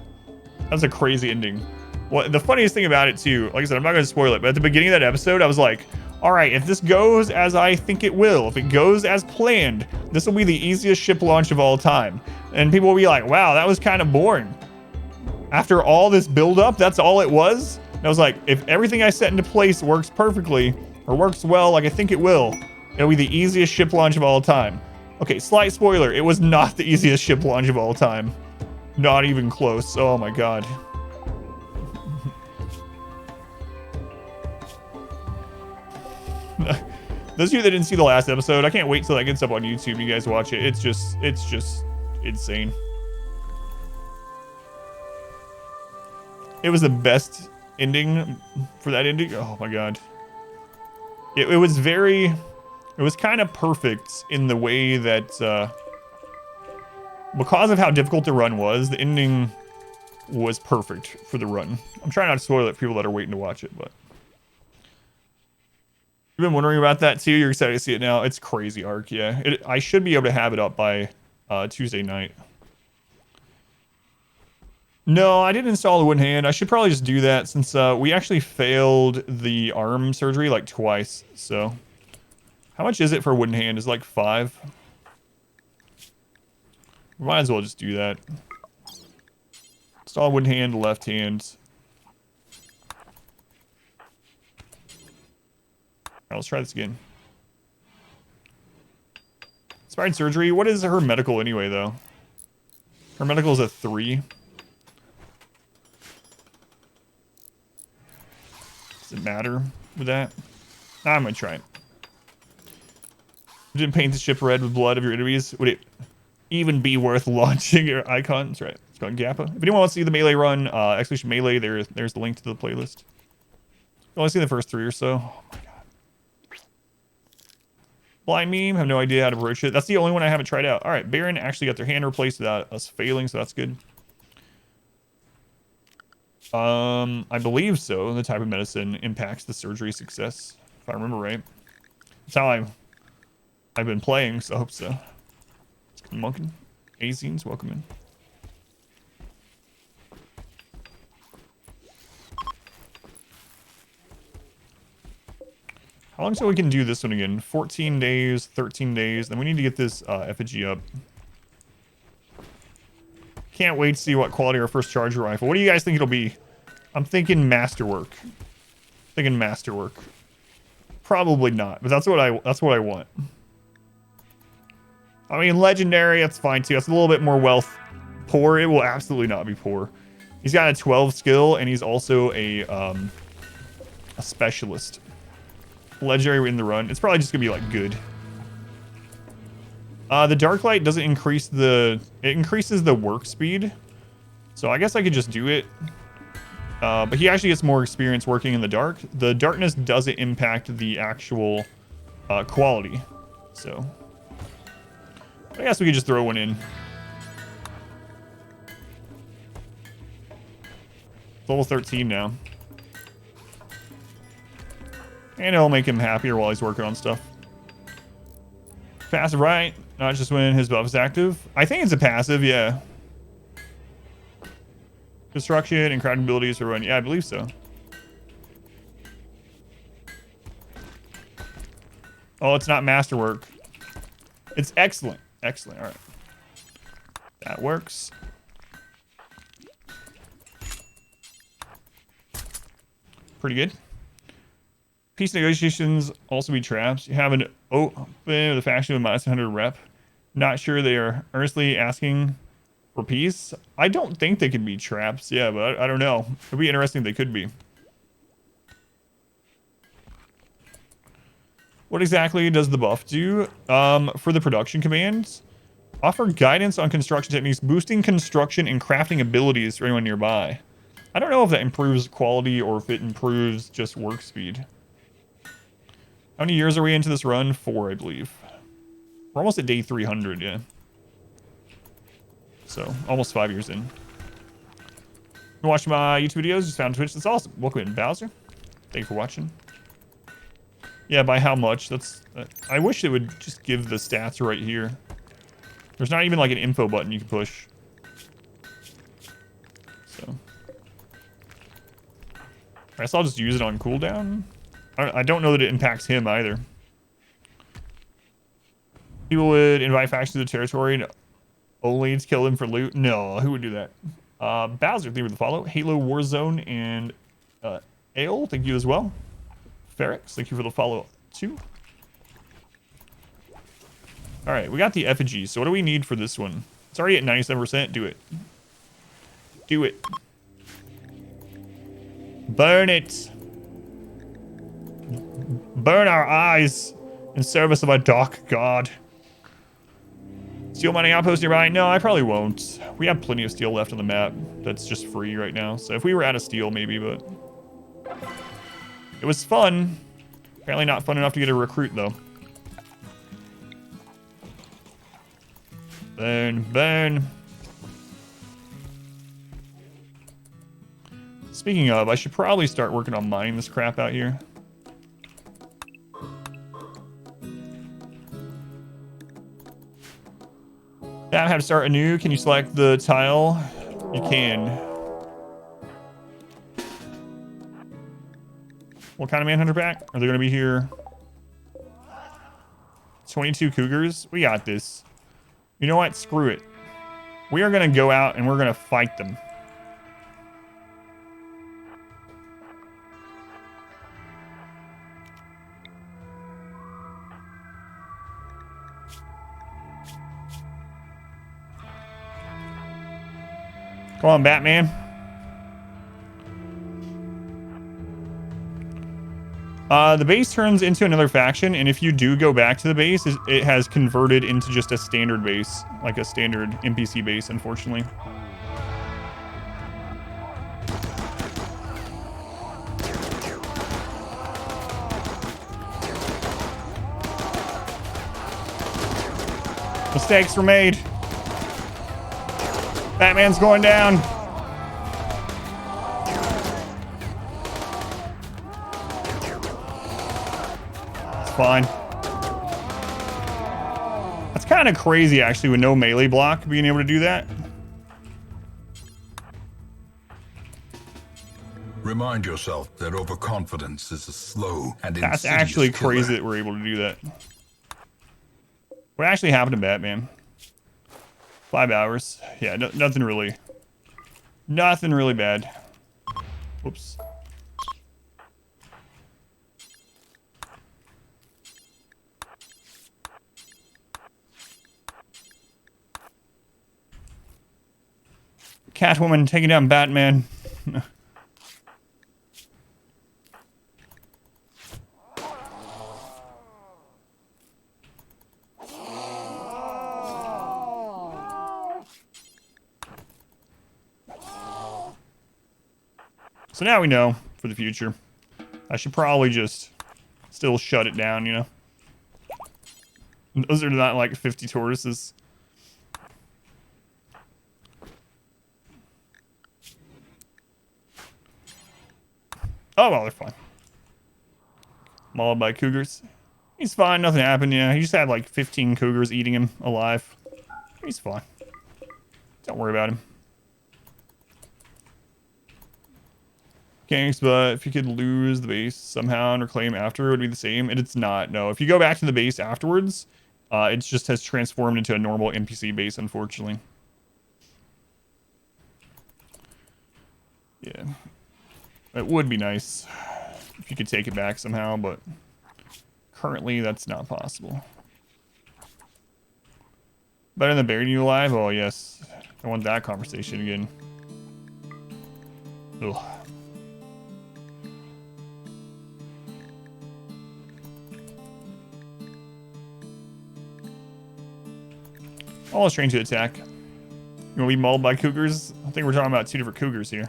That was a crazy ending. Well, the funniest thing about it too, like I said, I'm not going to spoil it, but at the beginning of that episode, I was like, all right, if this goes as I think it will, if it goes as planned, this will be the easiest ship launch of all time. And people will be like, wow, that was kind of boring. After all this buildup, that's all it was? And I was like, if everything I set into place works perfectly, or works well like I think it will, it'll be the easiest ship launch of all time. Okay, slight spoiler, it was not the easiest ship launch of all time. Not even close. Oh my god. Those of you that didn't see the last episode, I can't wait till that gets up on YouTube. You guys watch it. It's just insane. It was the best ending for that ending. Oh my god. It was kind of perfect in the way that, because of how difficult the run was, the ending was perfect for the run. I'm trying not to spoil it for people that are waiting to watch it, but. You've been wondering about that too. You're excited to see it now. It's crazy arc, yeah. I should be able to have it up by Tuesday night. No, I didn't install the wooden hand. I should probably just do that since we actually failed the arm surgery like twice. So, how much is it for a wooden hand? Is it like 5? Might as well just do that. Install wooden hand, left hand. Let's try this again. Inspired surgery. What is her medical anyway, though? Her medical is a 3. Does it matter with that? I'm gonna try it. You didn't paint the ship red with blood of your enemies. Would it even be worth launching your icon? That's right. It's called Gappa. If anyone wants to see the melee run, Exclamation Melee, there's the link to the playlist. You only see the first 3 or so. Oh my god. Blind meme, have no idea how to approach it. That's the only one I haven't tried out. All right, Baron actually got their hand replaced without us failing, so that's good. I believe so. The type of medicine impacts the surgery success, if I remember right. That's how I've been playing, so I hope so. Monkin, Azines, welcome in. How long till we can do this one again? 14 days, 13 days. Then we need to get this effigy up. Can't wait to see what quality our first charger rifle. What do you guys think it'll be? I'm thinking masterwork. Thinking masterwork. Probably not, but that's what I want. I mean, legendary, that's fine too. That's a little bit more wealth. Poor, it will absolutely not be poor. He's got a 12 skill, and he's also a specialist. Legendary in the run. It's probably just gonna be like good. The dark light doesn't increase it increases the work speed. So I guess I could just do it. But he actually gets more experience working in the dark. The darkness doesn't impact the actual quality. So I guess we could just throw one in. Level 13 now. And it'll make him happier while he's working on stuff. Passive, right? Not just when his buff is active. I think it's a passive, yeah. Destruction and crowding abilities for run. Yeah, I believe so. Oh, it's not masterwork. It's excellent. Excellent. All right. That works. Pretty good. Peace negotiations also be traps. You have an open with a faction with minus 100 rep. Not sure they are earnestly asking for peace. I don't think they could be traps. Yeah, but I don't know. It'd be interesting if they could be. What exactly does the buff do? For the production commands, offer guidance on construction techniques, boosting construction and crafting abilities for anyone nearby. I don't know if that improves quality or if it improves just work speed. How many years are we into this run? 4, I believe. We're almost at day 300, yeah. So, almost 5 years in. Watch my YouTube videos, just found Twitch. That's awesome. Welcome in, Bowser. Thank you for watching. Yeah, by how much? That's. I wish it would just give the stats right here. There's not even like an info button you can push. So. I guess I'll just use it on cooldown. I don't know that it impacts him either. People would invite factions to the territory only to kill them for loot. No, who would do that? Bowser, thank you for the follow. Halo Warzone and Ale, thank you as well. Ferrex, thank you for the follow too. All right, we got the effigy. So what do we need for this one? It's already at 97%. Do it. Do it. Burn it. Burn our eyes in service of a dark god. Steel mining outpost nearby? No, I probably won't. We have plenty of steel left on the map. That's just free right now. So if we were out of steel, maybe, but... It was fun. Apparently not fun enough to get a recruit, though. Burn, burn. Speaking of, I should probably start working on mining this crap out here. Yeah, I have to start anew. Can you select the tile? You can. What kind of Manhunter pack? Are they going to be here? 22 Cougars? We got this. You know what? Screw it. We are going to go out and we're going to fight them. Come on, Batman. The base turns into another faction, and if you do go back to the base, it has converted into just a standard base, like a standard NPC base, unfortunately. Mistakes were made. Batman's going down. It's fine. That's kind of crazy, actually, with no melee block being able to do that. Remind yourself that overconfidence is a slow and That's insidious actually killer. crazy that we're able to do that. What actually happened to Batman? 5 hours. Yeah, nothing really. Nothing really bad. Whoops. Catwoman taking down Batman. So now we know for the future. I should probably just still shut it down, you know? Those are not like 50 tortoises. Oh, well, they're fine. Mauled by cougars. He's fine, nothing happened, yeah. He just had like 15 cougars eating him alive. He's fine. Don't worry about him. Gangs, but if you could lose the base somehow and reclaim after, it would be the same. It's not, no. If you go back to the base afterwards, it just has transformed into a normal NPC base, unfortunately. Yeah. It would be nice if you could take it back somehow, but currently that's not possible. Better than burying you alive? Oh, yes. I want that conversation again. Ugh. Almost trained to attack. You want to be mauled by cougars? I think we're talking about two different cougars here.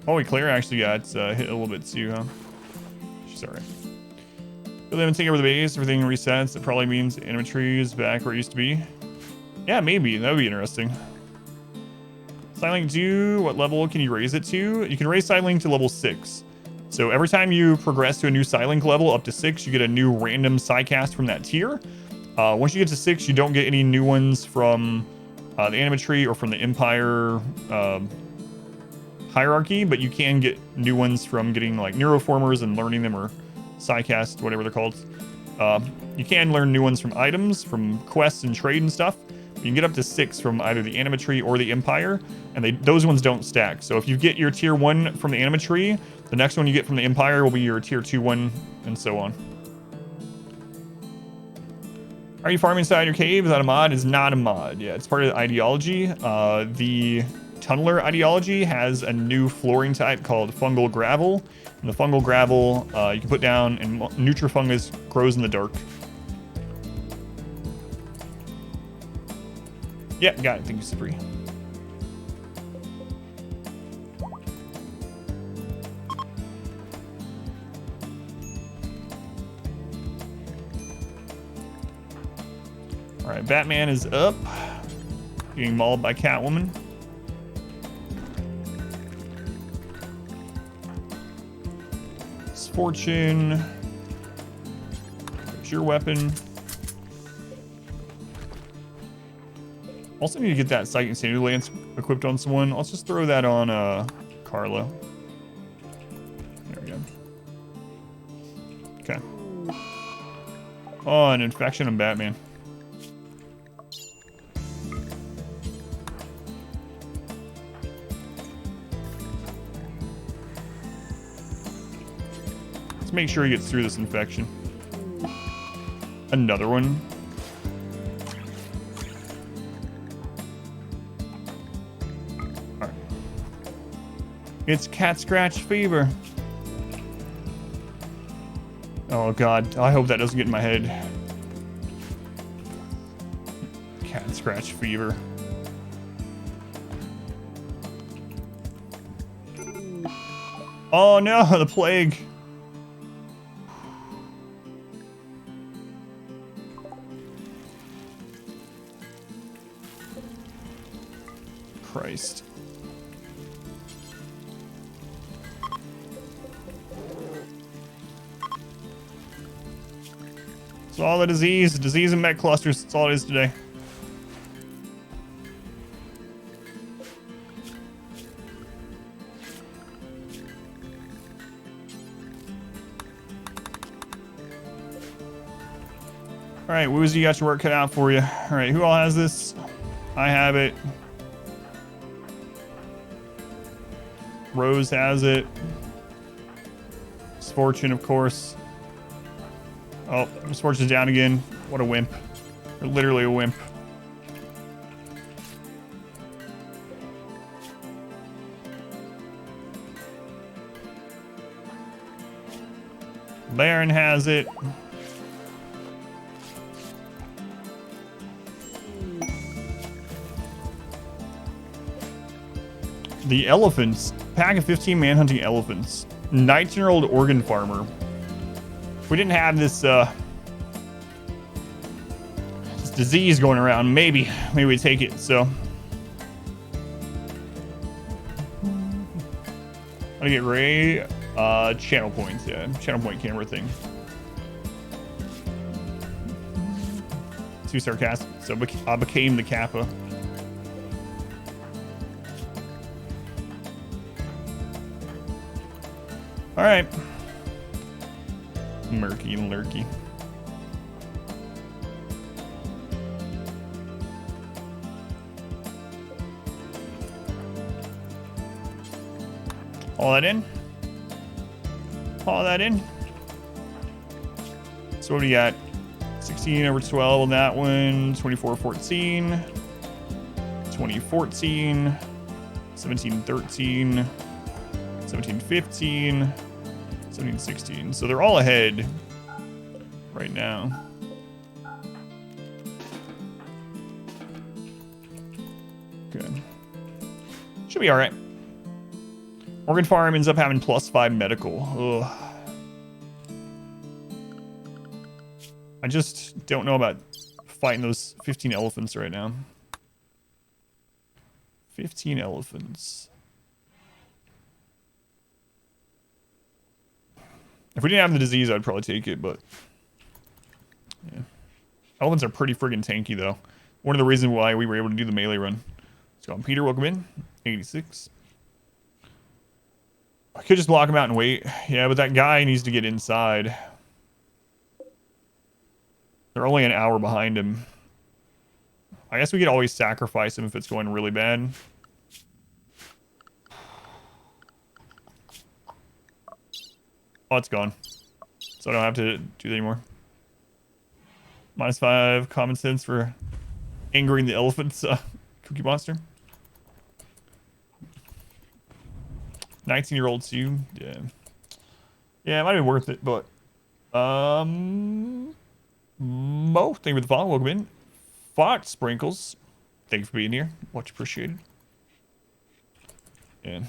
Holy Claire actually got hit a little bit too, huh? She's alright. Go there and take over the base. Everything resets. It probably means animatry is back where it used to be. Yeah, maybe. That would be interesting. Sidelink 2, what level can you raise it to? You can raise Sidelink to level 6. So every time you progress to a new Sidelink level up to 6, you get a new random Psycast from that tier. Once you get to 6, you don't get any new ones from the animatry or from the Empire hierarchy, but you can get new ones from getting like neuroformers and learning them, or Psycast, whatever they're called. You can learn new ones from items, from quests and trade and stuff. You can get up to 6 from either the animatry or the Empire, and those ones don't stack. So if you get your tier 1 from the animatry, the next one you get from the Empire will be your tier 2 one, and so on. Are you farming inside your cave? Is that a mod? It's not a mod. Yeah, it's part of the ideology. The Tunneler ideology has a new flooring type called fungal gravel. And the fungal gravel you can put down, and Nutrifungus grows in the dark. Yeah, got it. Thank you, Supreme. All right, Batman is up. Getting mauled by Catwoman. Fortune. There's your weapon. Also need to get that Sight and Sanity Lance equipped on someone. Let's just throw that on Carlo. There we go. Okay. Oh, an infection on Batman. Make sure he gets through this infection. Another one. All right. It's cat scratch fever. Oh god, I hope that doesn't get in my head. Cat scratch fever. Oh no, the plague. Christ. It's all the disease and mech clusters. That's all it is today. All right, Woozy, you got your work cut out for you. All right, who all has this? I have it. Rose has it. Misfortune, of course. Oh, Misfortune's down again. What a wimp. You're literally a wimp. Baron has it. The elephants. Pack of 15 manhunting elephants. 19-year-old organ farmer. If we didn't have this this disease going around, maybe we take it. So I'm gonna get Ray channel points. Yeah, channel point camera thing. Too sarcastic. So I became the Kappa. All right. Murky and lurky. All that in. All that in. So what do you got? 16 over 12 on that one. 24-14. 20-14. 17-13. 17-15. 17-16. So they're all ahead right now. Okay. Should be all right. Organ farm ends up having +5 medical. Ugh. I just don't know about fighting those 15 elephants right now. 15 elephants. If we didn't have the disease, I'd probably take it, but yeah. Elephants are pretty friggin' tanky, though. One of the reasons why we were able to do the melee run. Let's go on. Peter, welcome in. 86. I could just block him out and wait. Yeah, but that guy needs to get inside. They're only an hour behind him. I guess we could always sacrifice him if it's going really bad. Oh, it's gone. So I don't have to do that anymore. -5 common sense for angering the elephants. Cookie Monster. 19-year-old Sue. Yeah. Yeah, it might be worth it, but Mo, thank you for the follow. Welcome in. Fox Sprinkles. Thank you for being here. Much appreciated. Yeah.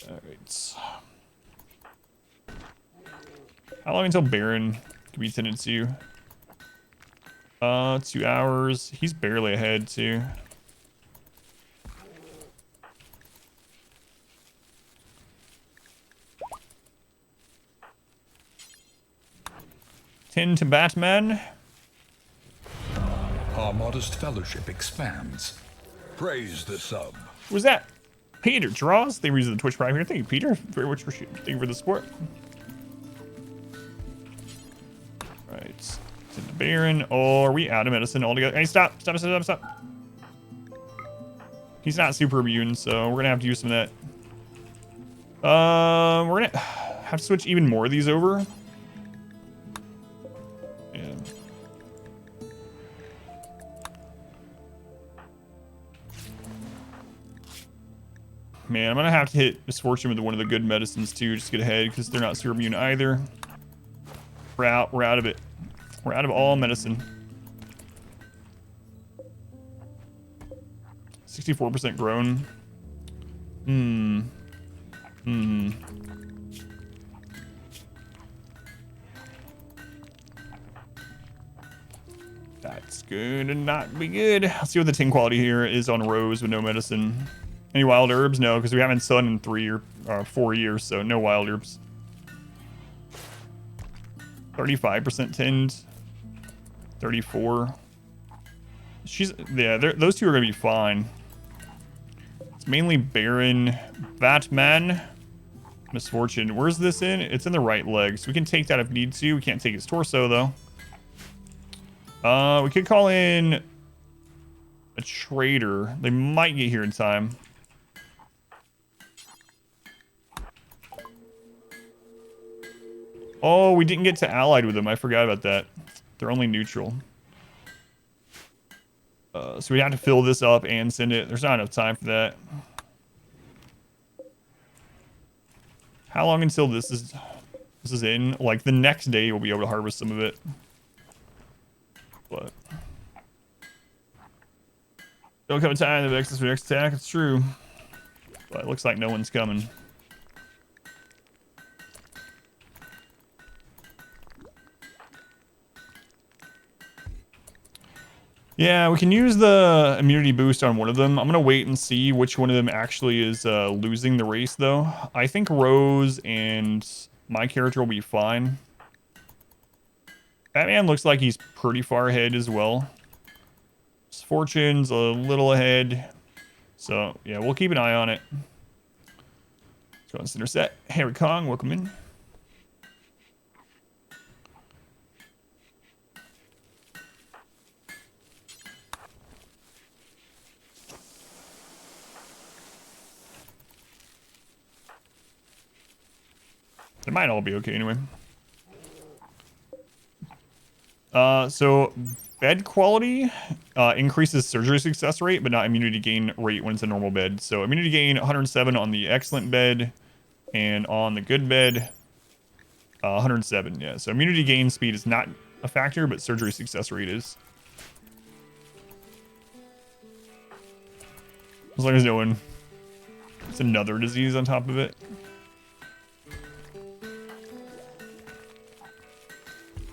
Alright. How long until Baron can be tended to? 2 hours. He's barely ahead too. Tend to Batman. Our modest fellowship expands. Praise the sub. Who's that? Peter Draws. Thank you for the Twitch Prime here. Thank you, Peter. Very much appreciated. Thank you for the support. Right. Send the Baron. Oh, are we out of medicine altogether? Hey, stop. Stop, stop, stop, stop. He's not super immune, so we're going to have to use some of that. We're going to have to switch even more of these over. Yeah. Man, I'm going to have to hit Misfortune with one of the good medicines, too, just to get ahead, because they're not super immune either. We're out of it. We're out of all medicine. 64% grown. That's going to not be good. Let's see what the tin quality here is on Rose with no medicine. Any wild herbs? No, because we haven't sun in 3 or 4 years, so no wild herbs. 35% tinned. 34. Yeah, those two are gonna be fine. It's mainly Baron, Batman, Misfortune. Where's this in? It's in the right leg, so we can take that if we need to. We can't take his torso though. We could call in a trader. They might get here in time. Oh, we didn't get to allied with them. I forgot about that. They're only neutral. So we have to fill this up and send it. There's not enough time for that. How long until this is in? Like the next day we'll be able to harvest some of it. But Don't come in time to access for next attack. It's true. But it looks like no one's coming. Yeah, we can use the immunity boost on one of them. I'm going to wait and see which one of them actually is losing the race, though. I think Rose and my character will be fine. Batman looks like he's pretty far ahead as well. Fortune's a little ahead. So, yeah, we'll keep an eye on it. Let's go on center set. Harry Kong, welcome in. They might all be okay anyway. So bed quality increases surgery success rate, but not immunity gain rate when it's a normal bed. So immunity gain 107 on the excellent bed, and on the good bed, 107. Yeah. So immunity gain speed is not a factor, but surgery success rate is. As long as no one, it's another disease on top of it.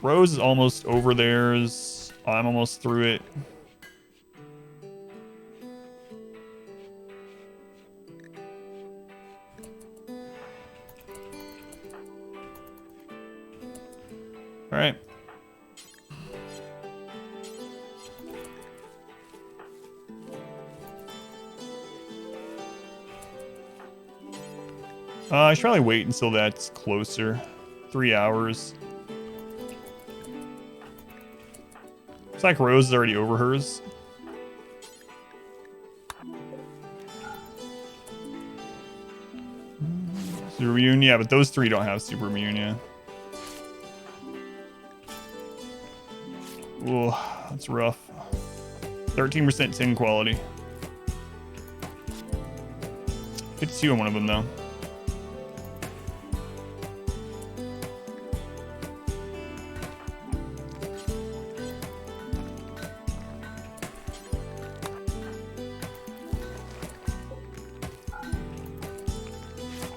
Rose is almost over theirs. I'm almost through it. All right. I should probably wait until that's closer. 3 hours. Looks like Rose is already over hers. Super immune, yeah, but those three don't have super immune, yeah. Ooh, that's rough. 13% 10 quality. 52 on one of them, though.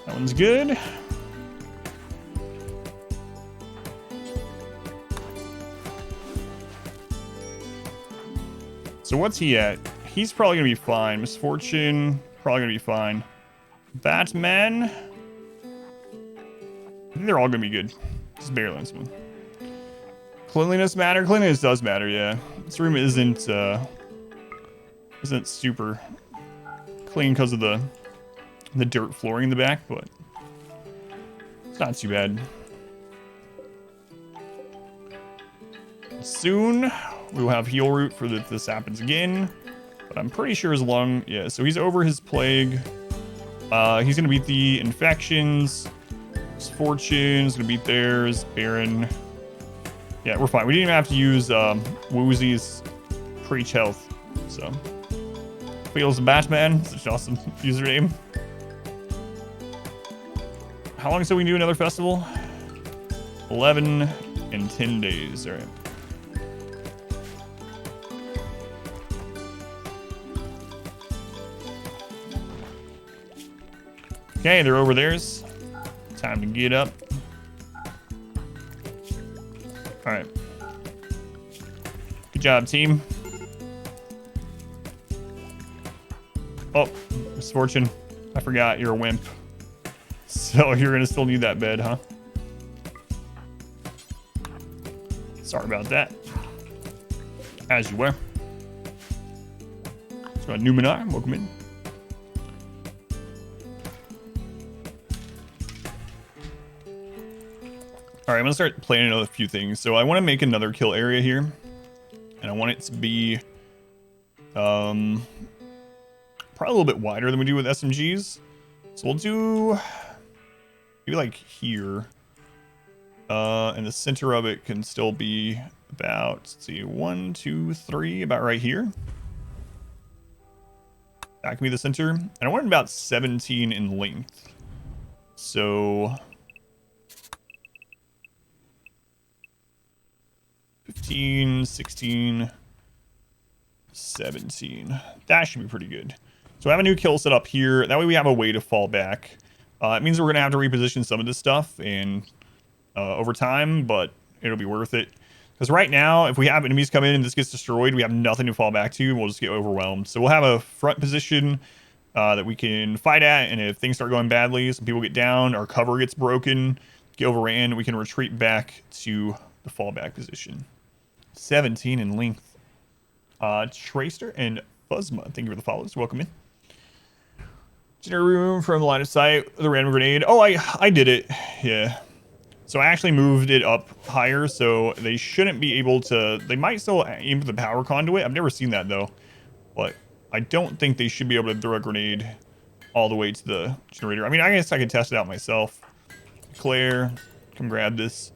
That one's good. So what's he at? He's probably gonna be fine. Misfortune, probably gonna be fine. Batman, I think they're all gonna be good. Just barely on smooth. Cleanliness matter? Cleanliness does matter, yeah. This room isn't super clean because of the dirt flooring in the back, but it's not too bad. Soon we will have heal root for if this happens again, but I'm pretty sure his lung, yeah, so he's over his plague. He's gonna beat the infections. His fortune is gonna beat theirs. Baron, yeah, we're fine. We didn't even have to use Woozie's preach health, so feels Batman, such an awesome username. How long until we do another festival? 11 and 10 days. All right. Okay, they're over theirs. Time to get up. All right. Good job, team. Oh, misfortune. I forgot you're a wimp. So you're gonna still need that bed, huh? Sorry about that. As you were. Let's go Numenar, welcome in. All right, I'm gonna start planning a few things. So I want to make another kill area here, and I want it to be probably a little bit wider than we do with SMGs. So we'll do maybe like here, and the center of it can still be about, let's see, 1, 2, 3, about right here. That can be the center, and I want it about 17 in length. So 15, 16, 17. That should be pretty good. So I have a new kill set up here. That way we have a way to fall back. It means we're going to have to reposition some of this stuff and over time, but it'll be worth it. Because right now, if we have enemies come in and this gets destroyed, we have nothing to fall back to. We'll just get overwhelmed. So we'll have a front position that we can fight at. And if things start going badly, some people get down, our cover gets broken, get overran, we can retreat back to the fallback position. 17 in length. Tracer and Fuzzma, thank you for the follows. Welcome in. Generator room from the line of sight with a random grenade. Oh, I did it. Yeah. So I actually moved it up higher, so they shouldn't be able to... They might still aim for the power conduit. I've never seen that, though. But I don't think they should be able to throw a grenade all the way to the generator. I mean, I guess I could test it out myself. Claire, come grab this.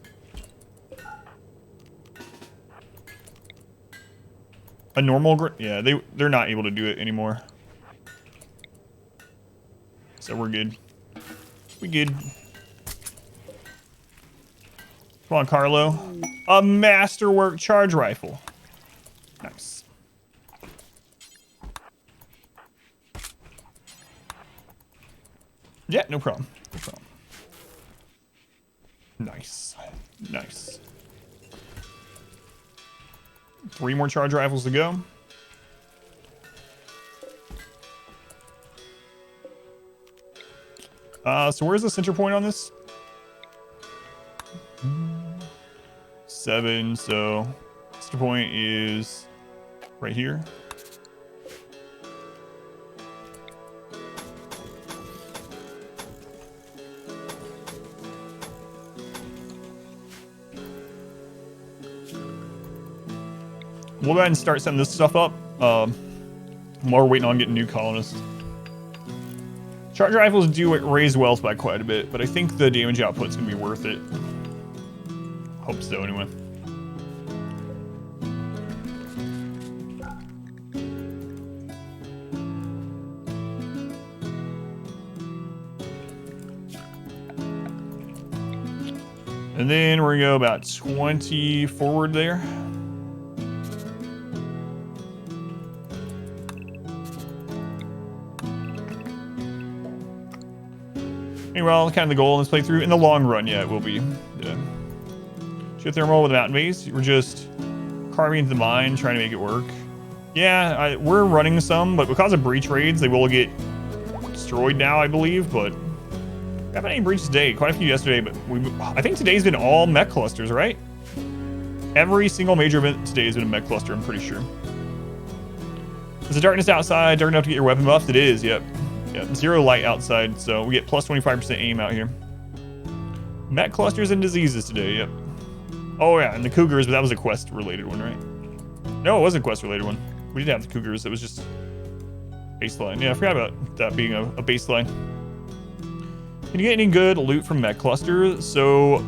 A normal... Yeah, they're not able to do it anymore. So we're good. We good. Come on, Carlo. A masterwork charge rifle. Nice. Yeah, no problem. No problem. Nice. Nice. 3 more charge rifles to go. So where's the center point on this? 7, so center point is right here. We'll go ahead and start setting this stuff up while we're waiting on getting new colonists. Charge rifles do raise wealth by quite a bit, but I think the damage output's gonna be worth it. Hope so, anyway. And then we're gonna go about 20 forward there. Well, kind of the goal in this playthrough. In the long run, yeah, it will be. Yeah. Geothermal with a mountain base. We're just carving into the mine, trying to make it work. Yeah, we're running some, but because of breach raids, they will get destroyed now, I believe. But we haven't any breaches today. Quite a few yesterday, but I think today's been all mech clusters, right? Every single major event today has been a mech cluster, I'm pretty sure. Is the darkness outside dark enough to get your weapon buffed? It is, yep. Yeah, 0 light outside, so we get plus 25% aim out here. Mech clusters and diseases today, yep. Oh yeah, and the Cougars, but that was a quest-related one, right? No, it wasn't a quest-related one. We did have the Cougars, it was just baseline. Yeah, I forgot about that being a baseline. Can you get any good loot from mech clusters? So,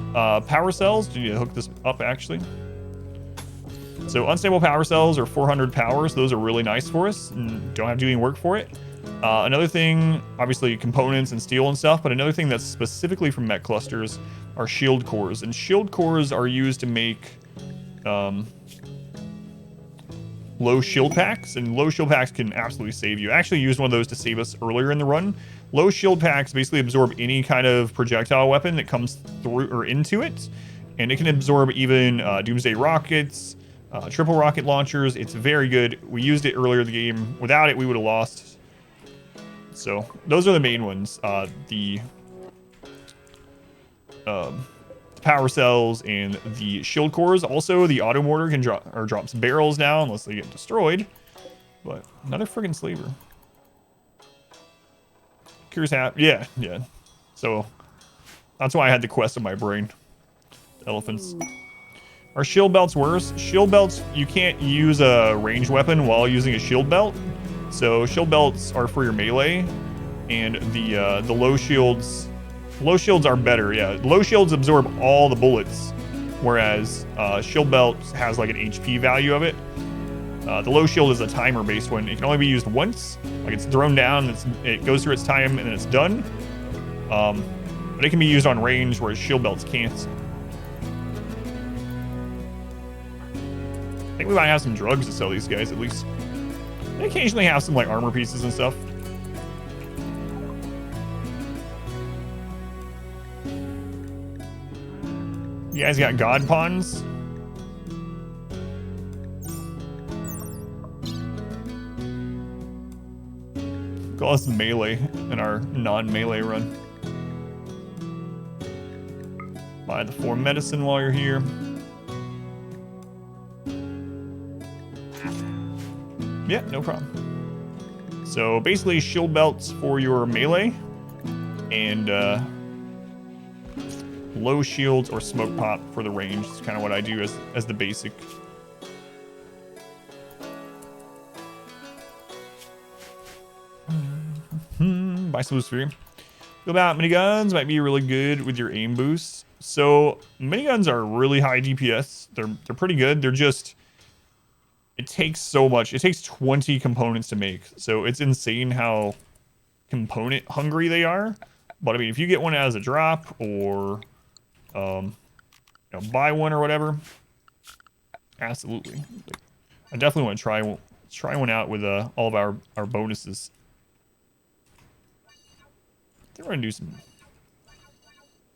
power cells, do you need to hook this up, actually? So, unstable power cells are 400 power, so those are really nice for us, and don't have to do any work for it. Another thing, obviously components and steel and stuff, but another thing that's specifically from mech clusters are shield cores. And shield cores are used to make low shield packs, and low shield packs can absolutely save you. I actually used one of those to save us earlier in the run. Low shield packs basically absorb any kind of projectile weapon that comes through or into it, and it can absorb even doomsday rockets, triple rocket launchers. It's very good. We used it earlier in the game. Without it, we would have lost. So those are the main ones. The power cells and the shield cores. Also, the auto mortar can drops barrels now unless they get destroyed. But another friggin' slaver. Curious yeah. So that's why I had the quest in my brain. Elephants. Are shield belts worse? Shield belts, you can't use a ranged weapon while using a shield belt. So shield belts are for your melee, and the low shields are better. Yeah, low shields absorb all the bullets, whereas shield belt has like an HP value of it. The low shield is a timer-based one. It can only be used once. Like it's thrown down, it goes through its time, and then it's done. But it can be used on range, whereas shield belts can't. I think we might have some drugs to sell these guys at least. They occasionally have some like armor pieces and stuff. You guys got god pawns? Call us melee in our non-melee run. Buy the 4 medicine while you're here. Yeah, no problem. So basically shield belts for your melee and low shields or smoke pop for the range. It's kind of what I do as the basic. Buy some sphere. Feel about miniguns might be really good with your aim boost. So miniguns are really high DPS. They're pretty good. They're just, it takes so much. It takes 20 components to make. So it's insane how component hungry they are. But I mean, if you get one as a drop or you know, buy one or whatever, absolutely. I definitely want to try one out with all of our bonuses. I think we're gonna do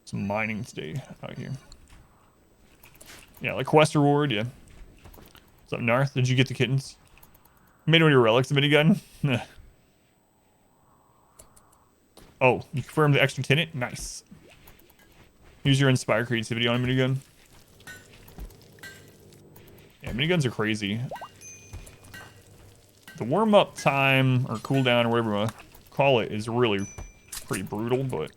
some mining today out here. Yeah, like quest reward, yeah. What's up, Narth? Did you get the kittens? Made one of your relics a minigun? Oh, you confirmed the extra tenant? Nice. Use your inspire creativity on a minigun. Yeah, miniguns are crazy. The warm-up time, or cooldown, or whatever you want to call it, is really pretty brutal, but...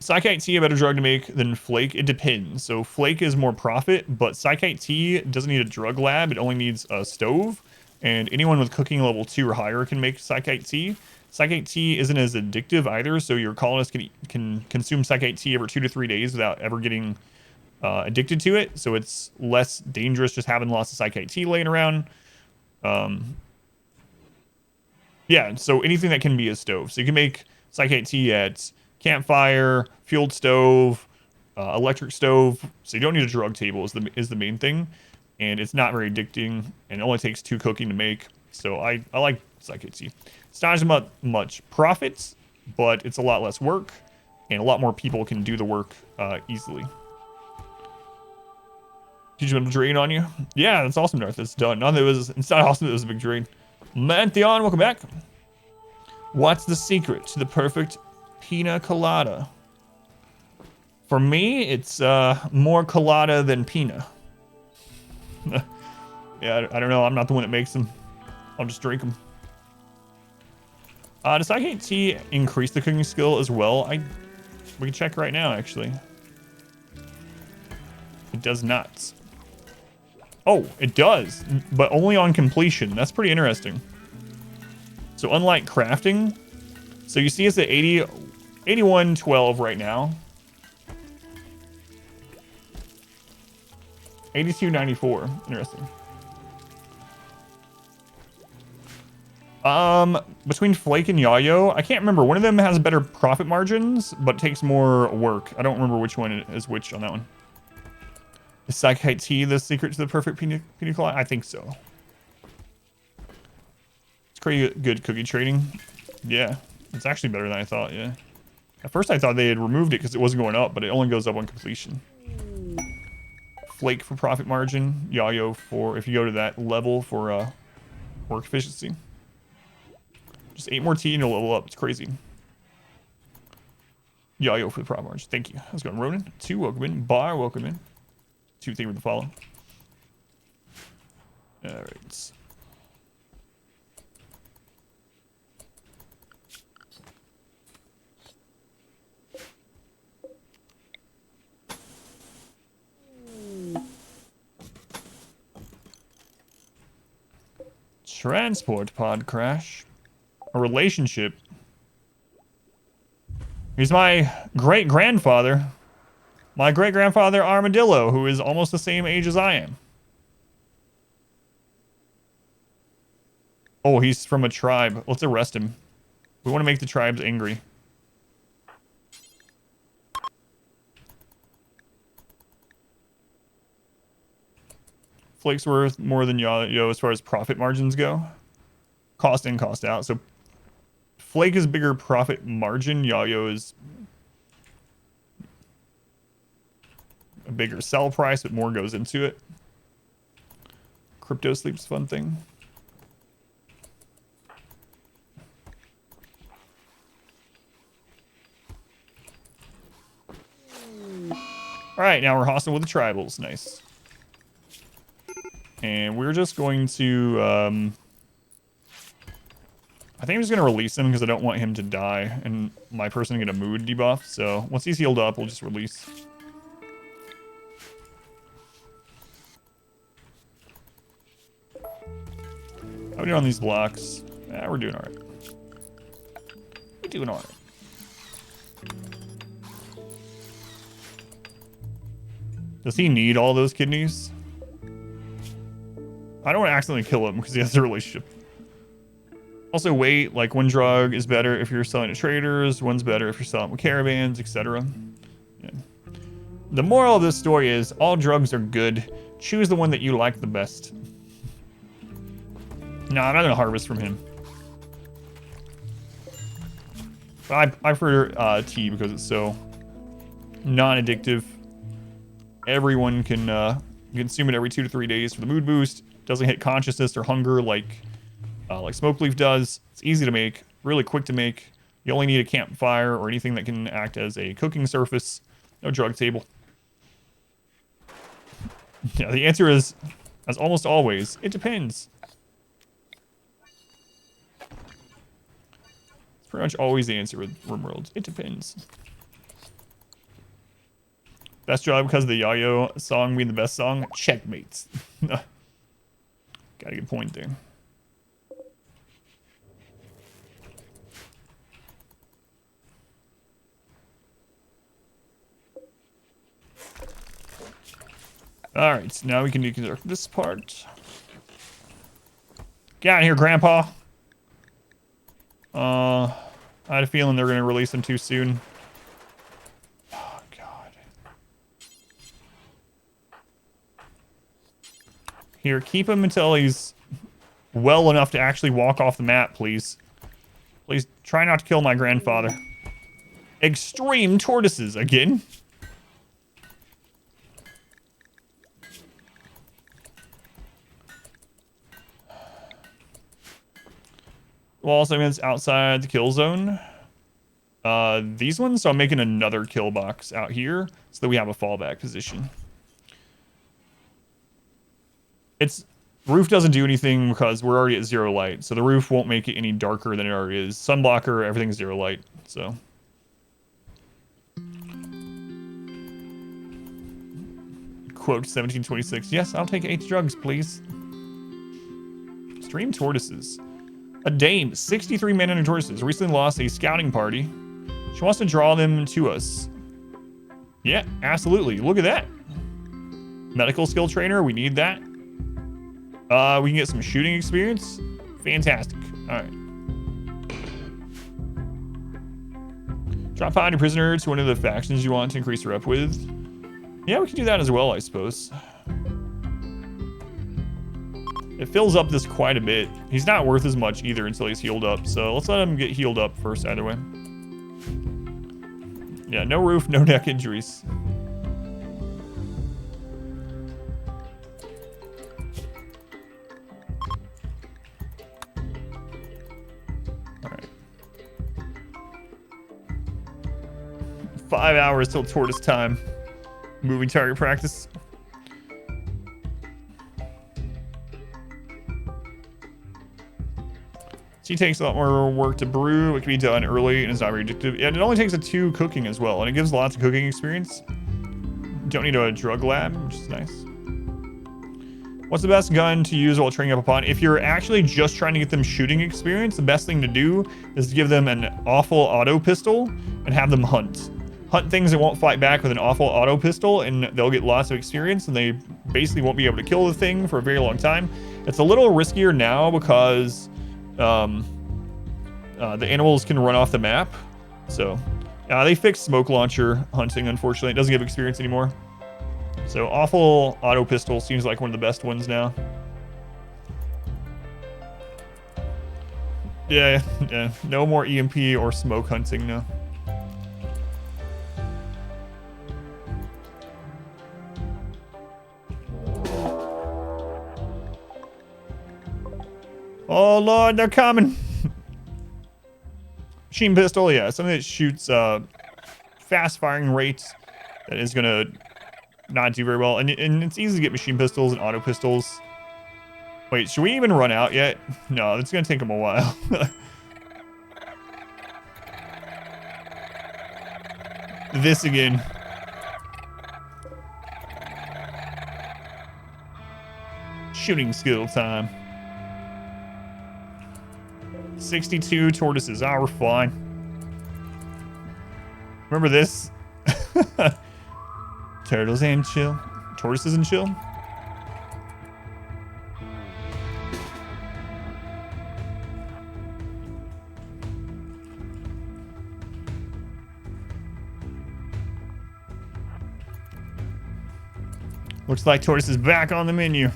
Psychite T a better drug to make than Flake? It depends. So Flake is more profit, but Psychite T doesn't need a drug lab. It only needs a stove. And anyone with cooking level 2 or higher can make Psychite T. Psychite T isn't as addictive either, so your colonist can consume Psychite T every 2 to 3 days without ever getting addicted to it. So it's less dangerous just having lots of Psychite T laying around. Yeah, so anything that can be a stove. So you can make Psychite T at campfire, fueled stove, electric stove. So you don't need a drug table is the main thing. And it's not very addicting, and it only takes 2 cooking to make. So I like Psychite T. It's not as much profits, but it's a lot less work, and a lot more people can do the work easily. Did you have a drain on you? Yeah, that's awesome, Darth. It's done. It's not awesome that it was a big drain. Mantheon, welcome back. What's the secret to the perfect pina colada? For me, it's more colada than pina. Yeah, I don't know. I'm not the one that makes them. I'll just drink them. Does Psychite T increase the cooking skill as well? We can check right now, actually. It does not. Oh, it does, but only on completion. That's pretty interesting. So unlike crafting, so you see it's at 8112 right now. 8294. Interesting. Between Flake and Yayo, I can't remember. One of them has better profit margins, but takes more work. I don't remember which one is which on that one. Is Psychite T the secret to the perfect pina colada? I think so. It's pretty good cookie trading. Yeah, it's actually better than I thought, yeah. At first I thought they had removed it because it wasn't going up, but it only goes up on completion. Flake for profit margin. Yayo for, if you go to that level, for work efficiency. Just 8 more T and you'll level up. It's crazy. Yayo for the profit margin. Thank you. How's it going, Ronan? 2, welcome in. Bar, welcome in. 2, thank you for the follow. Alright. Transport pod crash. A relationship. He's my great-grandfather. My great-grandfather Armadillo, who is almost the same age as I am. Oh, he's from a tribe. Let's arrest him. We want to make the tribes angry. Flake's worth more than Yayo as far as profit margins go. Cost in, cost out. So Flake is bigger profit margin. Yayo is a bigger sell price, but more goes into it. Crypto sleep's fun thing. All right, now we're hostile with the tribals. Nice. And we're just going to, I think I'm just going to release him because I don't want him to die and my person to get a mood debuff. So once he's healed up, we'll just release. How are we doing on these blocks? Yeah, we're doing all right. We're doing all right. Does he need all those kidneys? I don't want to accidentally kill him because he has a relationship. Also, weight, like one drug is better if you're selling to traders, one's better if you're selling with caravans, etc. Yeah. The moral of this story is all drugs are good. Choose the one that you like the best. No, I'm not going to harvest from him. I prefer tea because it's so non-addictive. Everyone can consume it every 2 to 3 days for the mood boost. Doesn't hit consciousness or hunger like smoke leaf does. It's easy to make, really quick to make. You only need a campfire or anything that can act as a cooking surface. No drug table. Yeah, the answer is, as almost always, it depends. It's pretty much always the answer with RimWorld. It depends. Best job because of the Yayo song being the best song? Checkmates. Got a good point there. Alright, so now we can deconstruct this part. Get out of here, Grandpa! I had a feeling they were going to release him too soon. Oh, God. Here, keep him until he's well enough to actually walk off the map, please. Please try not to kill my grandfather. Extreme tortoises again. Wall segments outside the kill zone. These ones, so I'm making another kill box out here so that we have a fallback position. Roof doesn't do anything because we're already at 0 light, so the roof won't make it any darker than it already is. Sunblocker, everything's 0 light, so. Quote 1726. Yes, I'll take 8 drugs, please. Extreme tortoises. A dame, 63 men and tortoises, recently lost a scouting party. She wants to draw them to us. Yeah, absolutely. Look at that. Medical skill trainer, we need that. We can get some shooting experience. Fantastic. All right. Drop find a prisoner to one of the factions you want to increase your rep with. Yeah, we can do that as well, I suppose. It fills up this quite a bit. He's not worth as much either until he's healed up. So let's let him get healed up first either way. Yeah, no roof, no neck injuries. All right. 5 hours till tortoise time. Moving target practice. Tea takes a lot more work to brew. It can be done early and it's not very addictive. And it only takes a 2 cooking as well. And it gives lots of cooking experience. Don't need a drug lab, which is nice. What's the best gun to use while training up upon? If you're actually just trying to get them shooting experience, the best thing to do is to give them an awful auto pistol and have them hunt. Hunt things that won't fight back with an awful auto pistol and they'll get lots of experience and they basically won't be able to kill the thing for a very long time. It's a little riskier now because the animals can run off the map. So they fixed smoke launcher hunting, unfortunately. It doesn't give experience anymore. So awful auto pistol seems like one of the best ones now. Yeah, yeah. No more EMP or smoke hunting, no. Oh lord, they're coming. Machine pistol, yeah, something that shoots fast firing rates that is gonna not do very well. And it's easy to get machine pistols and auto pistols. Wait, should we even run out yet? No, it's gonna take them a while. This again. Shooting skill time. 62 tortoises. Ah, we're fine. Remember this? Turtles and chill. Tortoises and chill. Looks like tortoise is back on the menu.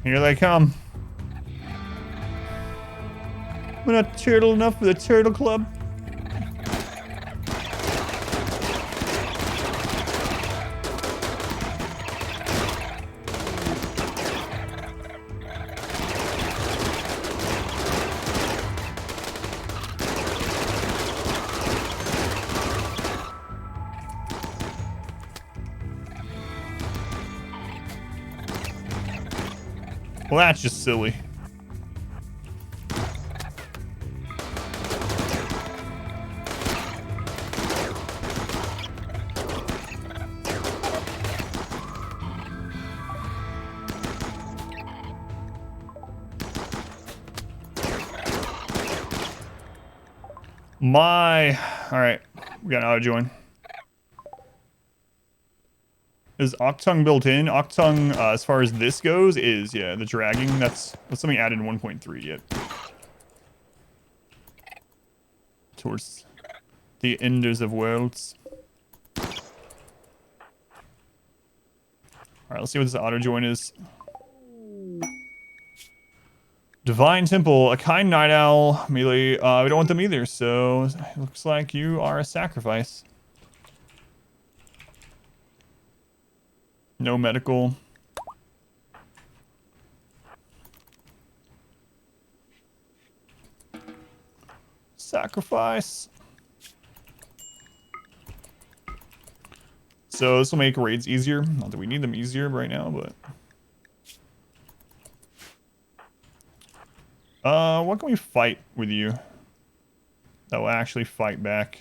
Here they come. We're not turtle enough for the turtle club. Well, that's just silly. All right, we got an auto join. Is Octung built in? Octung, as far as this goes, is, yeah, the dragging. That's something added in 1.3 yet. Towards the enders of worlds. All right, let's see what this auto join is. Divine Temple, a kind night owl, melee. We don't want them either, so it looks like you are a sacrifice. No medical. Sacrifice. So this will make raids easier. Not that we need them easier right now, but... what can we fight with you? That will actually fight back.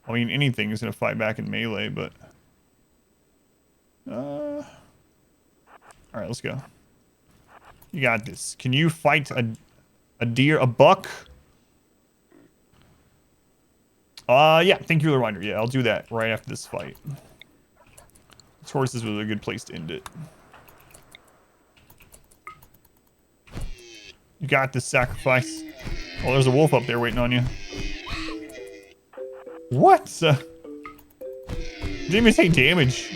I mean, anything is going to fight back in melee, but... Alright, let's go. You got this. Can you fight a deer, a buck? Yeah, thank you for the reminder. Yeah, I'll do that right after this fight. Horses was a good place to end it. You got this, sacrifice. Oh, there's a wolf up there waiting on you. What? Didn't even take damage.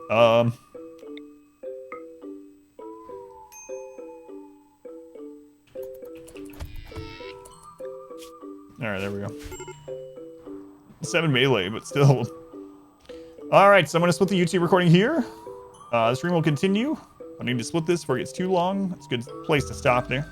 Alright, there we go. 7 melee, but still. Alright, so I'm going to split the YouTube recording here. The stream will continue. I need to split this before it gets too long. It's a good place to stop there.